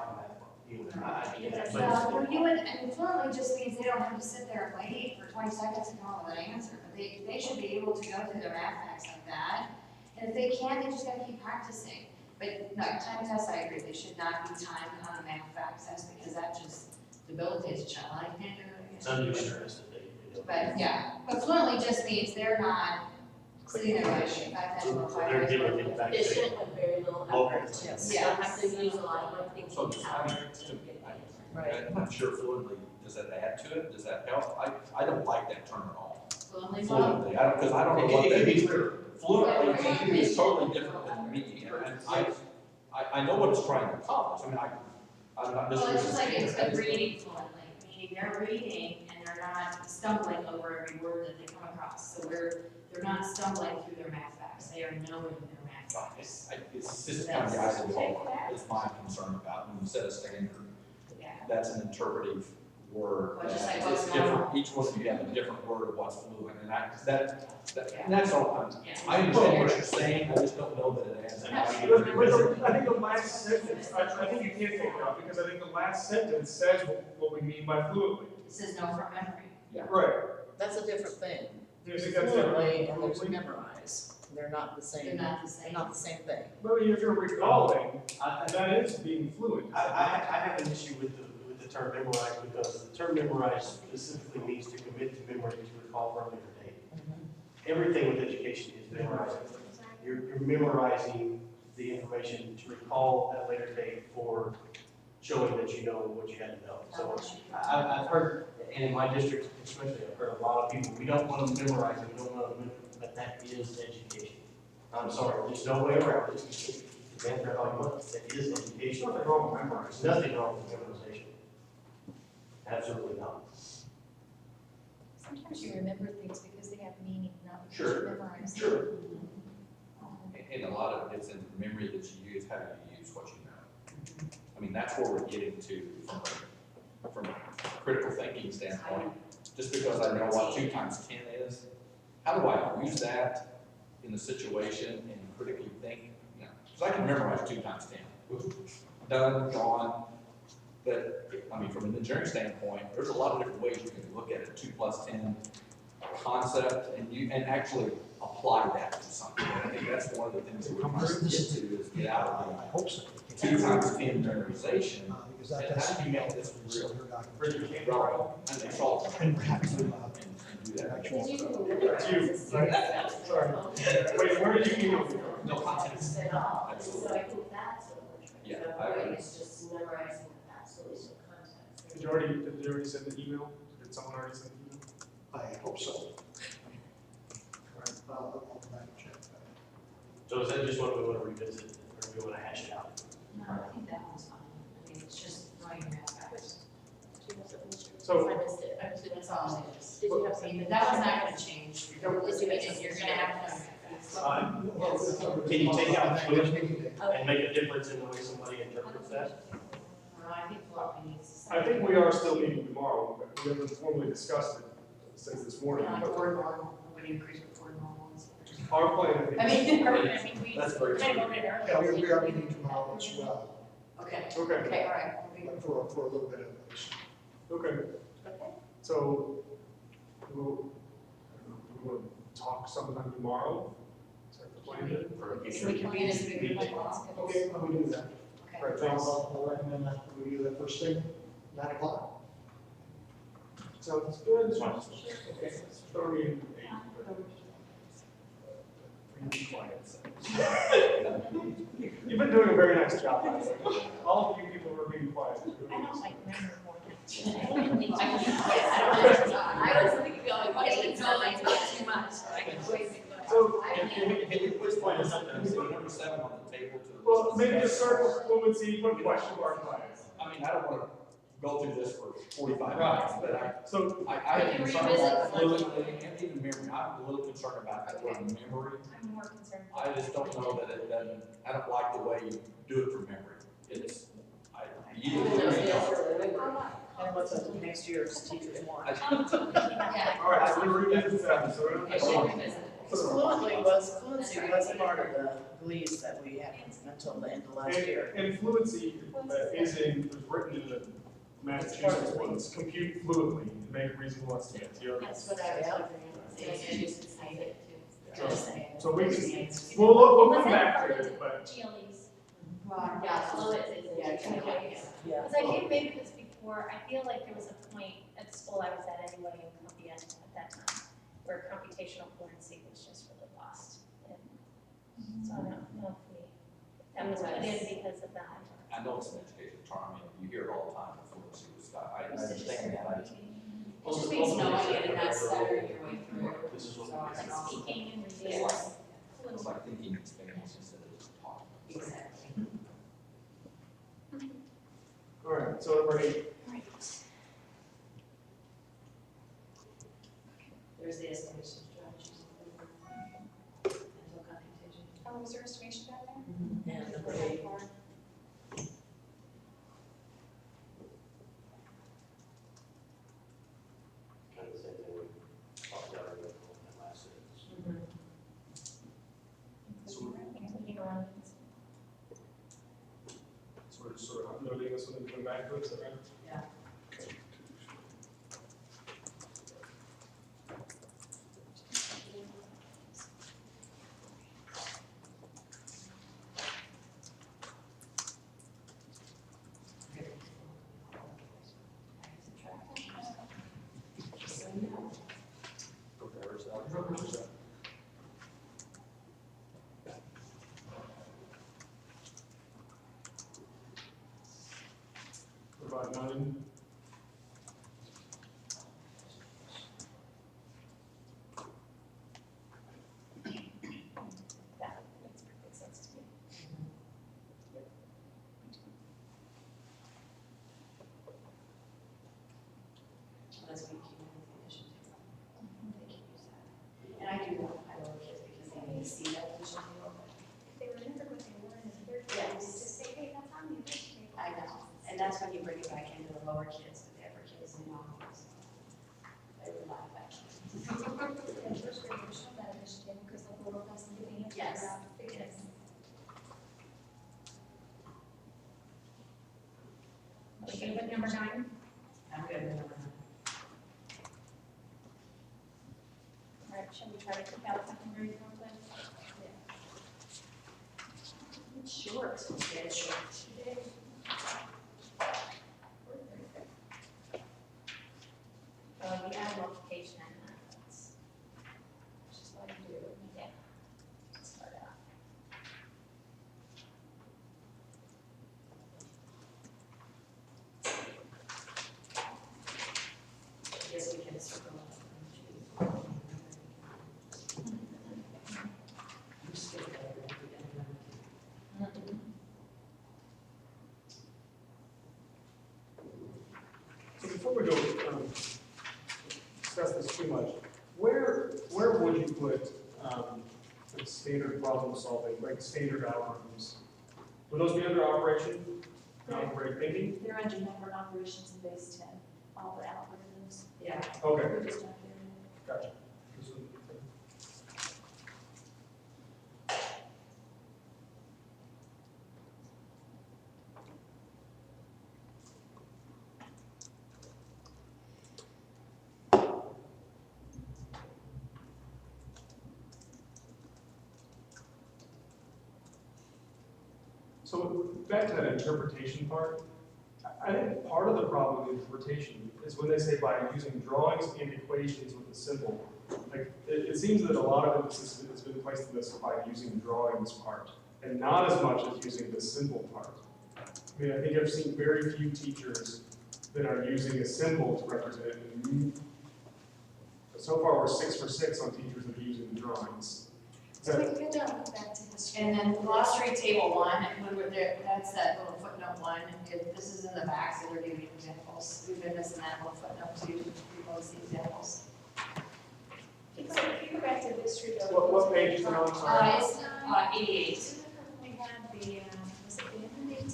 minutes. And fluently just means they don't have to sit there and wait for 20 seconds to come up with an answer, but they should be able to go through their math facts like that. And if they can't, they just gotta keep practicing. But no, time tests, I agree, they should not be timed on a math fact test, because that just debilitates a child. I can't do it. It's undue stress that they. But yeah, but fluently just means they're not sitting there writing 5 So they're giving it back. It should have very little effort. Yes. You don't have to use a lot of like thinking So just, power Right. I'm not sure fluently, does that add to it? Does that help? I don't like that term at all. Fluently, Fluently, because I don't know what that means. Fluently to you is totally different than me, and I know what it's trying to accomplish. I mean, I'm not well, it's just like it's disagreeing. reading fluently, meaning they're reading and they're not stumbling over every word that they come across. So they're not stumbling through their math facts, they are knowing their math facts. It's just kind of the eye of the ball, is my concern about when you set a standard. Yeah. That's an interpretive word. Well, just like It's what's different, normal. each one of you have a different word of what's fluent, and and that's all. Yeah. I understand what you're saying, I just don't know that it adds. I think the last sentence, I think you can't take it out, because I think the last sentence says what we mean by fluently. It says no from memory. Right. That's a different thing. Do you think There's that's different? fluently and there's memorize. They're not the same. They're not the same. Not the same thing. But if you're recalling, that is being fluent. I have an issue with the term memorize, because the term memorize specifically means to commit to memory to recall from a later date. Everything with education is memorizing. You're memorizing the information to recall at a later date for showing that you know what you had to know. So I've heard, and in my district especially, I've heard a lot of people, we don't want to memorize it, we don't want to memorize, but that is education. I'm sorry, there's no way around it. Man, they're like, what? That is education. Nothing wrong with memorizing. Nothing wrong with memorization. Absolutely not. Sometimes you remember things because they have meaning, not because Sure, you memorize them. sure. And a lot of it's in the memory that you use, how do you use what you know? I mean, that's where we're getting to from a critical thinking standpoint. Just because I know what 2 times 10 is, how do I use that in the situation and critically think? Because I can memorize 2 times 10. Done, gone. But, I mean, from an engineering standpoint, there's a lot of different ways you can look at a 2+10 concept and actually apply that to something. And I think that's one of the things that we're trying to get to is get out of I hope so. the 2x10 memorization. Because that's And how do you make this real? Bridget, Relevant and exalt And perhaps, and do that. actual. It's you, right? Sorry. Wait, where did you email me? No context. At all, and Absolutely. so I think that's what we're trying Yeah, to I agree. avoid, is just memorizing with absolutely no context. Did you already send the email? Did someone already send the email? I hope so. All right. I'll come back and check that. So is that just what we want to revisit, or do we want to hash it out? No, I think that one's fine. I mean, it's just throwing your math backwards. So- I missed it, that's all it is. Did you have something? That one's not gonna change. You're gonna have to. Can you take out fluid and make a difference in the way somebody interprets that? I think what we need is. I think we are still meeting tomorrow, but we haven't formally discussed it since this morning. Like word normal, nobody agrees with word normal. Our plan, I mean, we That's very kind of voted Yeah, earlier. we are meeting tomorrow as well, Okay, okay, okay, all right. for a little bit of this. okay. Okay. So, we'll, we want to talk sometime tomorrow? Is that the plan? So we can be in this big like lots of. Okay, let me do that. Okay. Right, thanks. I'll recommend that we do that first thing, 9 o'clock. Sounds good. Okay. 38. You've been doing a very nice job. All of you people were being quiet. I don't like memory more than. I was thinking going, why is it too much? So, Can we please point out something, so number 7 on the table to. well, maybe just start with fluency, put question mark by it. I mean, I don't want to go through this for 45 minutes, but So, I am Can we concerned revisit about fluency? fluency and even memory. I'm a little concerned about that word memory. I'm more concerned. I just don't know that it doesn't, I don't like the way you do it for memory. It's, you either do it or you don't. And what's up to next year's teachers want? Yeah. all right, so we're revisit that, so we're Okay, not. we'll revisit. Fluency was a part of the GLEAS that we had until the end of last year. And fluency was written in the Massachusetts ones, compute fluently and make reasonable estimates. That's what I was wondering. Maybe you should say it too. So we can, we'll come back to it, but. GLEs. Yeah, fluency is Yeah, Yeah. Because I think maybe this before, I feel like there was a point at the school I was at anyway in Columbia at that time, where computational fluency was just really lost. And so I don't know if that was put in because of that. I know it's an education term, and you hear it all the time, fluency was, I understand that. It just means knowing it and that's stuttering your way through. This is what So, Like speaking and It's reading. like, it's like thinking experience instead of just talking. Exactly. All right, so everybody, Right. There's the estimation strategies. Mental computation. Oh, was there estimation down there? And number 8. Kind of the same thing we talked about in the last sentence. You know, on- so we're just sort of noting this one and coming back to it, is that right? Yeah. About 9. That makes perfect sense to me. That's what you keep in the addition table. They can use that. And I do want little kids because they may see that addition table. If they remember what they were in the third Yes. grade, just say, hey, that's on the addition table. I know, and that's when you bring it back into the lower kids, but the upper kids, they know. They would laugh at you. In first grade, we showed that addition table because the little has to be answered Yes. out the kids. Okay, with number 9? I'm good with number 9. All right, shall we try to pick out secondary real quick? It's short. Yeah, it's short. We add multiplication and methods. Which is what I do, yeah. Start out. I guess we can circle up. So before we go, discuss this too much, where would you put, the standard problem solving, like standard algorithms? Would those be under operation, operate thinking? They're under number operations in base 10, all the algorithms. Yeah. Okay, We're just not doing it. gotcha. So back to that interpretation part, I think part of the problem with interpretation is when they say by using drawings and equations with a symbol. Like, it seems that a lot of emphasis has been placed on this by using drawings part, and not as much as using the symbol part. I mean, I think I've seen very few teachers that are using a symbol to represent it. And so far, we're 6 for 6 on teachers that are using the drawings. So we can look back to history. And then glossary table 1, when we're there, that's that little footnote 1, if this is in the back, so they're giving examples. We've been missing that little footnote 2, we post the examples. So if you go back to history though. What page is it on? Sorry. It's 88. We had the, was it the MAT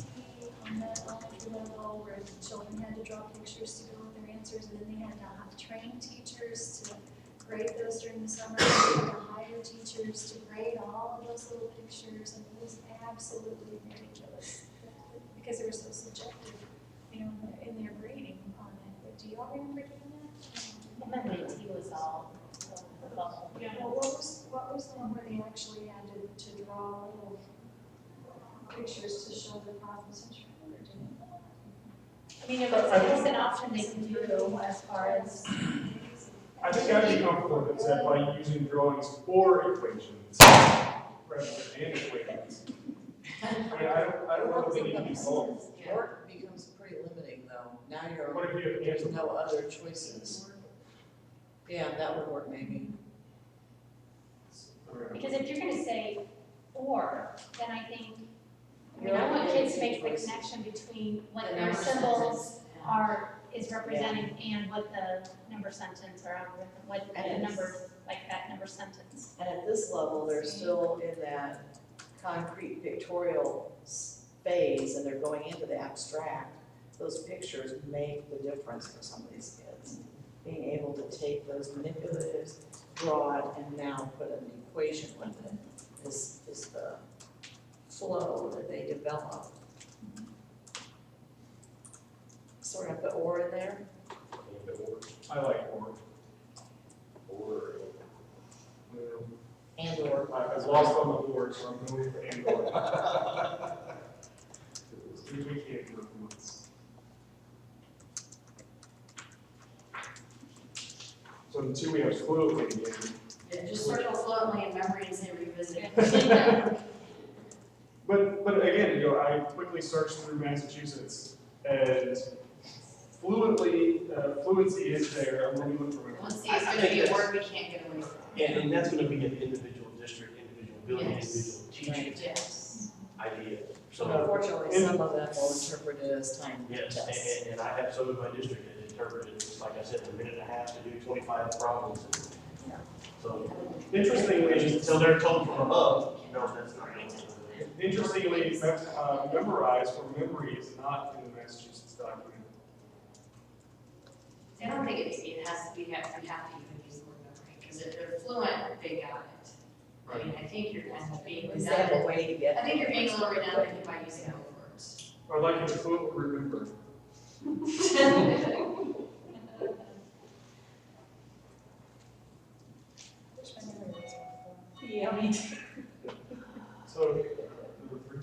on the elementary level where the children had to draw pictures to go with their answers, and then they had to have trained teachers to grade those during the summer, and they had to hire teachers to grade all of those little pictures, and it was absolutely ridiculous because they were so subjective, you know, in their grading on it. But do y'all remember doing that? MMAT was all football. Yeah. Well, what was the one where they actually had to draw little pictures to show the problems? I mean, it was an option they can do as far as. I think I'd be comfortable with it said by using drawings or equations rather than equations. I mean, I don't know if they need to be both. Work becomes pretty limiting though. Now What if you have there's and? no other choices. Yeah, that would work maybe. Because if you're gonna say or, then I think, I mean, I want kids to make the connection between what their symbols is representing and what the number sentence or algorithm, what the numbers, like that number sentence. And at this level, they're still in that concrete pictorial phase and they're going into the abstract. Those pictures make the difference for some of these kids. Being able to take those manipulatives, draw it, and now put an equation with it is the flow that they develop. So we're gonna put or in there? I like or. And or. I was lost on the board, so I'm going for and or. We can't do it once. So in 2 we have fluently again. Yeah, just circle fluently in memory and say revisit. But again, you know, I quickly searched through Massachusetts and fluency is there. I'm going to look for it. Let's see, it's gonna be a word we can't get away from. Yeah, and that's gonna be an individual district, individual building, Yes. individual teaching Yes. idea. So, Unfortunately, some of them will interpret it as time yes, tests. and I have some of my district that interpreted, it, like I said, a minute and a half to do 25 problems. Yeah. So, interestingly, until they're told from above, you know, that's not. Interestingly, memorize or memory is not in the Massachusetts document. I don't think it has to be, we have to even use the word memory, because if they're fluent, they got it. I mean, I think you're kind of being They have a redundant. way to get. I think you're being a little redundant by using those words. Or like in fluent remember. Wish my memory was more full. Yeah, me too. So, number 3.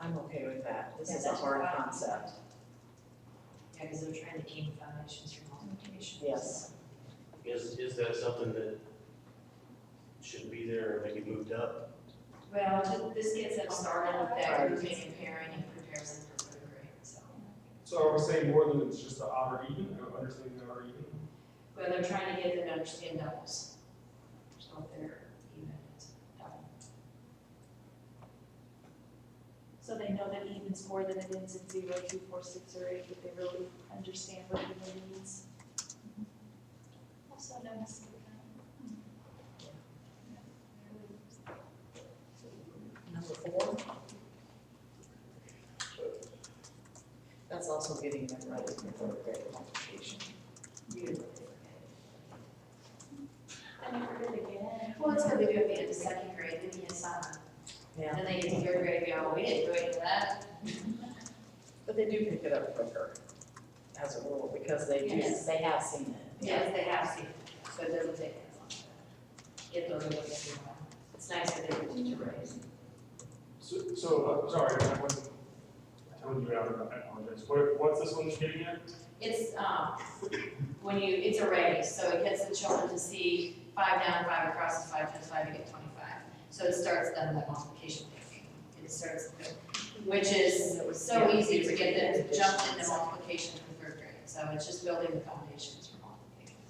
I'm okay with that. This Yeah, is a that's hard what I- concept. Yeah, because they're trying to gain foundations for multiplication. Yes. Is that something that should be there or maybe moved up? Well, this gets them started with that grouping and pairing and prepares them for third grade, so. So are we saying more than it's just the odd or even, or understanding the odd or even? Well, they're trying to get them to understand doubles. So if they're even, it's double. So they know that even's more than it ends in 0, 2, 4, 6, or 8, that they really understand what even means. Also notice Number 4. That's also getting them ready for third grade multiplication. And you forget again. Well, it's what they do at the end of second grade, then you get some. Yeah. And then they get to third grade and go, we didn't do any of that. But they do pick it up quicker as a rule because they do, Yes. they have seen it. Yes, they have seen it, so it doesn't take as long to get those in every while. It's nice that they were teacher raised. So, sorry, I wasn't telling you out, I apologize. What's this one getting at? It's, when you, it's a raise, so it gets the children to see 5 down, 5 across is 5 times 5, you get 25. So it starts them that multiplication thinking. It starts, which is so easy to get them to jump into multiplication for third grade. So it's just building the foundations for multiplication.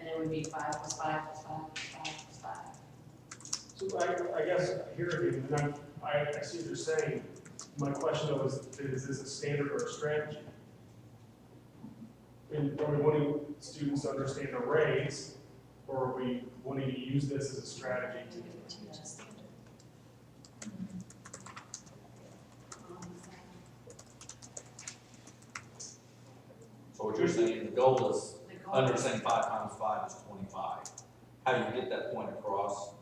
And it would be 5 plus 5 plus 5 plus 5 plus 5. So I guess here again, and I see what you're saying. My question though is this a standard or a strategy? And are we wanting students to understand arrays, or are we wanting to use this as a strategy to So what you're saying, the goal is understanding 5 times 5 is 25. How do you get that point across?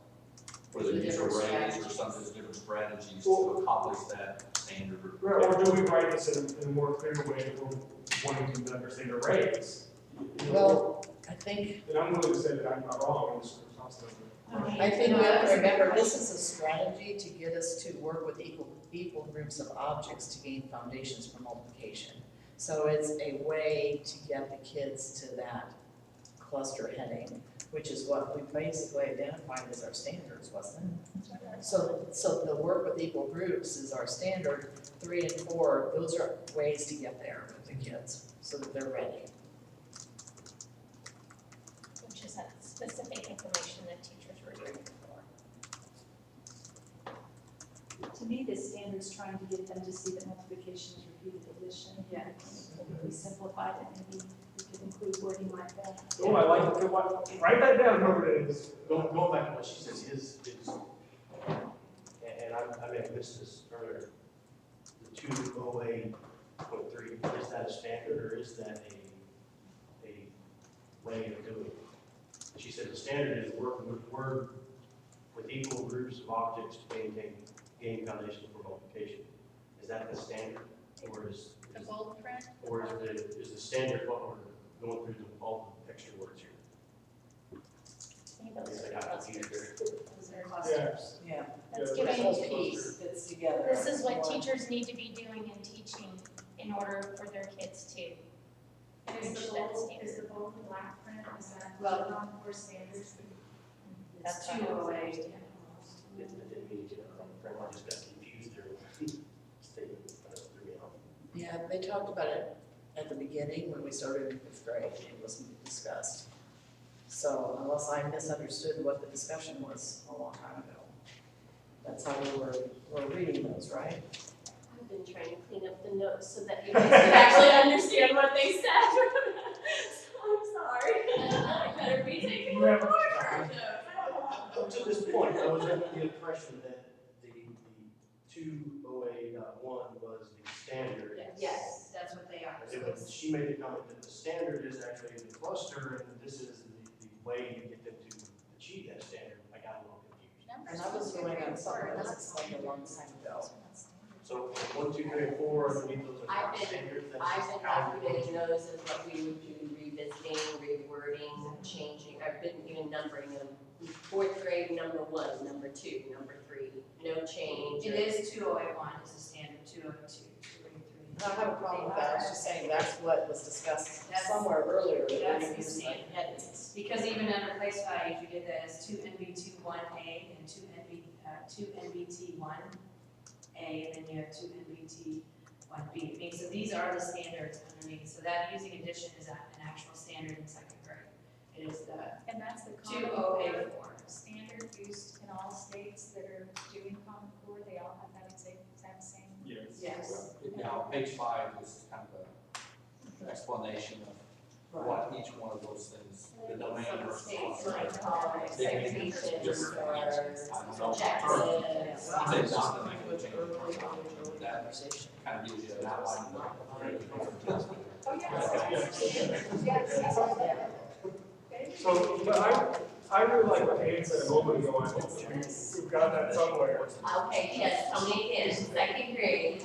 Whether you use arrays or some of those different strategies to accomplish that standard. or do we write this in a more clear way that we're wanting them to understand arrays? Well, I think, And I'm willing to say that I'm not wrong in this concept. I think we have to remember, this is a strategy to get us to work with equal groups of objects to gain foundations for multiplication. So it's a way to get the kids to that cluster heading, which is what we basically identified as our standards, wasn't it? So the work with equal groups is our standard. 3 and 4, those are ways to get there with the kids, so that they're ready. which is that specific information that teachers were looking for. To me, this standard's trying to get them to see that multiplication is repeated addition. Yeah. If we simplified it, maybe we could include wording like that. Oh, I like it. Write that down, whoever it is. Going back to what she says is, and I may have missed this earlier, the 208.3, is that a standard or is that a way of doing it? She said the standard is working with equal groups of objects to gain foundation for multiplication. Is that the standard, or is The bold print? the standard what we're going through all the extra words here? I think those I are got confused there. Those are clusters. Yeah. That's Yeah, This giving, whole piece fits together. this is what teachers need to be doing and teaching in order for their kids to And reach is that the standard. bold black print, is that Well- non-core standards? That's 208. I didn't mean to, I just got confused there. Statement threw me off. Yeah, they talked about it at the beginning when we started in 5th grade, it was discussed. So unless I misunderstood what the discussion was a long time ago. That's how we were reading those, right? I've been trying to clean up the notes so that you guys can actually understand what they said. So I'm sorry. I better be taking You have- Up to this point, I was under the impression that the 208.1 was the standard. Yes, that's what they are. And then she made the comment that the standard is actually the cluster, and this is the way you get them to achieve that standard. I got a little confused. And I was going on something that was explained a long time ago. So 1, 2, 3, and 4, underneath those are I've not been- standards. That's I've just been how we calculating those as what we would do, revisiting, rewording, changing, I've been even numbering them. Fourth grade, number 1, number 2, number 3, no change. It is 2081 is the standard, 202, 283. I don't have a problem with that, I was just saying that's what was discussed That's- somewhere earlier, that that's we're the using like same. headings. Because even under place values, you get that as 2 NBT1A and 2 NBT1A, and then you have 2 NBT1B. I mean, so these are the standards underneath, so that using addition is an actual standard in second grade. It is the And that's the Common 2084. standard used in all states that are doing Common Core, they all have that exact same. Yes. Now, page 5 is kind of an explanation of what each one of those things, the domain Some or. states might call it They may be citations different. or I don't know. objectives. Say something that kind of gives you an outline of Oh, So, but I really like what Ann said a moment ago, I hope we've got that somewhere. Okay, yes, tell me again, second grade,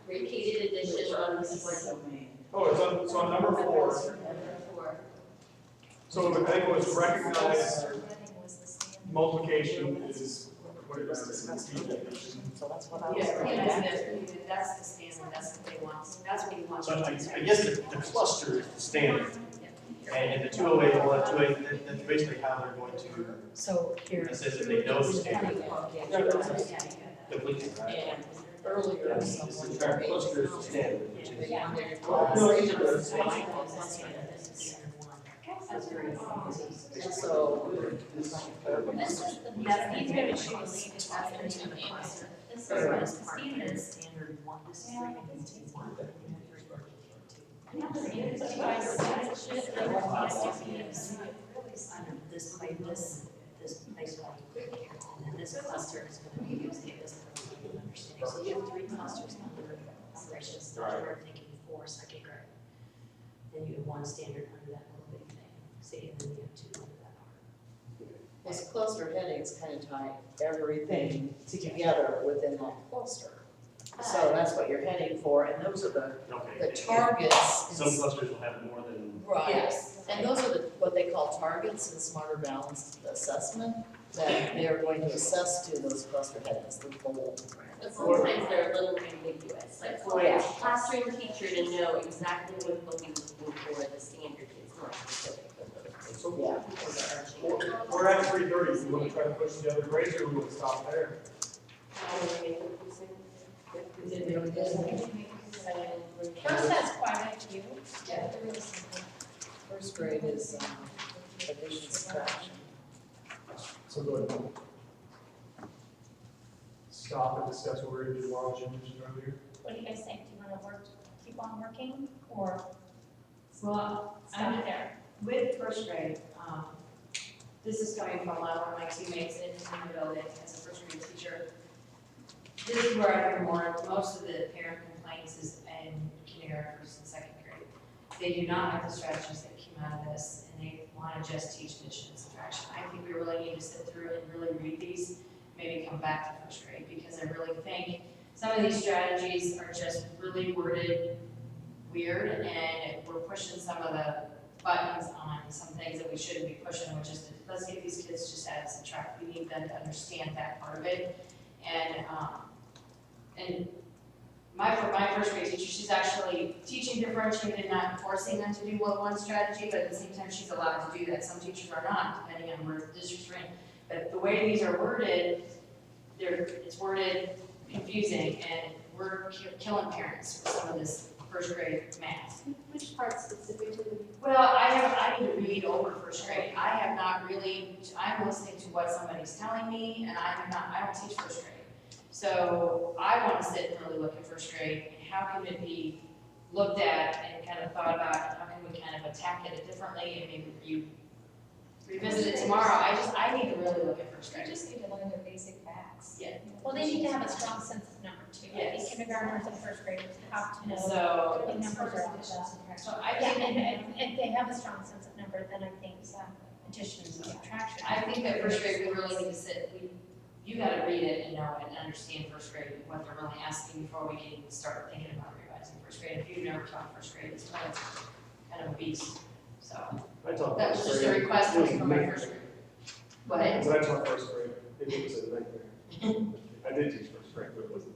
repeated addition on the Domain. Oh, it's on, so on number 4, so the thing was recognized multiplication is what it is. So that's what I was. Yeah, that's the standard, that's what they want, that's what you want. So I guess the cluster is the standard. And the 208, 208, that's basically how they're going to, So here. it says that they know the standard completely, right? And earlier, This someone. is our cluster is the standard, which is. Yeah. No, it's a good- So. This is the, yeah, these are the two leaders, that's the two cluster. This is the standard. Standard 1, this is 3, and 2, 1. Under this place value here, and then this cluster is gonna be used in this understanding. So you have 3 clusters under operations, those are thinking 4 second grade. Then you have 1 standard under that little big thing, see, and then you have 2 under that. This cluster headings kind of tie everything together within that cluster. So that's what you're heading for, and those are the Okay. targets. Some clusters will have more than. Right, Yes. and those are what they call targets in Smarter Balanced Assessment, that they are going to assess to those cluster headings, the goal. But sometimes they're a little ambiguous, like for a classroom teacher to know exactly what we'll be looking for, the standard is more specific. So Yeah. we're at 3:30, we want to try to push the other grades or we will stop there? First, that's quite a few. Yeah. First grade is addition subtraction. So go ahead. Stop and discuss what we're going to do tomorrow, as you mentioned earlier. What do you guys think? Do you want to keep on working, or Well, stop it there? with first grade, this is coming from one of my teammates in the building as a first grade teacher. This is where I hear most of the parent complaints is in kindergarten, first and second grade. They do not have the strategies that came out of this, and they want to just teach addition and subtraction. I think we really need to sit through and really read these, maybe come back to first grade, because I really think some of these strategies are just really worded weird, and we're pushing some of the buttons on some things that we shouldn't be pushing, which is, let's get these kids just add and subtract. We need them to understand that part of it. And my first grade teacher, she's actually teaching differentiated, not forcing them to do one strategy, but at the same time, she's allowed to do that. Some teachers are not, depending on where the district's in. But the way these are worded, it's worded confusing, and we're killing parents for some of this first grade math. Which part specifically? Well, I need to read over first grade. I have not really, I'm listening to what somebody's telling me, and I don't teach first grade. So I want to sit and really look at first grade, and how can it be looked at and kind of thought about, how can we kind of attack it differently, and maybe you revisit it tomorrow. I need to really look at first You grade. just need to learn the basic facts. Yeah. Well, they need to have a strong sense of I think kindergartners and first graders have to know So, what numbers are on the So I Yeah, think, and if they have a strong sense of number, then I think addition and subtraction. I think that first grade, we really need to you gotta read it and know it and understand first grade, what they're really asking before we can even start thinking about revising first grade. If you've never taught first grade, it's kind of a beast, so. I taught That was first just a grade. request It was coming from my nightmare. first grade. But, When I taught first grade, it was a nightmare. I did teach first grade, but it wasn't.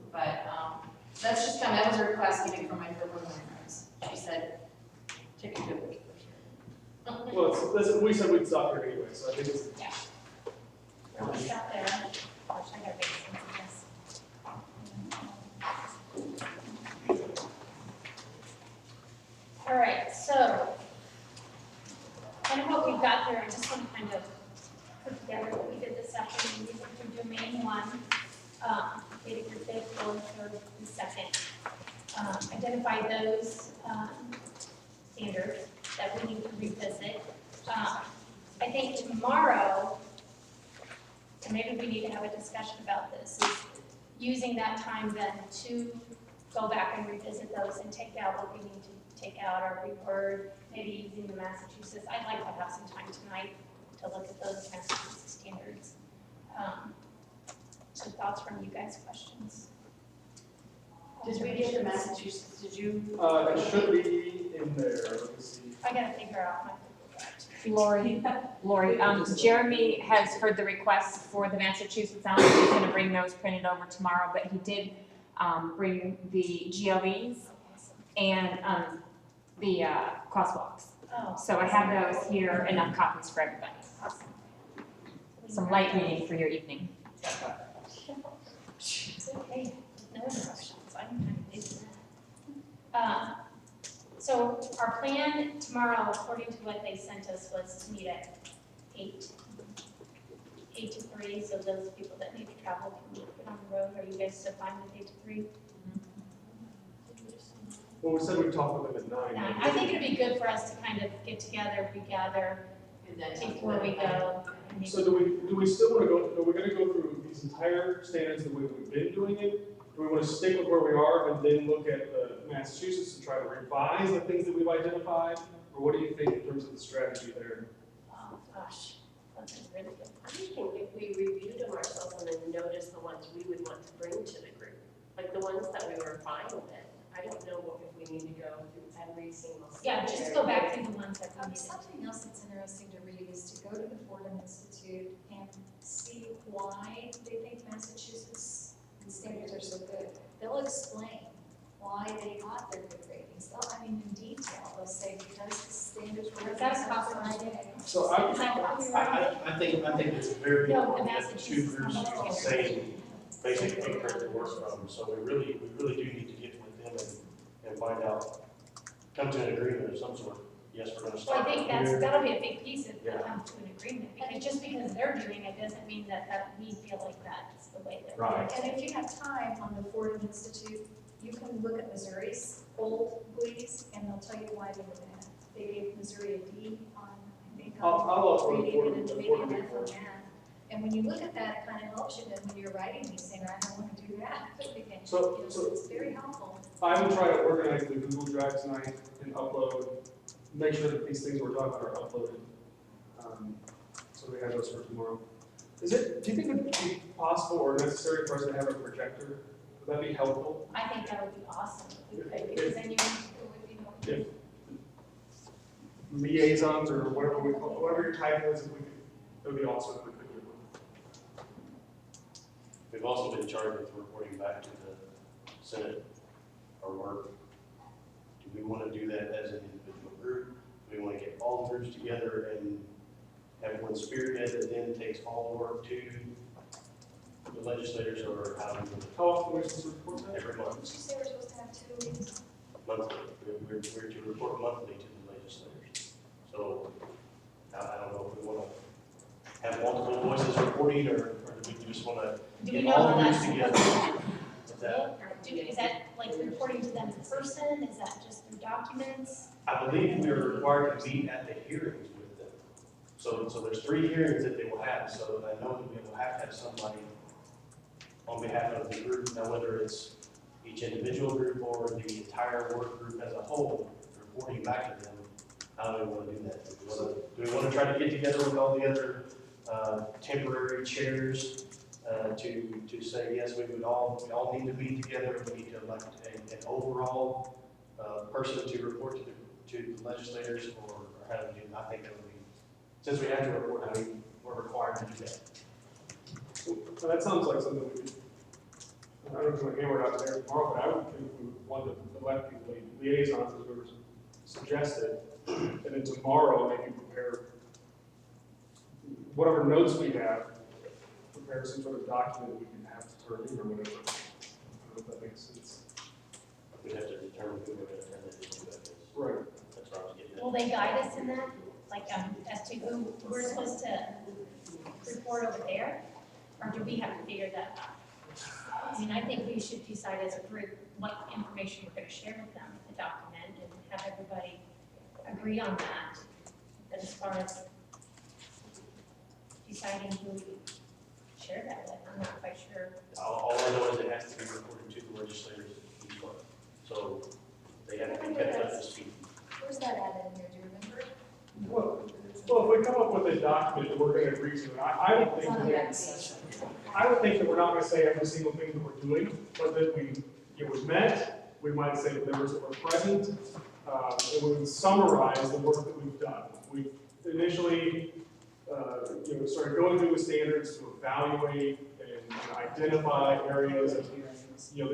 that's just that was a request coming from my preliminary friends. She said, take a good look at first grade. Well, we said we'd stop here anyway, so I think it's. Yeah. We'll stop there. Gosh, I gotta make sense of this. All right, so kind of what we've got here, I just want to kind of put together what we did this afternoon. We went through domain one, data group fifth, fourth, third, and second. Identify those standards that we need to revisit. I think tomorrow, and maybe we need to have a discussion about this, is using that time then to go back and revisit those and take out what we need to take out or reword, maybe using the Massachusetts. I'd like to have some time tonight to look at those Massachusetts standards. So thoughts from you guys, questions? Did we get the Massachusetts, did you? It should be in there, let me see. I gotta figure out my Lori, Jeremy has heard the requests for the Massachusetts. I don't think he's gonna bring those printed over tomorrow, but he did, bring the GLEs and, the, crosswalks. Oh. So I have those here, enough copies for everybody. Some light reading for your evening. It's okay, no interruptions, I'm kind of busy with that. So our plan tomorrow, according to what they sent us, was to meet at 8 to 3, so those people that need to travel can get on the road. Are you guys still fine with 8 to 3? Well, we said we'd talk with them at 9. 9. I think it'd be good for us to kind of get together, regather before we go. and So do we still want to go, are we gonna go through these entire standards the way we've been doing it? Do we want to stick with where we are and then look at Massachusetts and try to revise the things that we've identified? Or what do you think in terms of the strategy there? Oh, gosh, that's really good. I'm thinking if we reviewed them ourselves and then noticed the ones we would want to bring to the group, like the ones that we were fine with, I don't know if we need to go through every single. Yeah, just go back through the ones that we needed. Something else that's interesting to read is to go to the Fordham Institute and see why they think Massachusetts standards are so good. They'll explain why they got their good ratings. I mean, in detail, they'll say because the standards were. Is that a copyright? So Is that copyright? I think it's very No, the important that the two Massachusetts groups standards. use the same basic footprint to work from. So we really do need to get with them and find out, come to an agreement of some sort. Yes, we're gonna Well, start I think here. that'll be a big piece if we Yeah. come to an agreement, because just because they're doing it doesn't mean that we feel like that's the way that. Right. And if you have time on the Fordham Institute, you can look at Missouri's old GLEs and they'll tell you why they were bad. They gave Missouri a D on, I think, I'll look for the reading Fordham- and the maybe Fordham an F on report. math. And when you look at that, it kind of helps you then when you're writing these things, I don't want to do that. Again, So- it's very helpful. I will try to organize the Google Drive tonight and upload, make sure that these things we're talking about are uploaded. So we have those for tomorrow. Do you think it would be possible or necessary for us to have a projector? Would that be helpful? I think that would be awesome if we could, because then you, it would be helpful. If liaisons or whatever your title is, if we could, it would be awesome if we could do one. We've also been charged with reporting back to the Senate our work. Do we want to do that as an individual group? Do we want to get all the groups together and have one spearhead that then takes all the work to the legislators, or how do we want to? How often are we supposed to report that? Every month, Did you say we're supposed to have 2 meetings? monthly. We're to report monthly to the legislators. So I don't know if we want to have multiple voices reporting, or do we just want to Do we get know all how the that's groups supposed together? to Is that? is that like reporting to them in person? Is that just through documents? I believe we are required to meet at the hearings with them. So there's 3 hearings that they will have, so I know that we will have to have somebody on behalf of the group. Now, whether it's each individual group or the entire work group as a whole, reporting back to them, how do we want to do that? Do we want to try to get together with all the other temporary chairs to say, yes, we all need to meet together, we need to elect an overall person to report to the legislators, or how do we do? I think that would be, since we have to report, we're required to do that. So that sounds like something we could, I don't know if we're gonna hammer it out there tomorrow, but I would think we would want to elect people, liaisons, as we were suggested, and then tomorrow maybe prepare whatever notes we have, prepare some sort of document we can have to turn in or whatever. I don't know if that makes sense. We have to determine who we're going to turn that into, I guess. Right. That's what I was getting at. Will they guide us in that? Like, as to who we're supposed to report over there? Or do we have to figure that out? I mean, I think we should decide as a group what information we're gonna share with them, the document, and have everybody agree on that. But as far as deciding who we share that with, I'm not quite sure. All I know is it has to be reported to the legislators each month. So they have to be kept up to speed. Where's that at in here, do you remember? Well, if we come up with a document that we're gonna agree to, I would think that we're not gonna say every single thing that we're doing, but that it was met, we might say the members that were present, and we would summarize the work that we've done. We've initially, started going through the standards to evaluate and identify areas that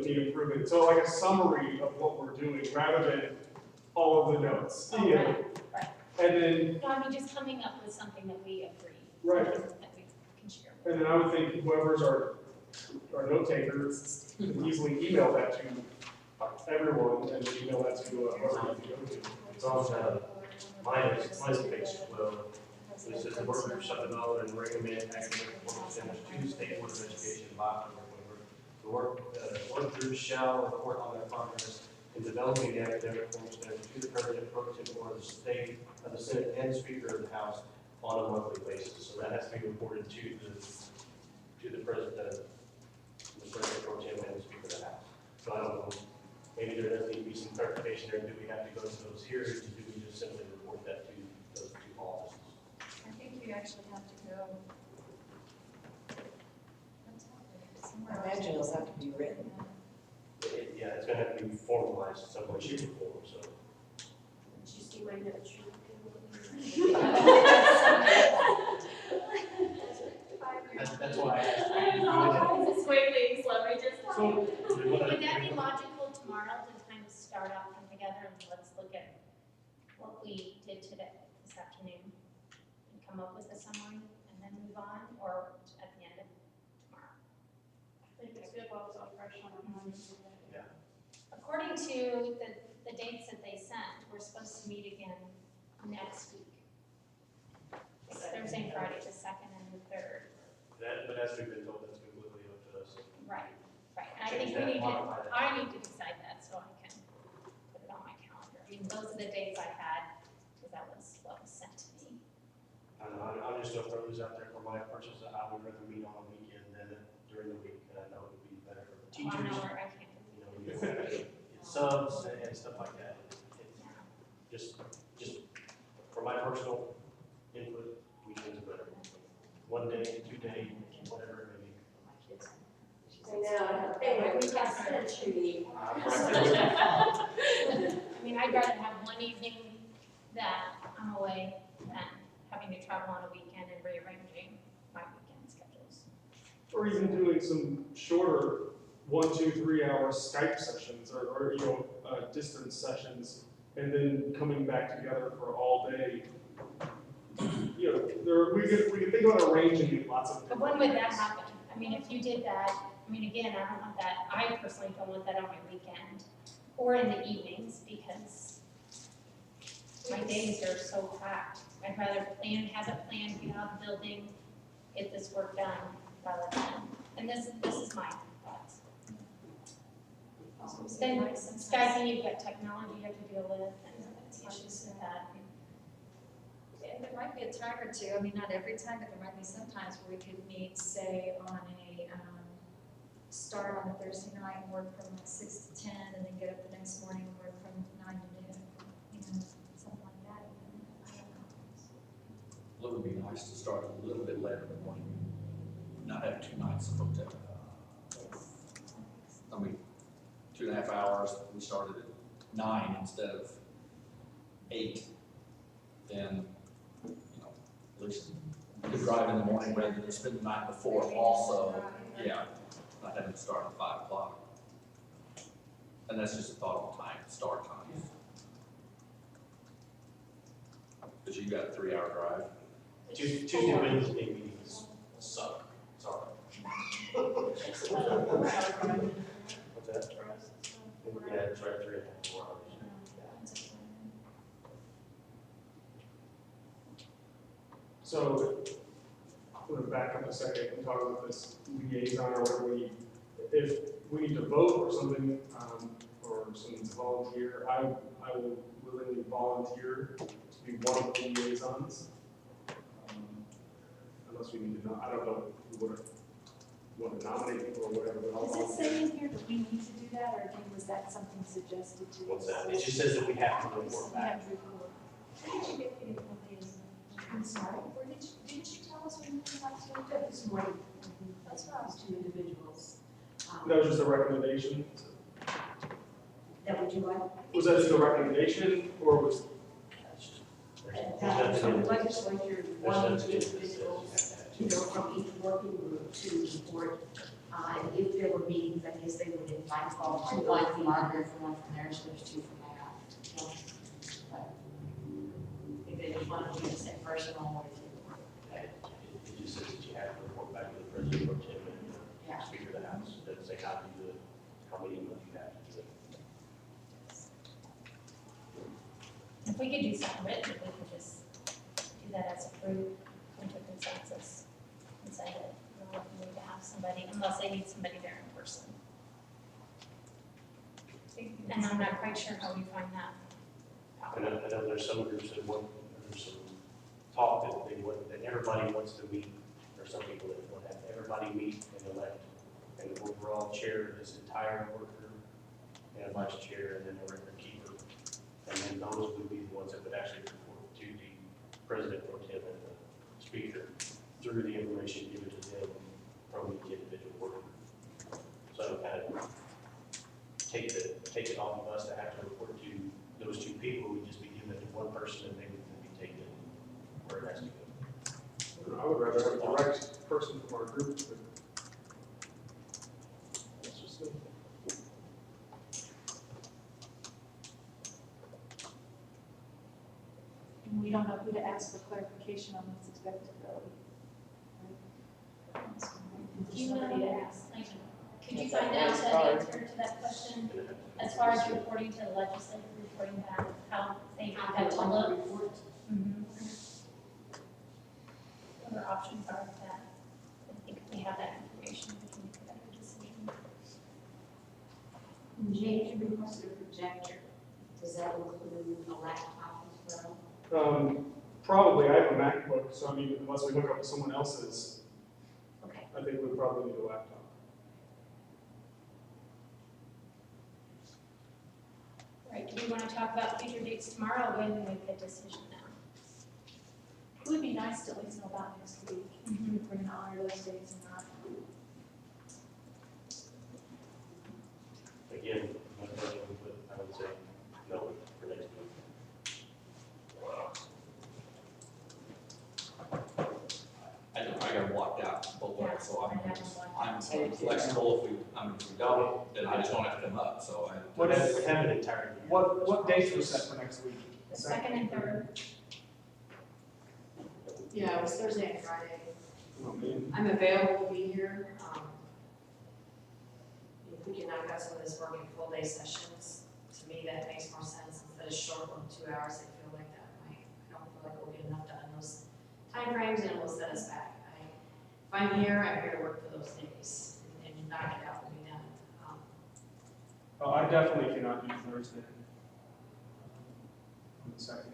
need improvement. So like a summary of what we're doing, rather than all of the notes. Oh, right. And then, No, I mean, just coming up with something that we agree. Right. That we can share with. and then I would think whoever's our note taker can easily email that to everyone and then email that to whoever you go to. It's also, mine is page 12. It says the work group shall develop and recommend academic performance standards to the State Board of Education by October 21st. The work group shall report on their progress in developing the academic performance standards to the President, Pro Tem, or the State, of the Senate, and Speaker of the House on a monthly basis. So that has to be reported to the President, Pro Tem, and the Speaker of the House. So I don't know, maybe there does need to be some clarification there. Do we have to go to those hearings, or do we just simply report that to those two offices? I think you actually have to go. I imagine it'll have to be written. Yeah, it's gonna have to be formalized in some way, shape, or form, so. Did you see my notes? That's why I asked. Just wait, please, let me just. Would that be logical tomorrow to kind of start out come together and let's look at what we did today, this afternoon, and come up with a summary and then move on, or at the end of tomorrow? I think it's good while it's all fresh on our minds. According to the dates that they sent, we're supposed to meet again next week. Thursday and Friday, the 2nd and the 3rd. But as we've been told, that's completely up to us. Right, right. And I Change think that, modify that. I need to decide that so I can put it on my calendar. I mean, those are the dates I had, because that was what was sent to me. I don't know, I'm just gonna throw these out there for my purchase. I would rather meet on a weekend than during the week. And I know it would be better for the Well, I teachers. know where I can't do You know, you get subs and stuff like that. Just for my personal input, weekends are better. 1 day, 2 day, whatever it may be. I know, anyway, we got century. I mean, I'd rather have one evening that I'm away than having to travel on a weekend and rearranging my weekend schedules. Or even doing some shorter 1, 2, 3 hour Skype sessions or distance sessions, and then coming back together for all day. We could think about arranging it lots of But different when would that ways. happen? I mean, if you did that, I mean, again, I don't want that, I personally don't want that on my weekend or in the evenings because my days are so packed. I'd rather have it planned, get out of the building, get this work done rather than, and this is my thoughts. Then Skype, you've got technology you have to deal with and issues with that. And there might be a time or two, I mean, not every time, but there might be some times where we could meet, say, on a start on a Thursday night and work from 6 to 10, and then get up the next morning and work from 9 to noon, something like that even, I don't know. It would be nice to start a little bit later in the morning, not have 2 nights of hotel. I mean, 2.5 hours, we started at 9 instead of 8, then, at least you could drive in the morning rather than spend the night before also, yeah, not having to start at 5 o'clock. And that's just a thought on time, start time. Because you got a 3-hour drive. Tuesday, Wednesday meetings suck, sorry. What's that? Yeah, it's right, 3.5 hours. So, I'm gonna back up a second and talk about this liaison or whatever if we need to vote or something, or someone to volunteer, I will willingly volunteer to be one of the liaisons. Unless we need to know, I don't know who would want to nominate people or whatever, but I'll Does it volunteer. say in here that we need to do that, or was that something suggested to us? What's that? It just says that we have to report We back. have to report. Where did you get the liaison? I'm sorry, didn't you tell us when you were about to? This morning, that's what I was two individuals. That was just a recommendation. That would you like? Was that just a recommendation or was? That the legislature wanted individuals to go from each working group to the board. And if there were meetings, I guess they would invite all two. One from Margaret, from one from there, so there's 2 from there. But if they just wanted to do this in personal, or if you, It just says that you have to report back to the president or Tim and yeah. the speaker of the house. It doesn't say how many months you have to do it. If we could do something written, we could just do that as a group, come to a consensus, and say that we're looking to have somebody, unless they need somebody there in person. And I'm not quite sure how we find that out. I know there's some groups that want, there's some talk that they want, that everybody wants to meet, or some people that want to have everybody meet and elect an overall chair of this entire work group, and a vice chair, and then a record keeper. And then those would be the ones that would actually report to the president or Tim and the speaker through the information given to them from each individual worker. So kind of take it off of us to have to report to those 2 people. We just be given it to one person and they would be taken where it has to go. I would rather have a direct person from our group, but that's just it. And we don't know who to ask for clarification on what's expected, though. Do you Somebody to know, ask. like, could you find out the answer to that question, as far as reporting to the legislature, reporting back, how they have to look? Mhm. What our options are with that? I think if we have that information, we can make a better decision. James, you requested a projector. Does that include a laptop as well? Probably, I have a MacBook, so I mean, unless we hook up with someone else's, Okay. I think we'd probably need a laptop. Right, do we want to talk about future dates tomorrow, or when we make a decision now? It would be nice to at least know about next week, if we're gonna honor those dates or not. Again, my personal input, I would say no for next week. I got blocked out both ways, so Yeah, I have I'm one too. flexible if we don't, then I just don't have to come up, so I. What is- We have an entire. What dates were set for next week? The second and third, Yeah, it was Thursday and Friday. Oh, man. I'm available to be here. If we can knock out some of this working full day sessions, to me, that makes more sense instead of short one, 2 hours. I feel like that might, I don't feel like we'll get enough done in those timeframes and it will set us back. If I'm here to work for those days and knock it out when we done. Oh, I definitely cannot do Thursday. On the second.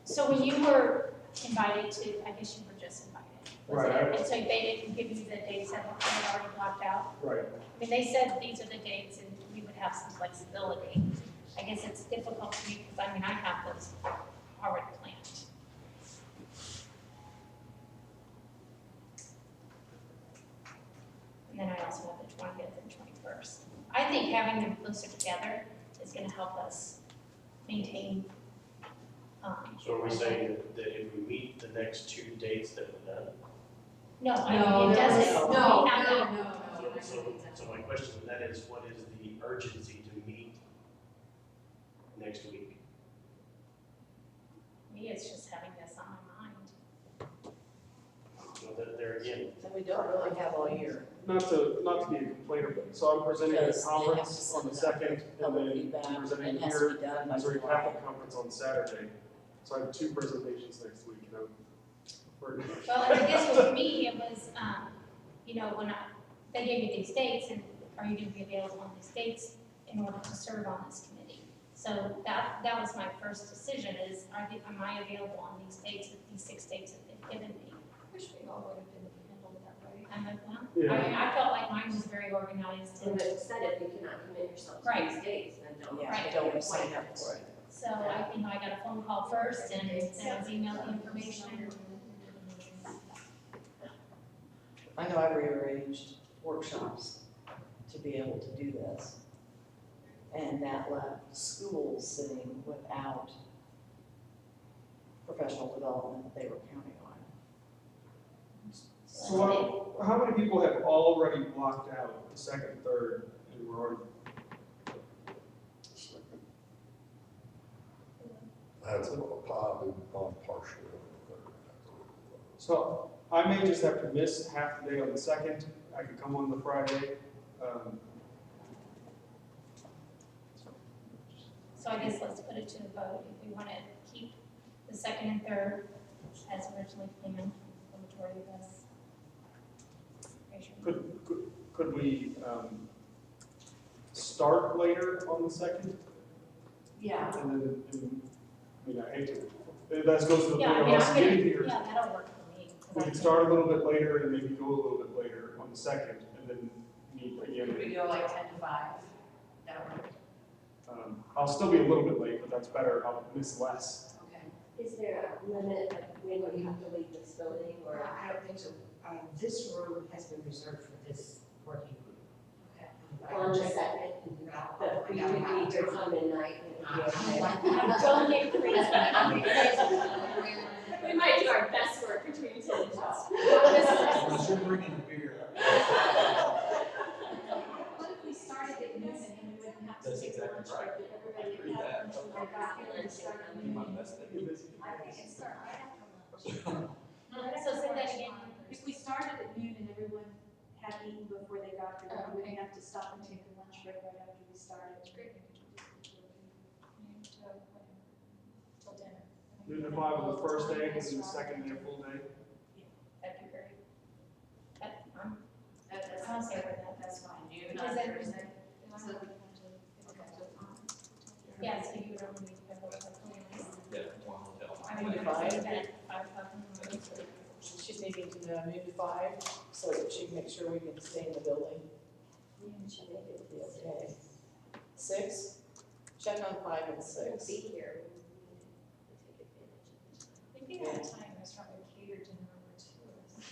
so when you were invited to, I guess you were just invited, Was Right, it? And so they didn't give you the dates that were already blocked out? Right. I mean, they said these are the dates and we would have some flexibility. I guess it's difficult for me because, I mean, I have those already planned. And then I also have the 20th and 21st. I think having them closer together is gonna help us maintain, So are we saying that if we meet the next two dates that we're done? no, I mean, it doesn't, No, we have that. So my question with that is, what is the urgency to meet next week? Me, it's just having this on my mind. So that there again, And we don't really have all year. Not to be a complainer, but so I'm presenting at a Because they have to conference on the send out second, and public then feedback, I'm and presenting it has to here, be done by Missouri July. Catholic Conference on Saturday. So I have 2 presentations next week, you know. Well, and I guess with me, it was, you know, they gave me these dates, and are you gonna be available on these dates in order to serve on this committee? So that was my first decision is, am I available on these dates with these 6 dates that they've given me? Wish we all would have been handled that way. I'm like, well, Yeah. I mean, I felt like mine was very organized And and, it said if you cannot commit yourself to Right. these dates, then don't. Yeah, Right. don't sign up for it. so I, you know, I got a phone call first and then I was emailed the information. I know I rearranged workshops to be able to do this. And that left schools sitting without professional development that they were counting on. So how many people have already blocked out the second, third, and we're already? That's probably gone partially over the So I may just have to miss half the day on the second. I could come on the Friday. So I guess let's put it to the vote, if we want to keep the second and third as originally planned, the majority of us. Raise your hand. Could we start later on the second? Yeah. And then, I mean, I hate to, that goes to the Yeah, I point mean, of us I'm getting gonna, here. yeah, that'll work for me. 'cause We I could can- start a little bit later and maybe go a little bit later on the second, and then meet again. Could we go like 10 to 5? That would work. I'll still be a little bit late, but that's better. I'll miss less. Okay. Is there a limit of when you have to leave this building or? I don't think so. This room has been reserved for this working group. Okay. On the second, but we would be here till midnight and it would be okay. Don't get crazy. We might do our best work between 10 and 12. Unless you're bringing the beer. What if we started at noon and we wouldn't have to That's take exactly lunch right. break, that I everybody agree would have with lunch and go back in and start at You noon? might mess that. I think it start right after lunch. So say that again. If we started at noon and everyone had eaten before they got here, we wouldn't have to stop and take a lunch break right after we started. Great. Till dinner. Noon to 5 on the first day, and then the second day, a full day. That'd be great. I'm That's okay with that. That's fine. Noon Because on then- Thursday? Yeah, so you would only need to go to Yeah, one hotel. I mean, Noon to you're 5? saying that at 5 o'clock in the morning. She's thinking to noon to 5, so that she can make sure we can stay in the building. Should make it be okay. 6? Check on 5 and We'll 6. be here. We'll take advantage of the time. Maybe at a time, restaurant would cater dinner over to us.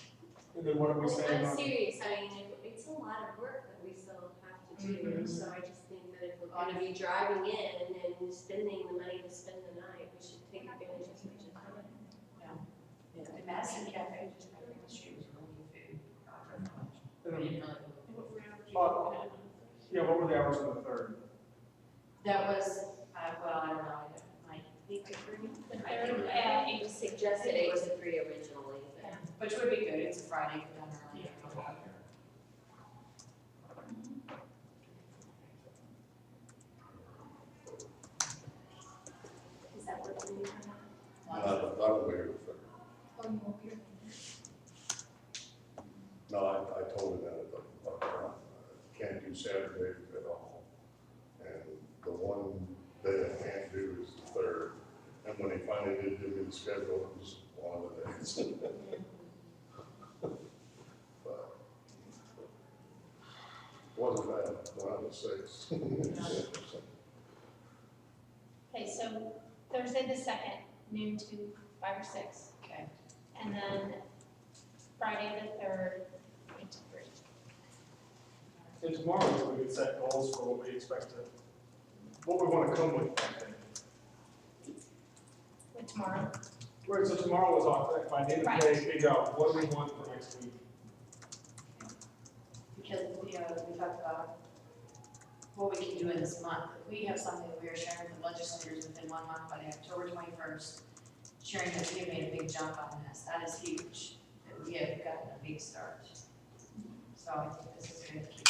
And then what are we saying I'm on? serious, I mean, it's a lot of work that we still have to do, so I just think that if we're gonna be driving in and spending the money to spend the night, we should take advantage of such a time. Yeah. The Madison Cafe just had a she was bringing food for lunch. We didn't really. Yeah, what were the hours on the third? That was, well, I don't know, I think it really, The I think third, It was suggested 8 to 3 originally, but. which would be good, it's a Friday, come down early. Is that what we need? Not later. Oh, you won't be here. No, I told him that up front. Can't do Saturdays at all. And the one day I can't do is the third. And when he finally did give me the schedule, it was one of the days. Wasn't bad, when I was 6. Okay, so Thursday the second, noon to 5 or 6. Okay. And then Friday the third, 8 to 3. And tomorrow, we could set goals for what we expect to, what we want to come with that day. With tomorrow. Right, so tomorrow was off, by the end of the day, figure out what do we want for next week. Because, you know, we talked about what we can do in this month. If we have something that we are sharing with the legislators within 1 month by the October 21st, sharing that we have made a big jump on this, that is huge. That we have gotten a big start. So I think this is going to keep